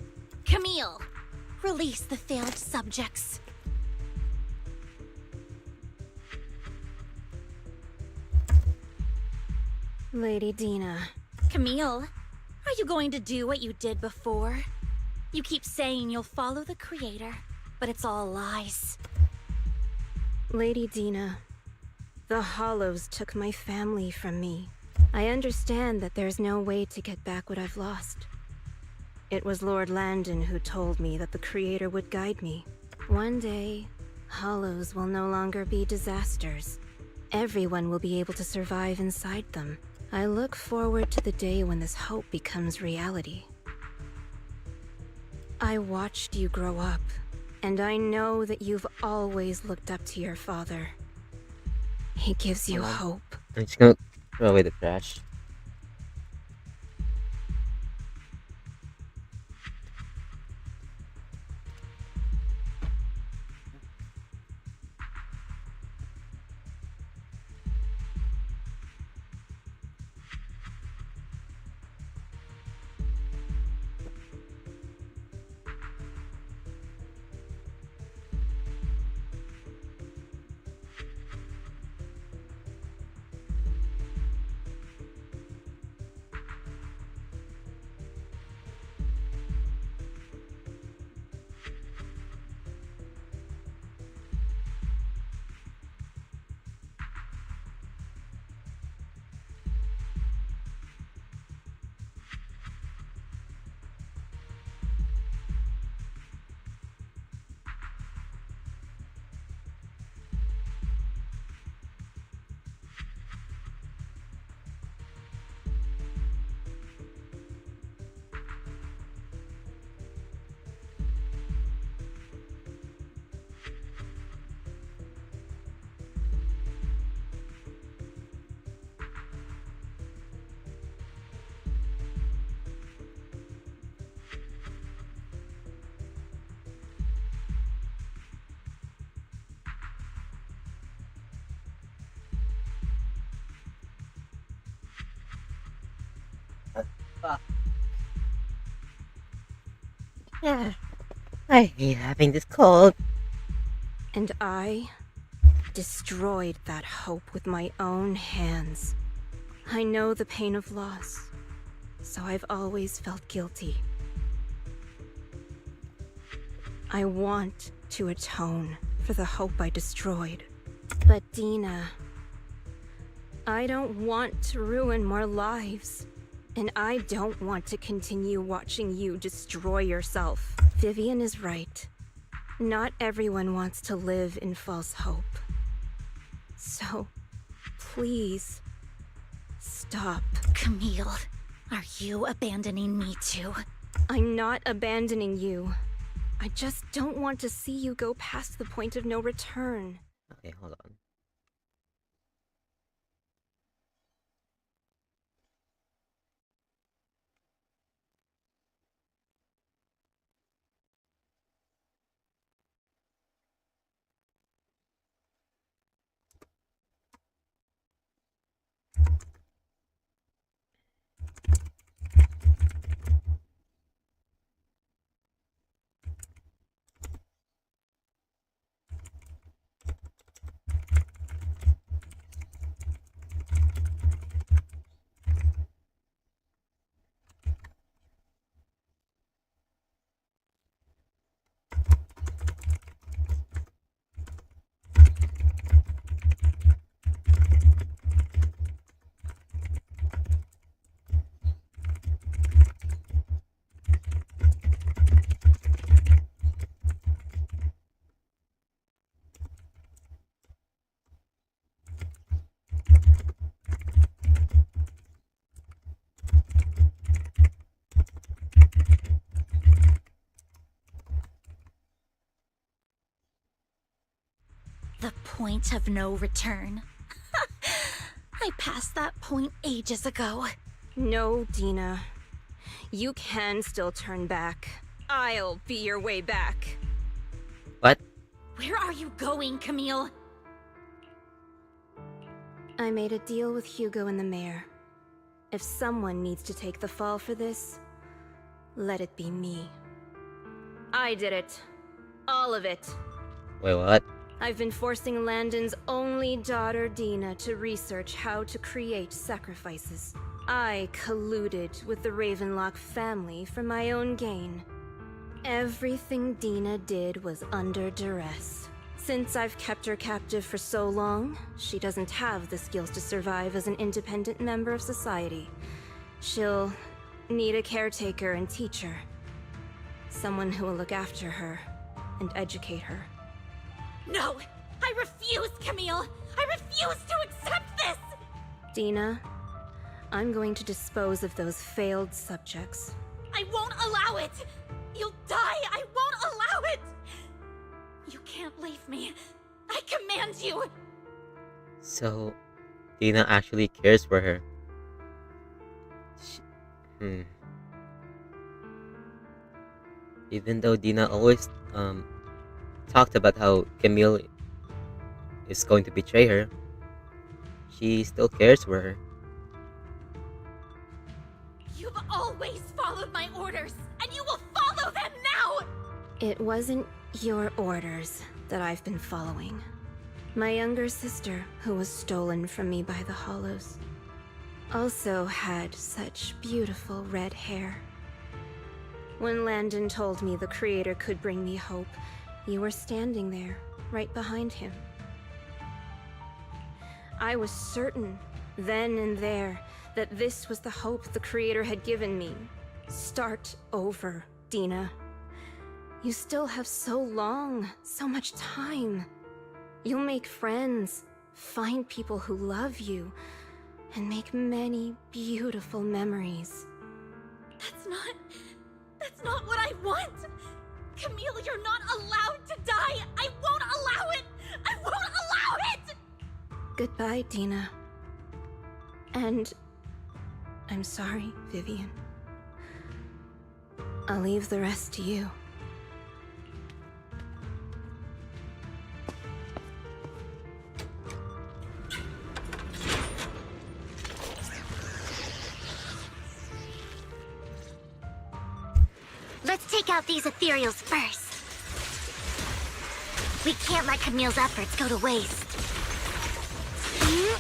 Camille, release the failed subjects. Lady Dina. Camille, are you going to do what you did before? You keep saying you'll follow the Creator, but it's all lies. Lady Dina, the Hollows took my family from me. I understand that there's no way to get back what I've lost. It was Lord Landon who told me that the Creator would guide me. One day, Hollows will no longer be disasters. Everyone will be able to survive inside them. I look forward to the day when this hope becomes reality. I watched you grow up, and I know that you've always looked up to your father. He gives you hope. I'm just gonna throw away the trash. Yeah. I hate having this cold. And I destroyed that hope with my own hands. I know the pain of loss, so I've always felt guilty. I want to atone for the hope I destroyed. But Dina, I don't want to ruin more lives. And I don't want to continue watching you destroy yourself. Vgen is right. Not everyone wants to live in false hope. So, please, stop. Camille, are you abandoning me too? I'm not abandoning you. I just don't want to see you go past the point of no return. Okay, hold on. The point of no return. I passed that point ages ago. No, Dina. You can still turn back. I'll be your way back. What? Where are you going, Camille? I made a deal with Hugo and the mayor. If someone needs to take the fall for this, let it be me. I did it. All of it. Wait, what? I've been forcing Landon's only daughter, Dina, to research how to create sacrifices. I colluded with the Ravenlock family for my own gain. Everything Dina did was under duress. Since I've kept her captive for so long, she doesn't have the skills to survive as an independent member of society. She'll need a caretaker and teacher. Someone who will look after her and educate her. No! I refuse, Camille! I refuse to accept this! Dina, I'm going to dispose of those failed subjects. I won't allow it! You'll die! I won't allow it! You can't leave me. I command you! So, Dina actually cares for her. Even though Dina always talked about how Camille is going to betray her, she still cares for her. You've always followed my orders, and you will follow them now! It wasn't your orders that I've been following. My younger sister, who was stolen from me by the Hollows, also had such beautiful red hair. When Landon told me the Creator could bring me hope, you were standing there, right behind him. I was certain, then and there, that this was the hope the Creator had given me. Start over, Dina. You still have so long, so much time. You'll make friends, find people who love you, and make many beautiful memories. That's not what I want! Camille, you're not allowed to die! I won't allow it! I won't allow it! Goodbye, Dina. And I'm sorry, Vgen. I'll leave the rest to you. Let's take out these ethereals first. We can't let Camille's efforts go to waste. You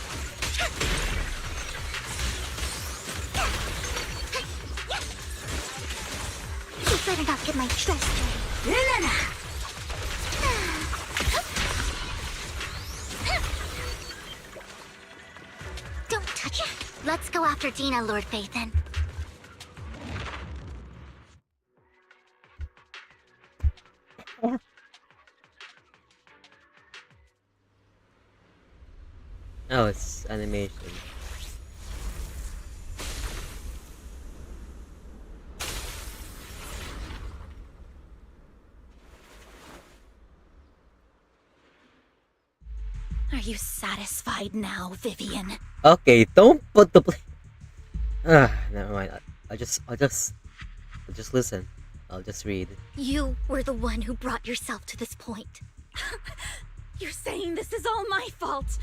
better not get my trust away. Don't touch it. Let's go after Dina, Lord Phaethon. Oh, it's animation. Are you satisfied now, Vgen? Okay, don't put the never mind. I'll just listen. I'll just read. You were the one who brought yourself to this point. You're saying this is all my fault.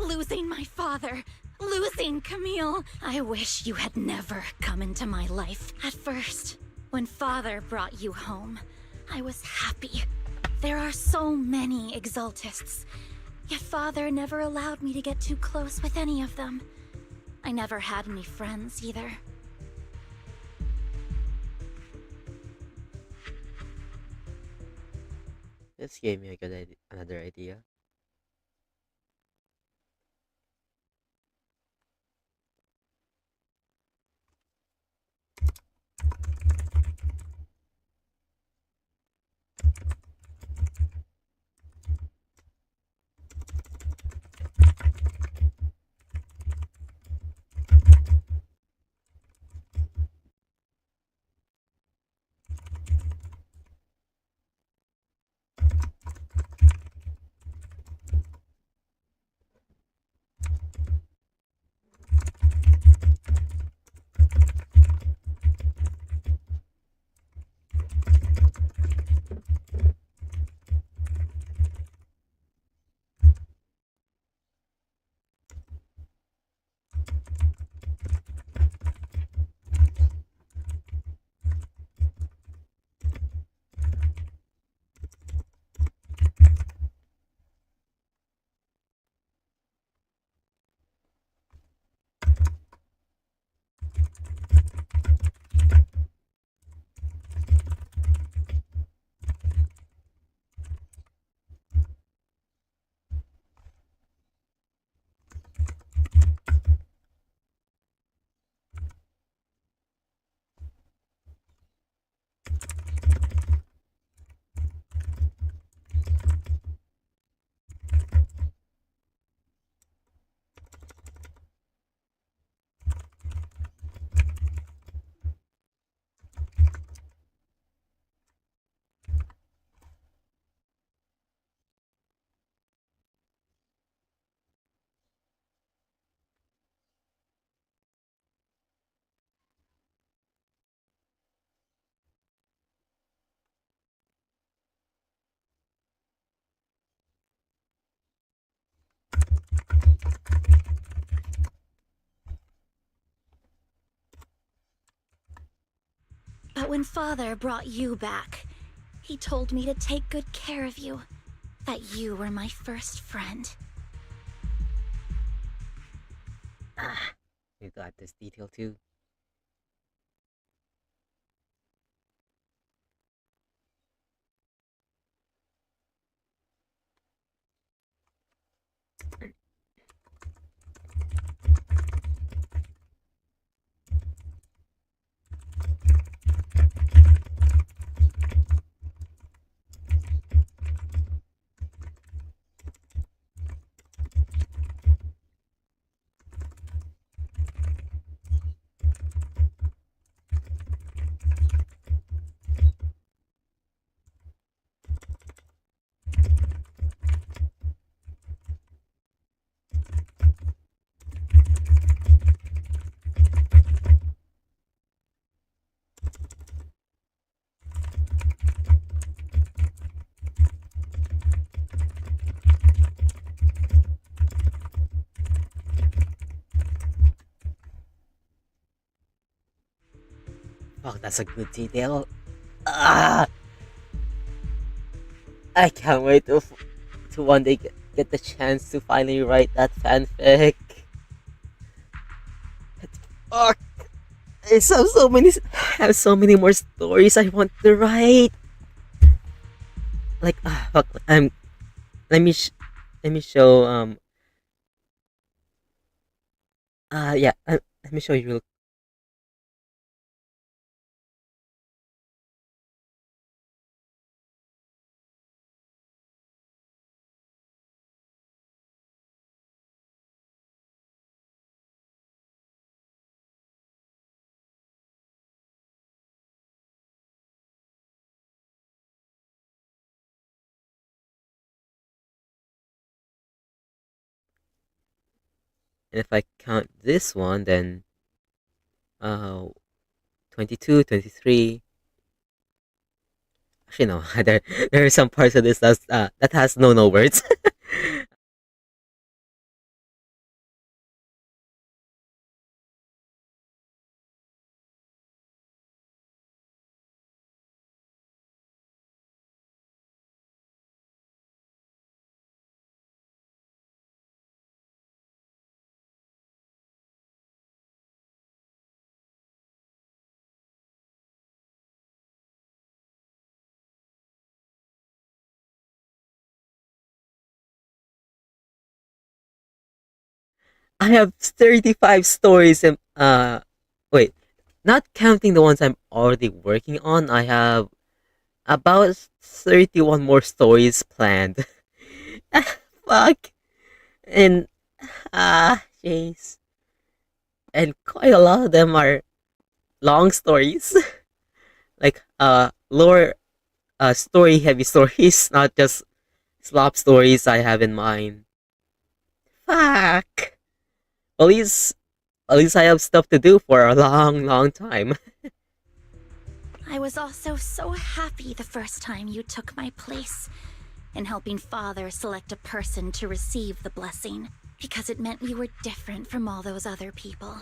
Losing my father, losing Camille. I wish you had never come into my life. At first, when father brought you home, I was happy. There are so many Exaltists, yet father never allowed me to get too close with any of them. I never had any friends either. This gave me a good idea, another idea. But when father brought you back, he told me to take good care of you. That you were my first friend. You got this detail too. Oh, that's a good detail. Ah, I can't wait to one day get the chance to finally write that fanfic. Fuck. I have so many more stories I want to write. Like fuck. Let me let me show yeah. Let me show you real. And if I count this one, then uh 22, 23. Actually, no. There are some parts of this that has no words. I have 35 stories and wait, not counting the ones I'm already working on, I have about 31 more stories planned. Fuck. And jeez. And quite a lot of them are long stories. Like lower story heavy stories, not just slop stories I have in mind. Fuck. At least at least I have stuff to do for a long time. I was also so happy the first time you took my place in helping Father select a person to receive the blessing, because it meant you were different from all those other people.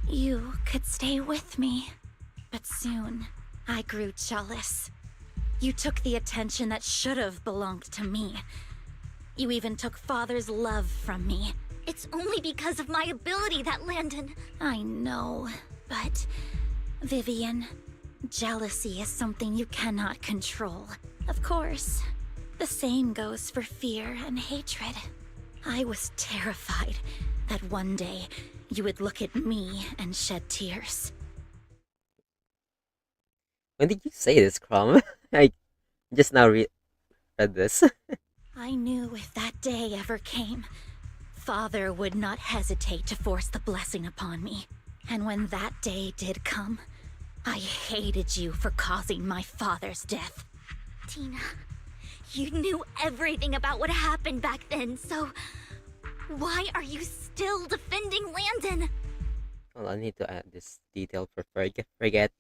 You could stay with me. But soon, I grew jealous. You took the attention that should have belonged to me. You even took Father's love from me. It's only because of my ability that Landon... I know, but... Vgen, jealousy is something you cannot control. Of course, the same goes for fear and hatred. I was terrified that one day you would look at me and shed tears. When did you say this, Crom? I just now read this. I knew if that day ever came, Father would not hesitate to force the blessing upon me. And when that day did come, I hated you for causing my father's death. Tina, you knew everything about what happened back then, so... why are you still defending Landon? Well, I need to add this detail for forget.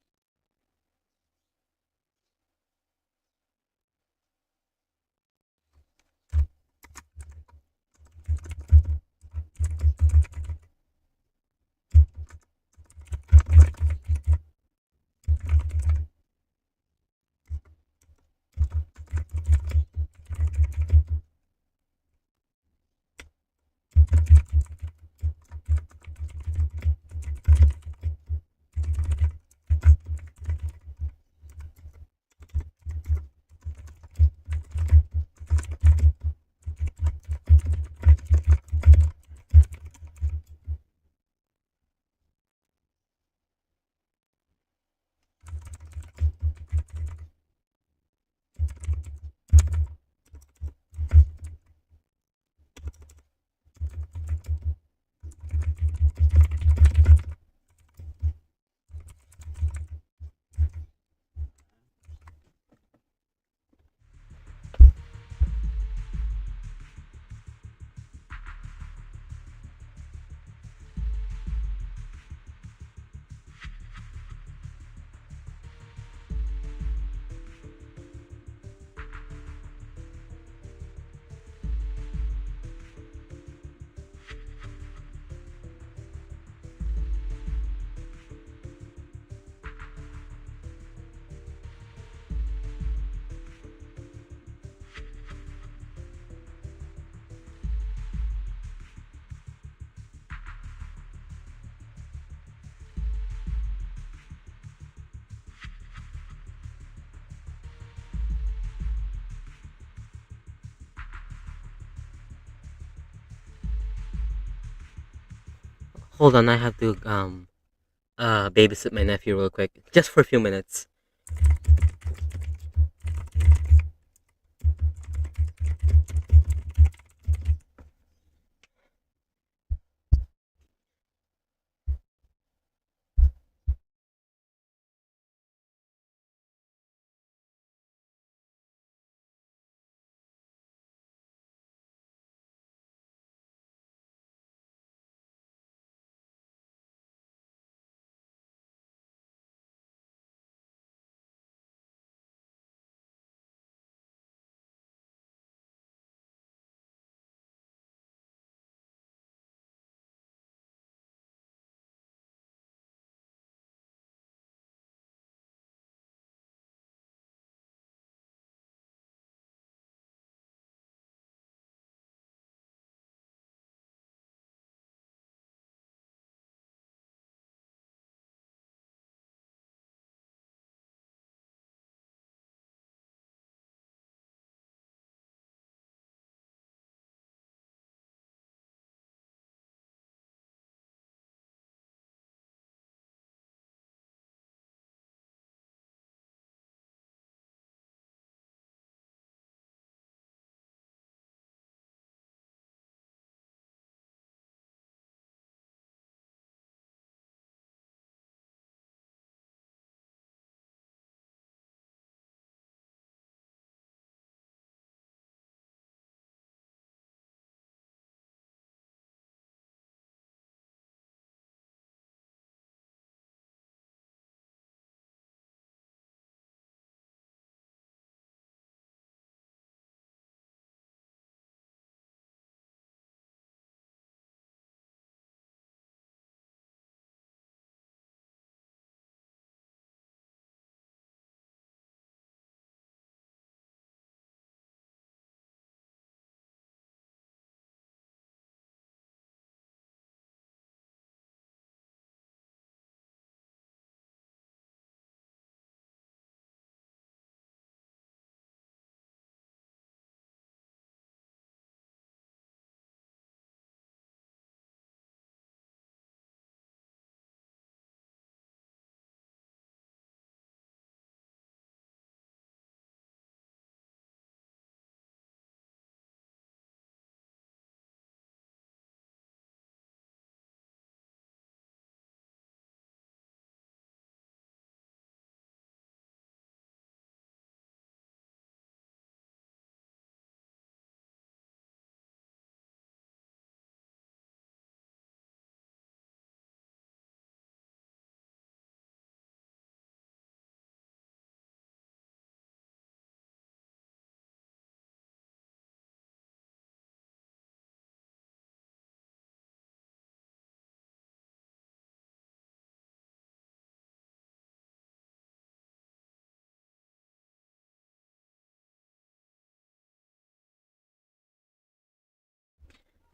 Hold on, I have to babysit my nephew real quick, just for a few minutes.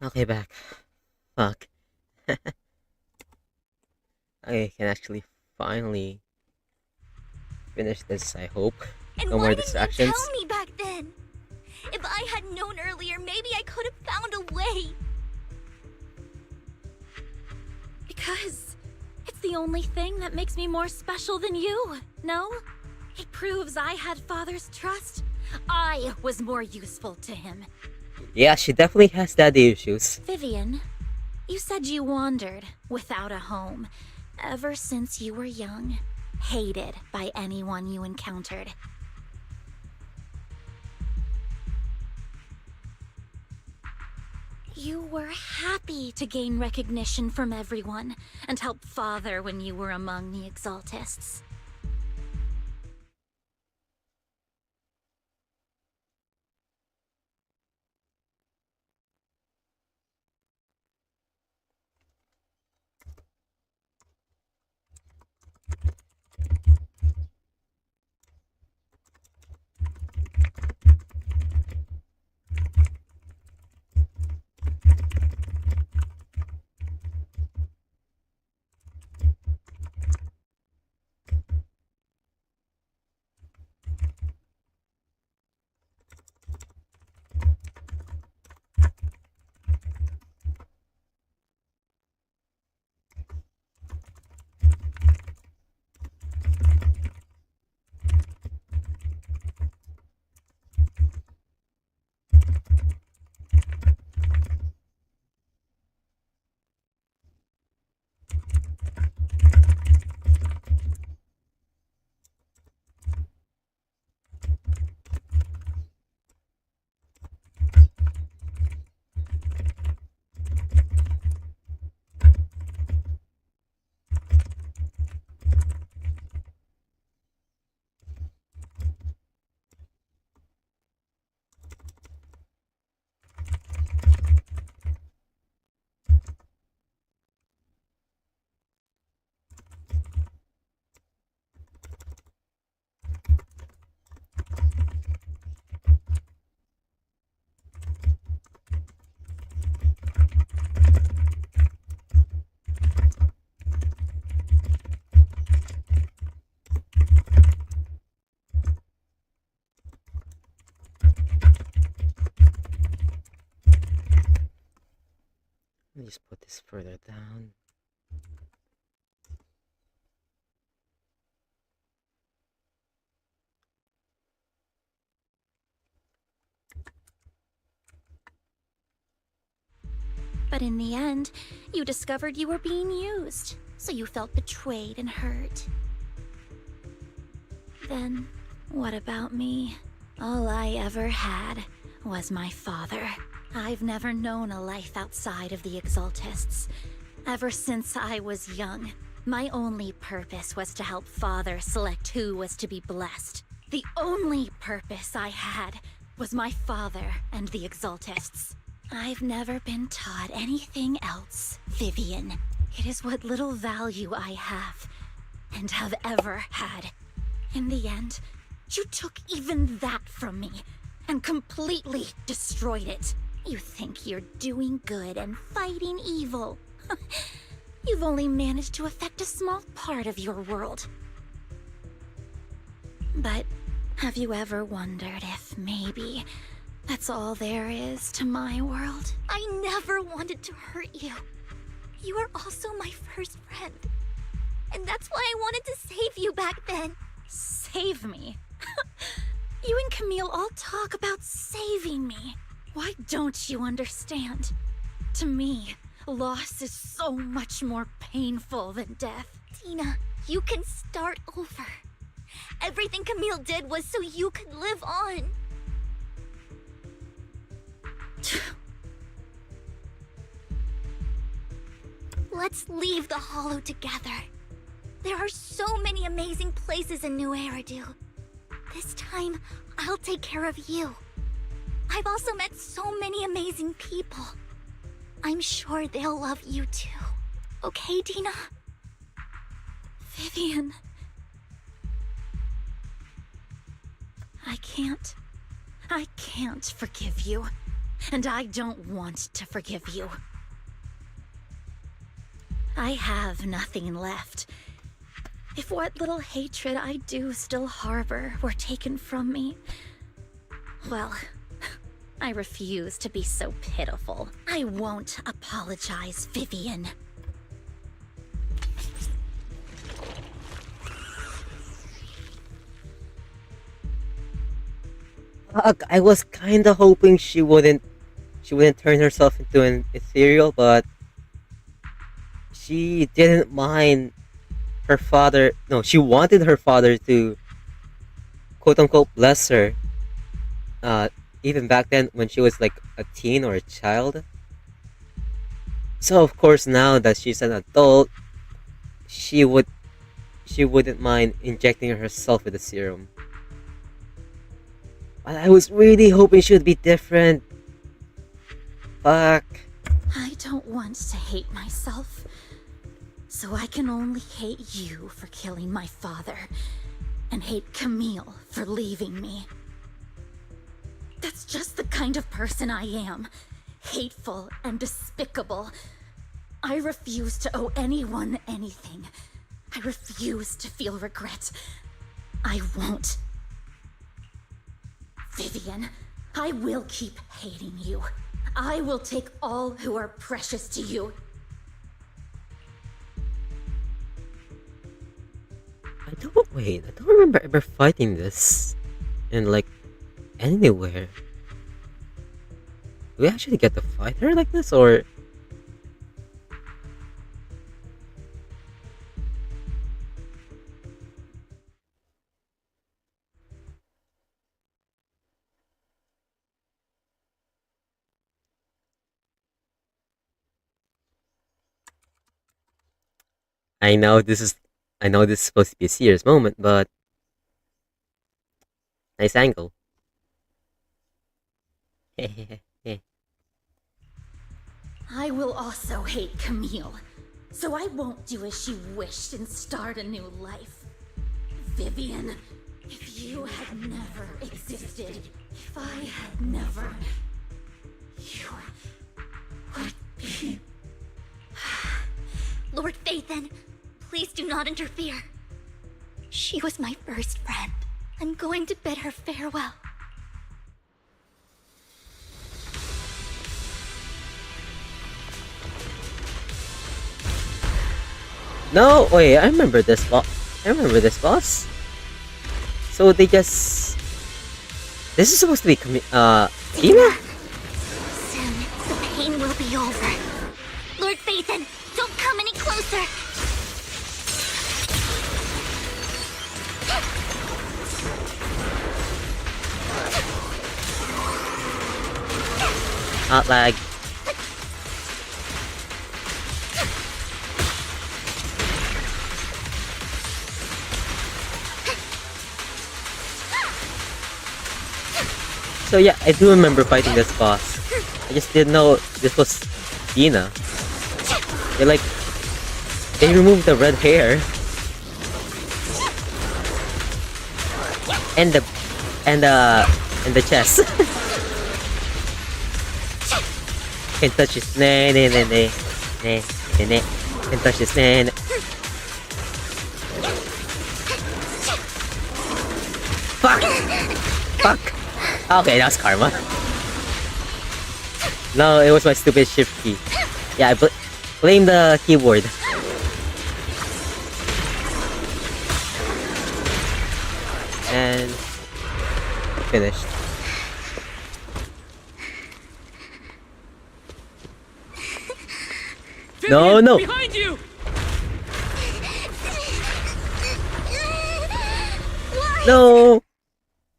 Okay, back. Fuck. I can actually finally finish this, I hope. And No why more didn't distractions. you tell me back then? If I had known earlier, maybe I could have found a way. Because it's the only thing that makes me more special than you, no? It proves I had Father's trust. I was more useful to him. Yeah, she definitely has daddy issues. Vgen, you said you wandered without a home ever since you were young, hated by anyone you encountered. You were happy to gain recognition from everyone and help Father when you were among the Exaltists. Let me just put this further down. But in the end, you discovered you were being used, so you felt betrayed and hurt. Then, what about me? All I ever had was my father. I've never known a life outside of the Exaltists. Ever since I was young, my only purpose was to help Father select who was to be blessed. The only purpose I had was my father and the Exaltists. I've never been taught anything else, Vgen. It is what little value I have, and have ever had. In the end, you took even that from me, and completely destroyed it. You think you're doing good and fighting evil. You've only managed to affect a small part of your world. But have you ever wondered if maybe that's all there is to my world? I never wanted to hurt you. You were also my first friend. And that's why I wanted to save you back then. Save me? You and Camille all talk about saving me. Why don't you understand? To me, loss is so much more painful than death. Tina, you can start over. Everything Camille did was so you could live on. Let's leave the Hollow together. There are so many amazing places in New Eridu. This time, I'll take care of you. I've also met so many amazing people. I'm sure they'll love you too. Okay, Dina? Vgen. I can't forgive you. And I don't want to forgive you. I have nothing left. If what little hatred I do still harbor were taken from me, well, I refuse to be so pitiful. I won't apologize, Vgen. Fuck, I was kinda hoping she wouldn't turn herself into an ethereal, but she didn't mind her father. No, she wanted her father to quote unquote bless her. Even back then when she was like a teen or a child. So of course now that she's an adult, she wouldn't mind injecting herself with the serum. But I was really hoping she would be different. Fuck. I don't want to hate myself. So I can only hate you for killing my father, and hate Camille for leaving me. That's just the kind of person I am. Hateful and despicable. I refuse to owe anyone anything. I refuse to feel regret. I won't. Vgen, I will keep hating you. I will take all who are precious to you. I don't remember ever fighting this in like anywhere. we actually get to fight her like this, or? I know this is supposed to be a serious moment, but nice angle. I will also hate Camille, so I won't do as she wished and start a new life. Vivian, if you had never existed, if I had never, you would be... Lord Phaethon, please do not interfere. She was my first friend. I'm going to bid her farewell. No, wait, I remember this boss. So they just... This is supposed to be Tina? Soon, the pain will be over. Lord Phaethon, don't come any closer! Hot lag. So yeah, I do remember fighting this boss. I just didn't know this was Dina. They removed the red hair. And the chest. Can touch his can touch his Fuck! Fuck! Okay, that's karma. No, it was my stupid shift key. Yeah, I blame the keyboard. And finished. Vivian, no! Behind you! No!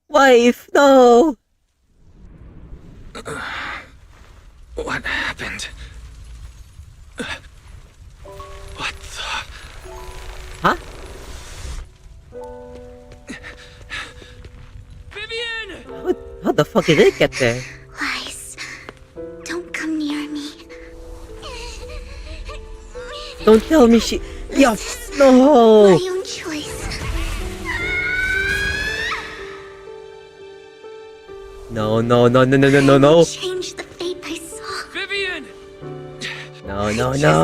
Wife, no! What happened? What the... Huh? Vivian! How the fuck did it get there? Lies. Don't come near me. Don't tell me she... Yeah, no! My own choice. No. Change the fate I saw. Vivian! No. I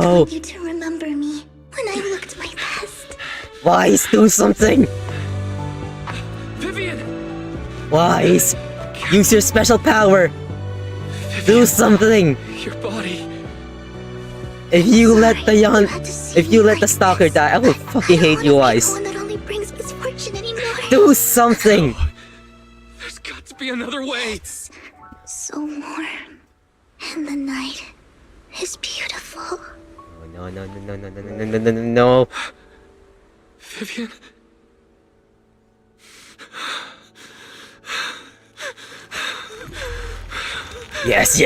want you to remember me when I looked my best. Wise, do something! Vivian! Wise! Use your special power! Do something! Your body. If you let the stalker die, I will fucking hate you, Wise. One that only brings misfortune anymore. Do something! There's got to be another way. It's so warm, and the night is beautiful. No. Vivian. Yes.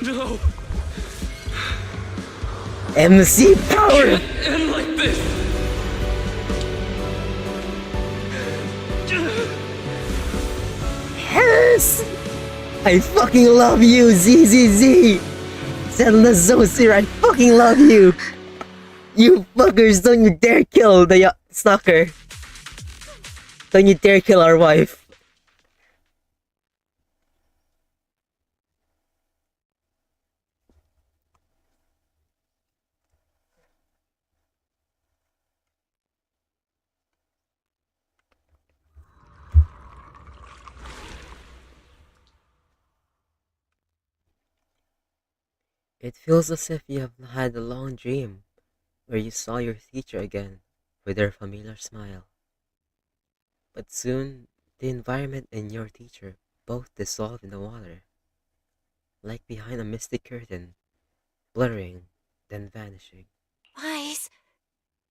No. MC power! End like this. Yes! I fucking love you, ZZZ! Zenless Zone I fucking love you! You fuckers, don't you dare kill the stalker! Don't you dare kill our wife! It feels as if you have had a long dream, where you saw your teacher again, with her familiar smile. But soon, the environment and your teacher both dissolve in the water. like behind a mystic curtain, blurring, then vanishing. Wise.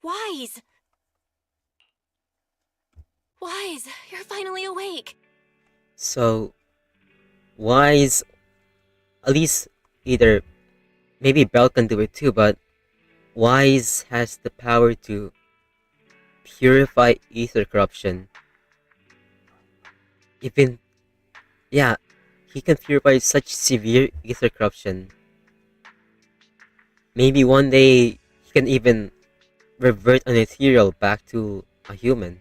Wise. Wise, you're finally awake. So, Wise, at least either, maybe Belle can do it too, but Wise has the power to purify ether corruption. Even, yeah, he can purify such severe ether corruption. Maybe one day he can even revert an ethereal back to a human.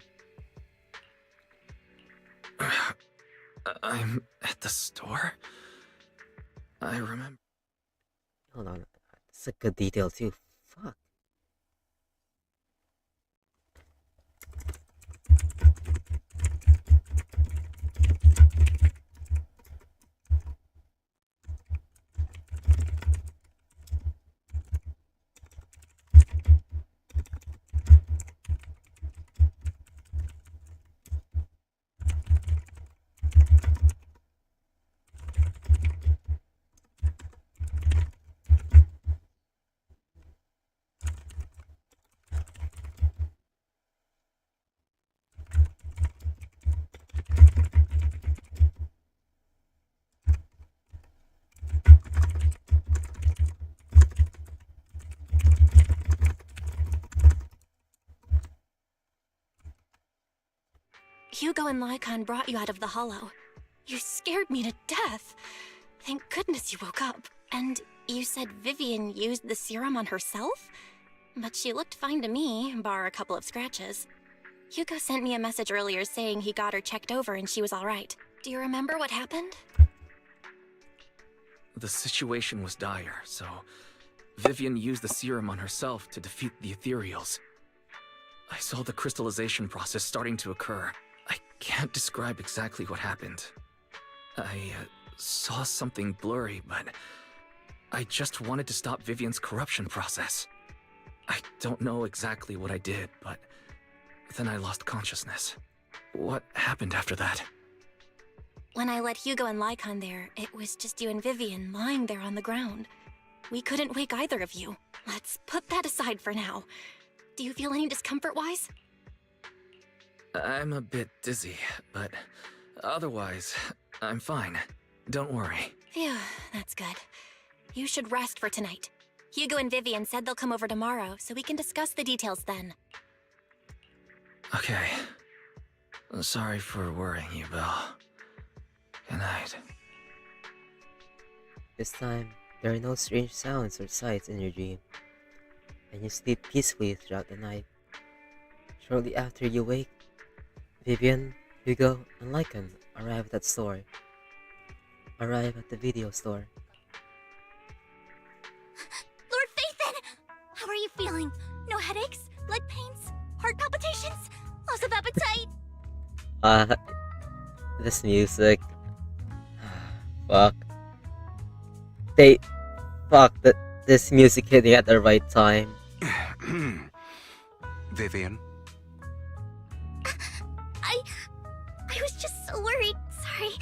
I'm at the store? I remember. Hold on, that's a good detail too. Fuck. Hugo and Lycon brought you out of the hollow. You scared me to death. Thank goodness you woke up. And you said Vgen used the serum on herself? But she looked fine to me, bar a couple of scratches. Hugo sent me a message earlier saying he got her checked over and she was alright. Do you remember what happened? The situation was dire, so Vgen used the serum on herself to defeat the ethereals. I saw the crystallization process starting to occur. I can't describe exactly what happened. I saw something blurry, but I just wanted to stop Vivian's corruption process. I don't know exactly what I did, but then I lost consciousness. What happened after that? When I let Hugo and Lycon there, it was just you and Vgen lying there on the ground. We couldn't wake either of you. Let's put that aside for now. Do you feel any discomfort-wise? I'm a bit dizzy, but otherwise, I'm fine. Don't worry. Phew, that's good. You should rest for tonight. Hugo and Vgen said they'll come over tomorrow, so we can discuss the details then. Okay. Sorry for worrying you, Belle. Good night. This time, there are no strange sounds or sights in your dream, and you sleep peacefully throughout the night. Shortly after you wake, Vgen, Hugo, and Lycon arrive at the video store. Lord Phaethon! How are you feeling? No headaches? Leg pains? Heart palpitations? Loss of appetite? This music. Fuck. This music hitting at the right time. Vgen? I was just so worried. Sorry.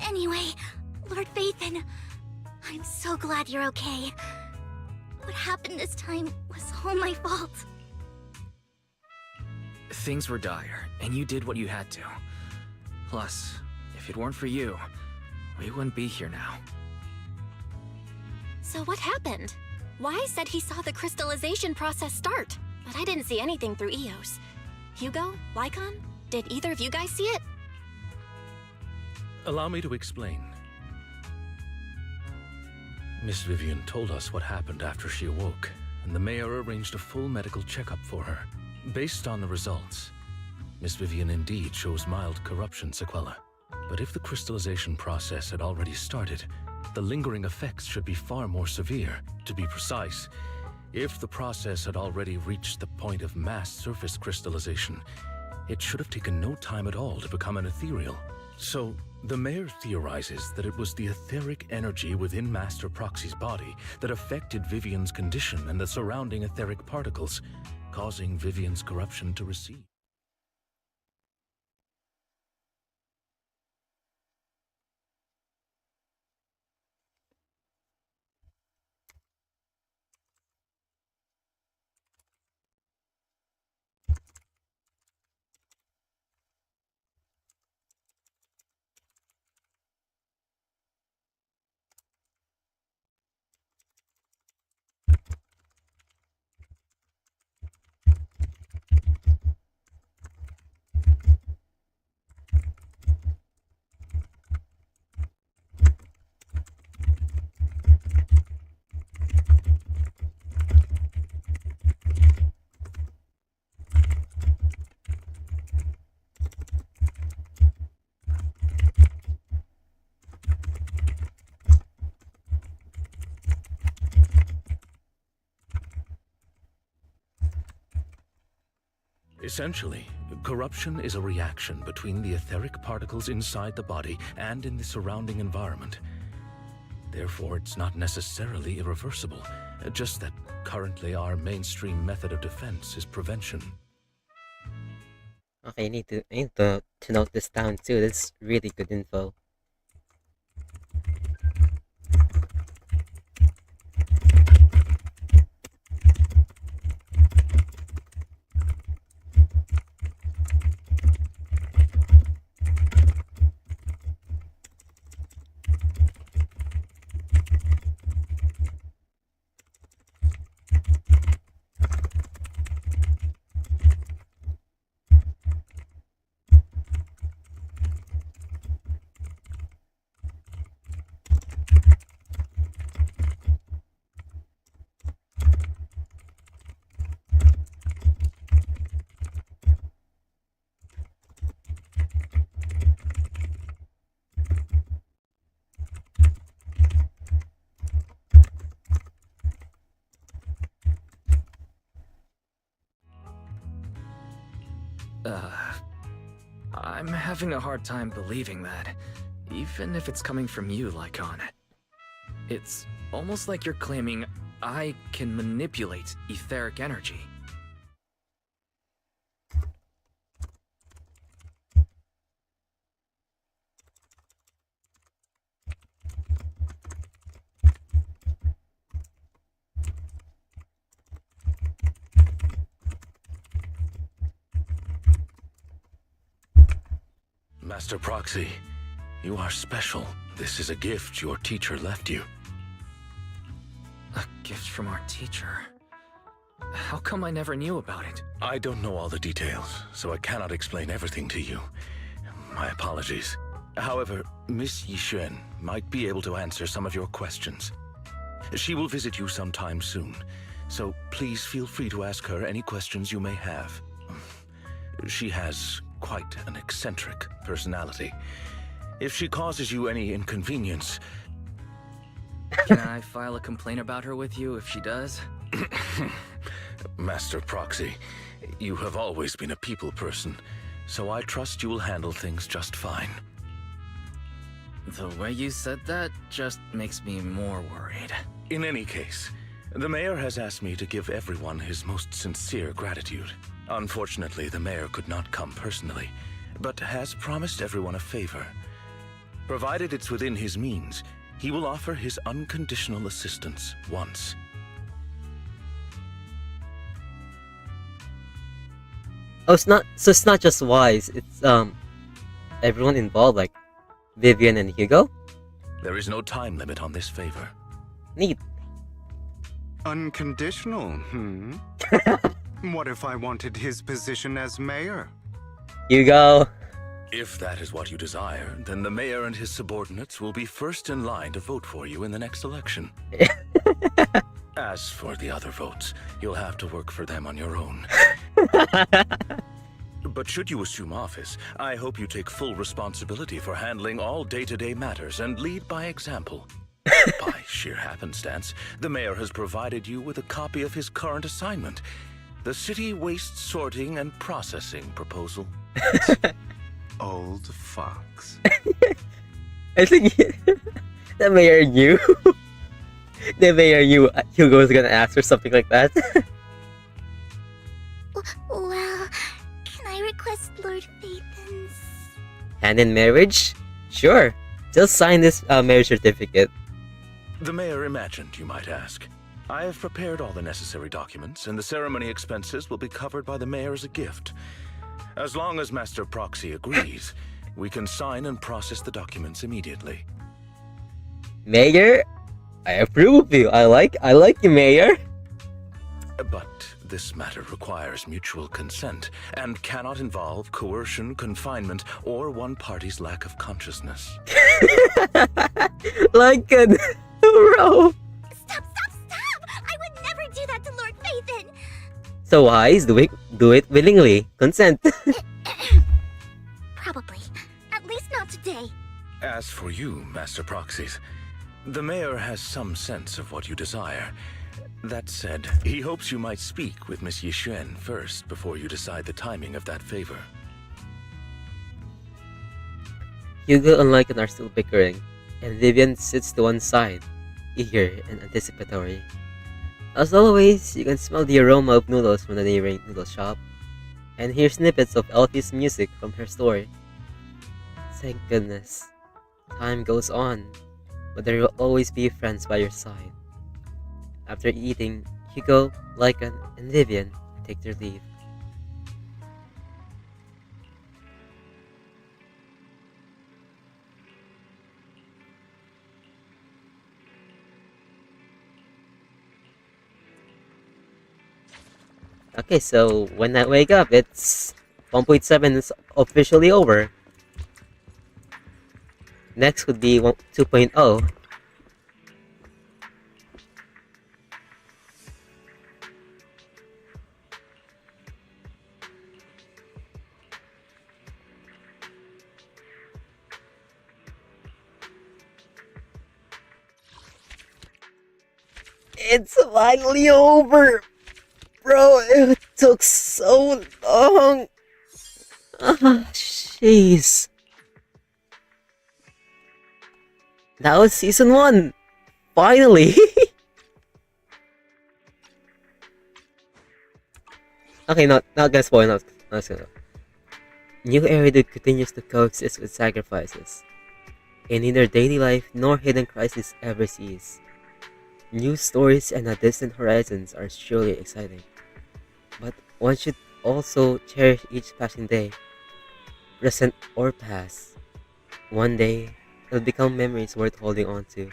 Anyway, Lord Phaethon, I'm so glad you're okay. What happened this time was all my fault. Things were dire, and you did what you had to. Plus, if it weren't for you, we wouldn't be here now. So what happened? Wise said he saw the crystallization process start, but I didn't see anything through EOS. Hugo? Lycon? Did either of you guys see it? Allow me to explain. Miss Vgen told us what happened after she awoke, and the mayor arranged a full medical checkup for her. Based on the results, Miss Vgen indeed shows mild corruption sequela. But if the crystallization process had already started, the lingering effects should be far more severe. To be precise, if the process had already reached the point of mass surface crystallization, it should have taken no time at all to become an ethereal. So, the mayor theorizes that it was the etheric energy within Master Proxy's body that affected Vivian's condition and the surrounding etheric particles, causing Vivian's corruption to recede. Essentially, corruption is a reaction between the etheric particles inside the body and in the surrounding environment. Therefore, it's not necessarily irreversible, just that currently our mainstream method of defense is prevention. Okay, I need to note this down too. That's really good info. I'm having a hard time believing that, even if it's coming from you, Lycon. It's almost like you're claiming I can manipulate etheric energy. Master Proxy, you are special. This is a gift your teacher left you. A gift from our teacher? How come I never knew about it? I don't know all the details, so I cannot explain everything to you. My apologies. However, Miss Yixuan might be able to answer some of your questions. She will visit you sometime soon, so please feel free to ask her any questions you may have. She has quite an eccentric personality. If she causes you any inconvenience... Can I file a complaint about her with you if she does? Master Proxy, you have always been a people person, so I trust you will handle things just fine. The way you said that just makes me more worried. In any case, the mayor has asked me to give everyone his most sincere gratitude. Unfortunately, the mayor could not come personally, but has promised everyone a favor. Provided it's within his means, he will offer his unconditional assistance once. Oh, it's not just Wise. It's everyone involved, like Vgen and Hugo. There is no time limit on this favor. Neat. Unconditional, What if I wanted his position as mayor? Hugo. If that is what you desire, then the mayor and his subordinates will be first in line to vote for you in the next election. As for the other votes, you'll have to work for them on your own. But should you assume office, I hope you take full responsibility for handling all day-to-day matters and lead by example. By sheer happenstance, the mayor has provided you with a copy of his current assignment, the City Waste Sorting and Processing proposal. Old fox. I think the mayor knew. The mayor knew Hugo was gonna ask or something like that. Well, can I request Lord Phaethon's... Hand in marriage? Sure. Just sign this marriage certificate. The mayor imagined, you might ask. I have prepared all the necessary documents, and the ceremony expenses will be covered by the mayor as a gift. As long as Master Proxy agrees, we can sign and process the documents immediately. Mayor, I approve of you. I like you, Mayor. But this matter requires mutual consent and cannot involve coercion, confinement, or one party's lack of consciousness. Like a bro. Stop! I would never do that to Lord Phaethon! So Wise, do it willingly. Consent. Probably. At least not today. As for you, Master Proxies, the mayor has some sense of what you desire, That said, he hopes you might speak with Miss Yixuan first before you decide the timing of that favor. Hugo and Lycan are still bickering, and Vivian sits to one side, eager and anticipatory. As always, you can smell the aroma of noodles from the neighboring noodle shop, and hear snippets of Elfie's music from her story. Thank goodness. Time goes on, but there will always be friends by your side. After eating, Hugo, Lycan, and Vivian take their leave. Okay, so when I wake up, it's 1.7 is officially over. Next would be 2.0. It's finally over! Bro, it took so long! Ah, jeez. That was season 1! Finally! Okay, not gonna spoil, not gonna. New Eridu continues to coexist with sacrifices. In neither daily life nor hidden crisis ever cease. New stories and the distant horizons are surely exciting. But one should also cherish each passing day, present or past. One day, it'll become memories worth holding on to.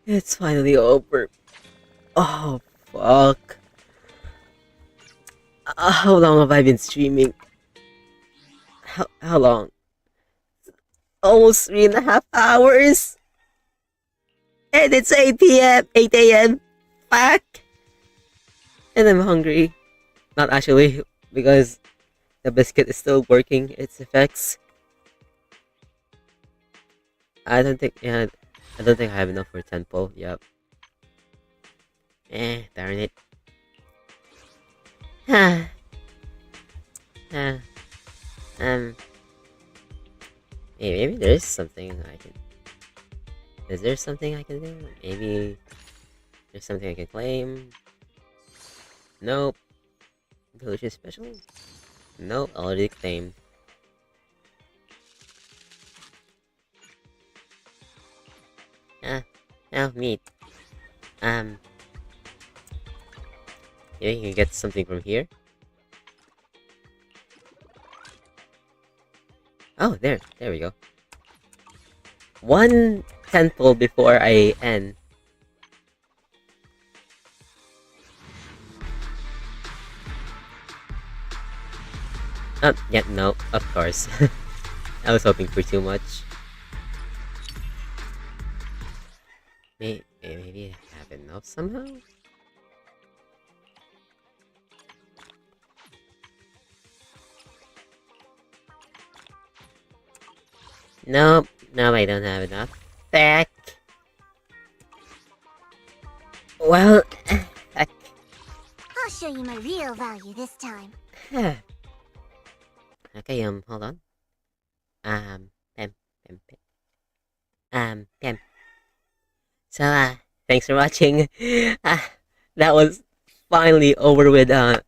It's finally over. Oh, fuck. How long have I been streaming? How long? Almost 3.5 hours? And it's 8 p.m., 8 a.m. Fuck! And I'm hungry. Not actually, because the biscuit is still working its effects. I don't think I have enough for tempo. Yep. Darn it. Maybe there's something I can. Is there something I can do? Maybe there's something I can claim. Nope. Delicious special? Nope, already claimed. Now meat. Yeah, you can get something from here. Oh, there we go. 1 temple before I end. Yeah, no, of course. I was hoping for too much. Maybe I have enough somehow? Nope, no, I don't have enough. Back. Well, heck. I'll show you my real value this time. Okay, hold on. Pem. So, thanks for watching. That was finally over with, ZZZ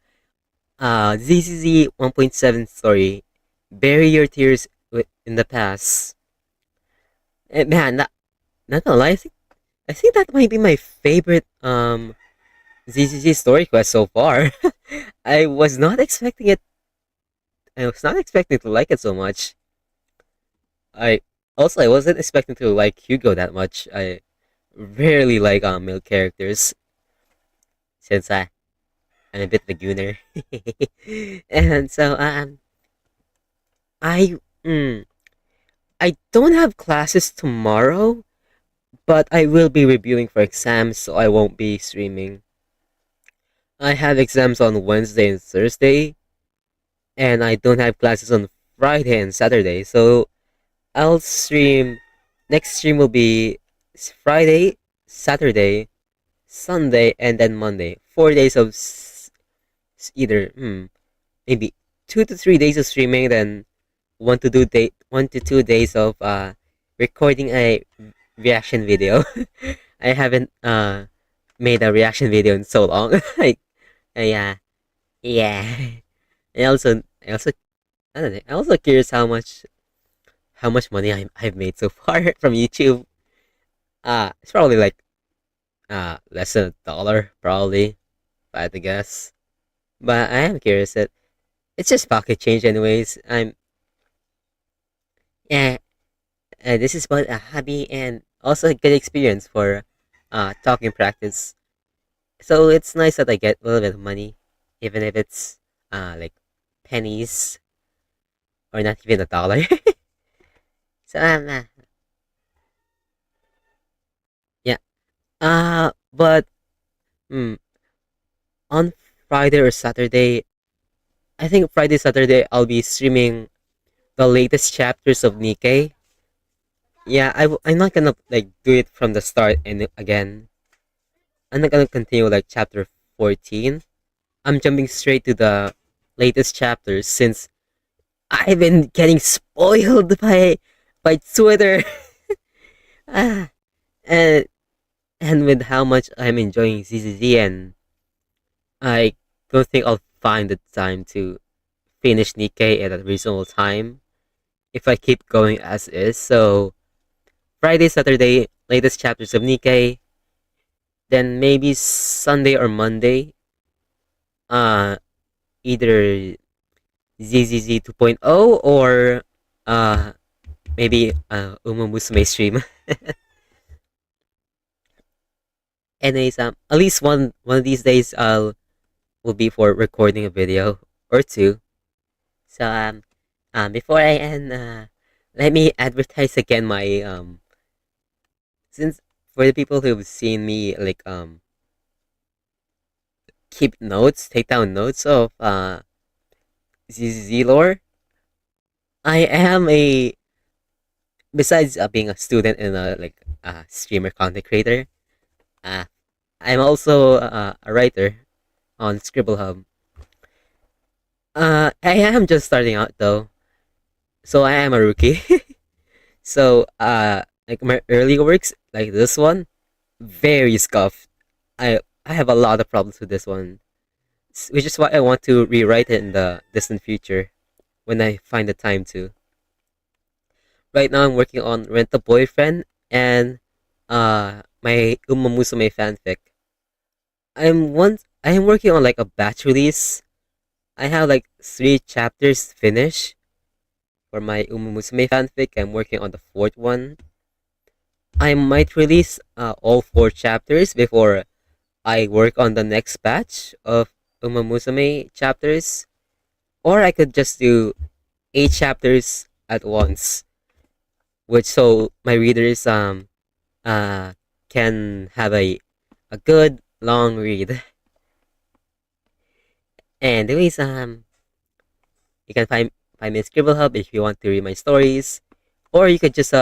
1.7 story. Bury your tears in the past. And man, not gonna lie, I think that might be my favorite, ZZZ story quest so far. I was not expecting it. I was not expecting to like it so much. I wasn't expecting to like Hugo that much. I rarely like male characters since I'm a bit of a gooner. And so I I don't have classes tomorrow, but I will be reviewing for exams, so I won't be streaming. I have exams on Wednesday and Thursday, and I don't have classes on Friday and Saturday, so I'll stream. Next stream will be Friday, Saturday, Sunday, and then Monday. 4 days of either maybe 2 to 3 days of streaming, then 1 to 2 days of recording a reaction video. I haven't made a reaction video in so long. Like yeah, yeah. I also I don't know. I'm also curious how much money I've made so far from YouTube. It's probably like less than $1 probably, if I had to guess. But I am curious that it's just pocket change anyways. Yeah, this is both a hobby and also a good experience for talking practice. So it's nice that I get a little bit of money, even if it's like pennies or not even $1. So yeah. But mm, on Friday or Saturday, I think Friday Saturday I'll be streaming the latest chapters of Nikkei. Yeah, I'm not gonna like do it from the start and again. I'm not gonna continue like chapter 14. I'm jumping straight to the latest chapters since I've been getting spoiled by Twitter. ah, and and with how much I'm enjoying ZZZ, and I don't think I'll find the time to finish Nikkei at a reasonable time if I keep going as is. So Friday, Saturday, latest chapters of Nikkei. Then maybe Sunday or Monday, uh, either ZZZ 2.0 or maybe Uma Musume stream. Anyways, at least one of these days will be for recording a video or two. So before I end, let me advertise again my since for the people who've seen me like keep notes, take down notes of ZZ lore. I am a besides being a student and a like streamer content creator. Uh, I'm also a writer on Scribble Hub. I am just starting out though, so I am a rookie. So like my early works, like this one, very scuffed. I have a lot of problems with this one, which is why I want to rewrite it in the distant future, when I find the time to. Right now, I'm working on Rent a Boyfriend and my Uma Musume fanfic. I am working on like a batch release. I have like 3 chapters finished for my Uma Musume fanfic. I'm working on the 4th one. I might release all 4 chapters before I work on the next batch of Uma Musume chapters, or I could just do 8 chapters at once, which so my readers can have a good long read. And anyways, you can find me in Scribble Hub if you want to read my stories, or you could just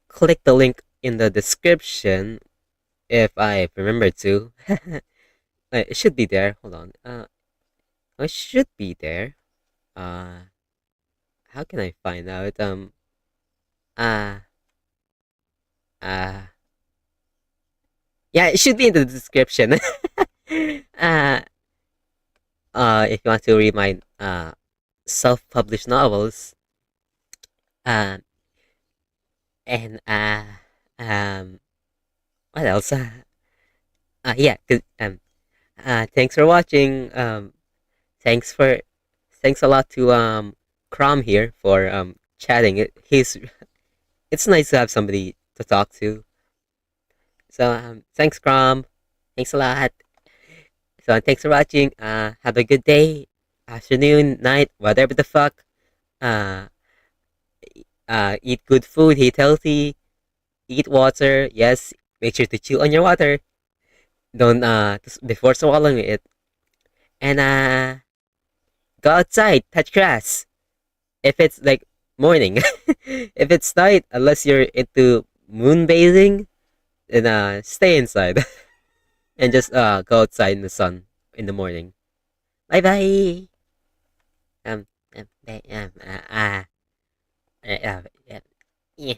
click the link in the description if I remember to. It should be there. Hold on. It should be there. How can I find out? Uh, uh, yeah, it should be in the description. uh, if you want to read my self-published novels, and what else? Yeah. Thanks for watching. Thanks for thanks a lot to Crom here for chatting. It's nice to have somebody to talk to. So thanks Crom. Thanks a lot. So thanks for watching. Have a good day, afternoon, night, whatever the fuck. Eat good food, eat healthy, eat water. Yes, make sure to chew on your water. Don't before swallowing it. And go outside, touch grass. If it's like morning. If it's night, unless you're into moonbathing, and stay inside and just go outside in the sun in the morning. Bye bye. Um, um, uh, uh, uh, uh, uh, yeah.